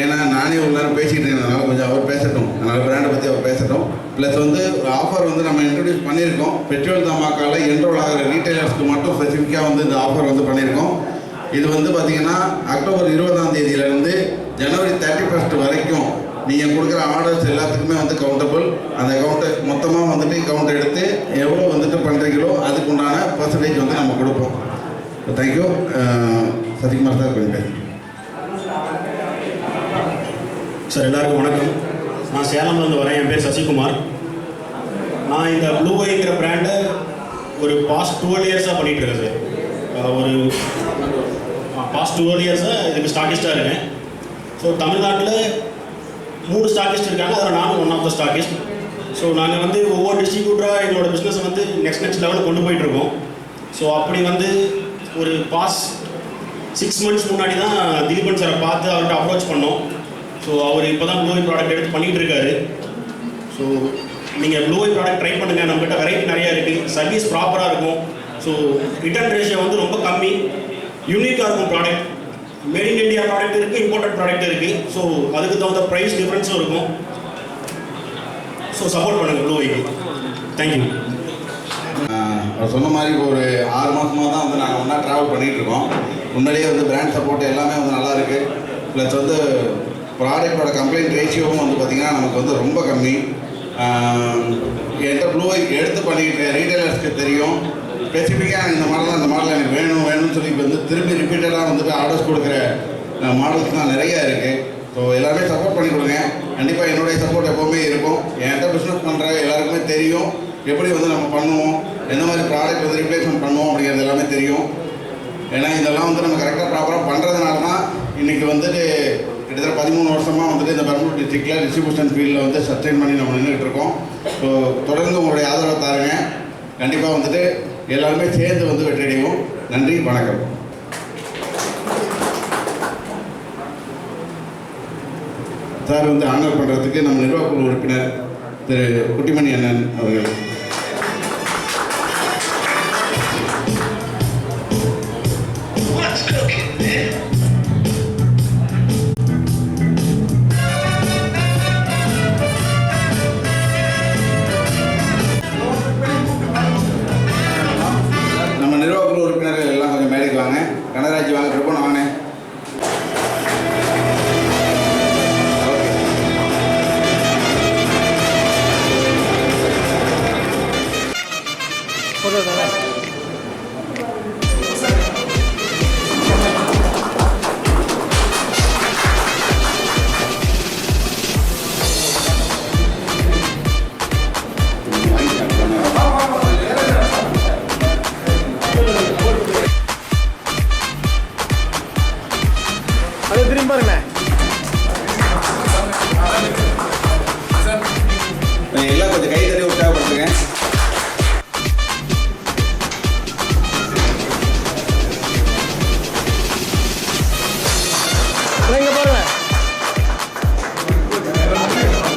Speaker 1: ஏன்னா நானே ஒரு நேரம் பேசிகிட்டு இருக்கேன், கொஞ்சம் அவர் பேசட்டும், அதனால் பிராண்டை பற்றி அவர் பேசட்டும். ப்ளஸ் வந்து ஆஃபர் வந்து நம்ம இன்ட்ரடியூஸ் பண்ணியிருக்கோம். பெட்ரோல் தமாக்காவில் என்ரோல் ஆகிற ரீட்டைலர்ஸ்க்கு மட்டும் ஸ்பெசிஃபிக்காக வந்து இந்த ஆஃபர் வந்து பண்ணியிருக்கோம். இது வந்து பார்த்திங்கன்னா அக்டோபர் 20ஆம் தேதியிலேருந்து ஜனவரி 31 வரைக்கும் நீங்கள் கொடுக்குற ஆர்டர்ஸ் எல்லாத்துக்குமே வந்து கவுண்டபிள். அந்த கவுண்டர் மொத்தமாக வந்துட்டு கவுண்ட் எடுத்து எவ்வளோ வந்துட்டு பண்ணுறீங்களோ அதுக்கு உண்டான பர்சன்டேஜ் வந்து நம்ம கொடுப்போம். தேங்க்யூ. சசிகுமார் சார் கொஞ்சம் பேசுகிறேன்.
Speaker 15: சார் எல்லாருக்கும் வணக்கம். நான் சேலம்லேருந்து வரேன். என் பேர் சசிகுமார். நான் இந்த ப்ளூ ஐங்கிற பிராண்டை ஒரு பாஸ்ட் 12 இயர்ஸாக பண்ணிகிட்ருக்கேன் சார். ஒரு பாஸ்ட் 12 இயர்ஸாக இதுக்கு ஸ்டாக்கிஸ்டாக இருக்கேன். ஸோ தமிழ்நாட்டில் 3 ஸ்டாக்கிஸ்ட் இருக்காங்க, அதில் நானும் one of the stockist. So நாங்கள் வந்து ஒவ்வொரு டிஸ்ட்ரிபியூட்டராக எங்களோட பிஸ்னஸை வந்து நெக்ஸ்ட் லெவலுக்கு கொண்டு போயிட்டுருக்கோம். ஸோ அப்படி வந்து ஒரு பாஸ்ட் 6 months முன்னாடி தான் திலீபன் சாரை பார்த்து அவர்கிட்ட அப்ரோச் பண்ணோம். ஸோ அவர் இப்போ தான் ப்ளூ ஐ ப்ராடக்ட் எடுத்து பண்ணிகிட்டு இருக்காரு. ஸோ நீங்கள் ப்ளூ ஐ ப்ராடக்ட் ட்ரை பண்ணுங்கள். நம்மகிட்ட வெரைட்டி நிறையா இருக்குது, சர்வீஸ் ப்ராப்பராக இருக்கும். ஸோ ரிட்டர்ன் ரேஷியோ வந்து ரொம்ப கம்மி, யூனிக்காக இருக்கும் product. Made in India product இருக்குது, இம்போர்ட்டட் ப்ராடக்ட் இருக்குது. ஸோ அதுக்கு தகுந்த ப்ரைஸ் டிஃப்ரென்ஸும் இருக்கும். ஸோ சப்போர்ட் பண்ணுங்கள் ப்ளூ வைக்கு. தேங்க்யூ.
Speaker 1: அவர் சொன்ன மாதிரி ஒரு 6 மாதமாக தான் வந்து நாங்கள் ஒன்றா ட்ராவல் பண்ணிகிட்டு இருக்கோம். முன்னாடியே வந்து பிராண்ட் சப்போர்ட் எல்லாமே வந்து நல்லா இருக்குது. ப்ளஸ் வந்து ப்ராடக்டோட கம்ப்ளைண்ட் ரேஷியோவும் வந்து பார்த்திங்கன்னா நமக்கு வந்து ரொம்ப கம்மி. என்கிட்ட ப்ளூ வைக் எடுத்து பண்ணிக்கிட்டு ரீட்டைலர்ஸ்க்கு தெரியும். ஸ்பெசிஃபிக்காக இந்த மாடல் எனக்கு வேணும்னு சொல்லி இப்போ வந்து திரும்பி ரிப்பீட்டடாக வந்துட்டு ஆர்டர்ஸ் கொடுக்குற மாடல்ஸ் தான் நிறையா இருக்குது. ஸோ எல்லாருமே சப்போர்ட் பண்ணி கொடுங்க. கண்டிப்பாக என்னுடைய சப்போர்ட் எப்போவுமே இருக்கும். என்கிட்ட பிஸ்னஸ் பண்ணுற எல்லாருக்குமே தெரியும் எப்படி வந்து நம்ம பண்ணுவோம், எந்த மாதிரி ப்ராடக்ட் வந்து ரிப்ளேஸ்மெண்ட் பண்ணுவோம் அப்படிங்கிறது எல்லாமே தெரியும். ஏன்னா இதெல்லாம் வந்து நம்ம கரெக்டாக ப்ராப்பராக பண்ணுறதுனால தான் இன்றைக்கி வந்துட்டு கிட்டத்தட்ட 13 வருஷமாக வந்துட்டு இந்த பெரம்பலூர் டிஸ்ட்ரிக்டில் டிஸ்ட்ரிபியூஷன் ஃபீல்டில் வந்து சஸ்டெயின் பண்ணி நம்ம நின்றுட்டு இருக்கோம். ஸோ தொடர்ந்து உங்களுடைய ஆதரவை தாருங்க. கண்டிப்பாக வந்துட்டு எல்லாருமே சேர்ந்து வந்து வெற்றியடைவோம். நன்றி, வணக்கம். சார் வந்து ஆனர் பண்ணுறதுக்கு நம்ம நிர்வாகக்குழு உறுப்பினர் திரு குட்டிமணி அண்ணன் அவர்கள். நம்ம நிர்வாகக்குழு உறுப்பினர்கள் எல்லாம் கொஞ்சம் மேடைக்கு வாங்க. கனராஜ் வாங்க, பிரபுணம் வாங்க.
Speaker 16: அது திரும்பி பாருங்களேன்.
Speaker 1: எல்லாம் கொஞ்சம் கை தட்டி உற்சாகப்படுத்துங்க.
Speaker 16: இங்க பாருங்க.
Speaker 1: அதே மாதிரி இந்த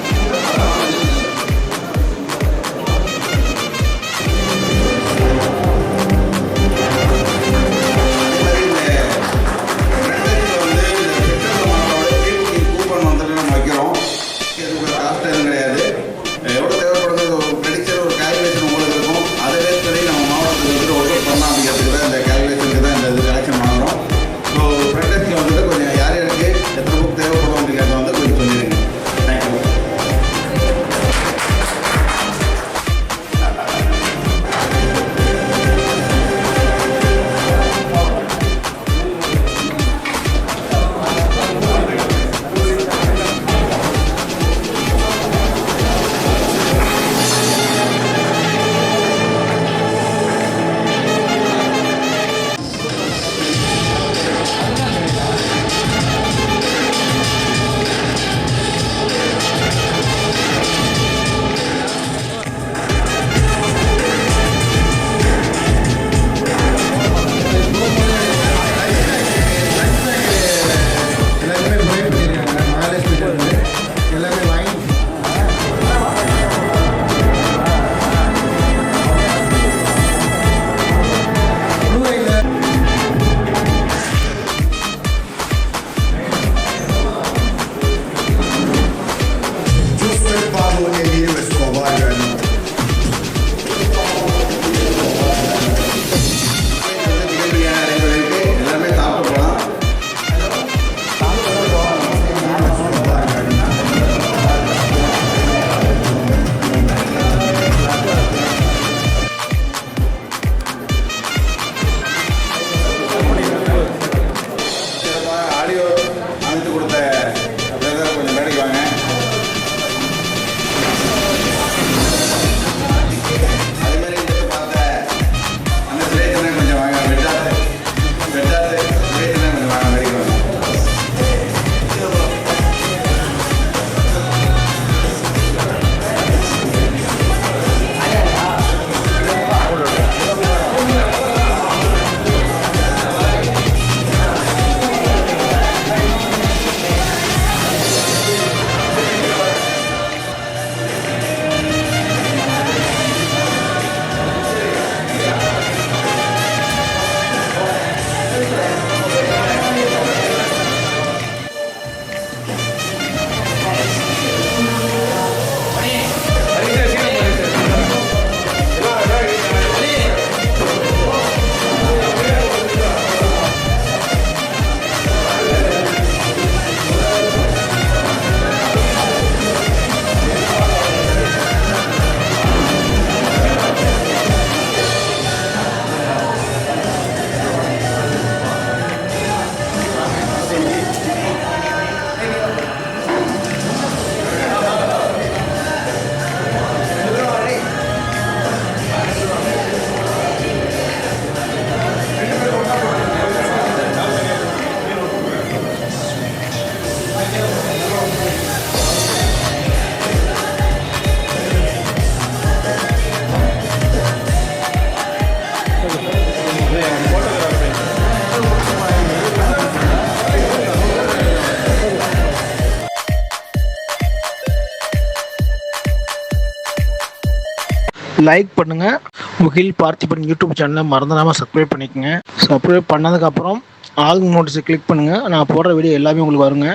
Speaker 16: லைக் பண்ணுங்கள். முகில் பார்த்திபன் யூடியூப் சேனலை மறந்துடாமல் சப்ஸ்கிரைப் பண்ணிக்கோங்க. சப்ஸ்கிரைப் பண்ணதுக்கப்புறம் ஆல் நோட்டிஸை கிளிக் பண்ணுங்கள். நான் போடுற வீடியோ எல்லாமே உங்களுக்கு வருங்க.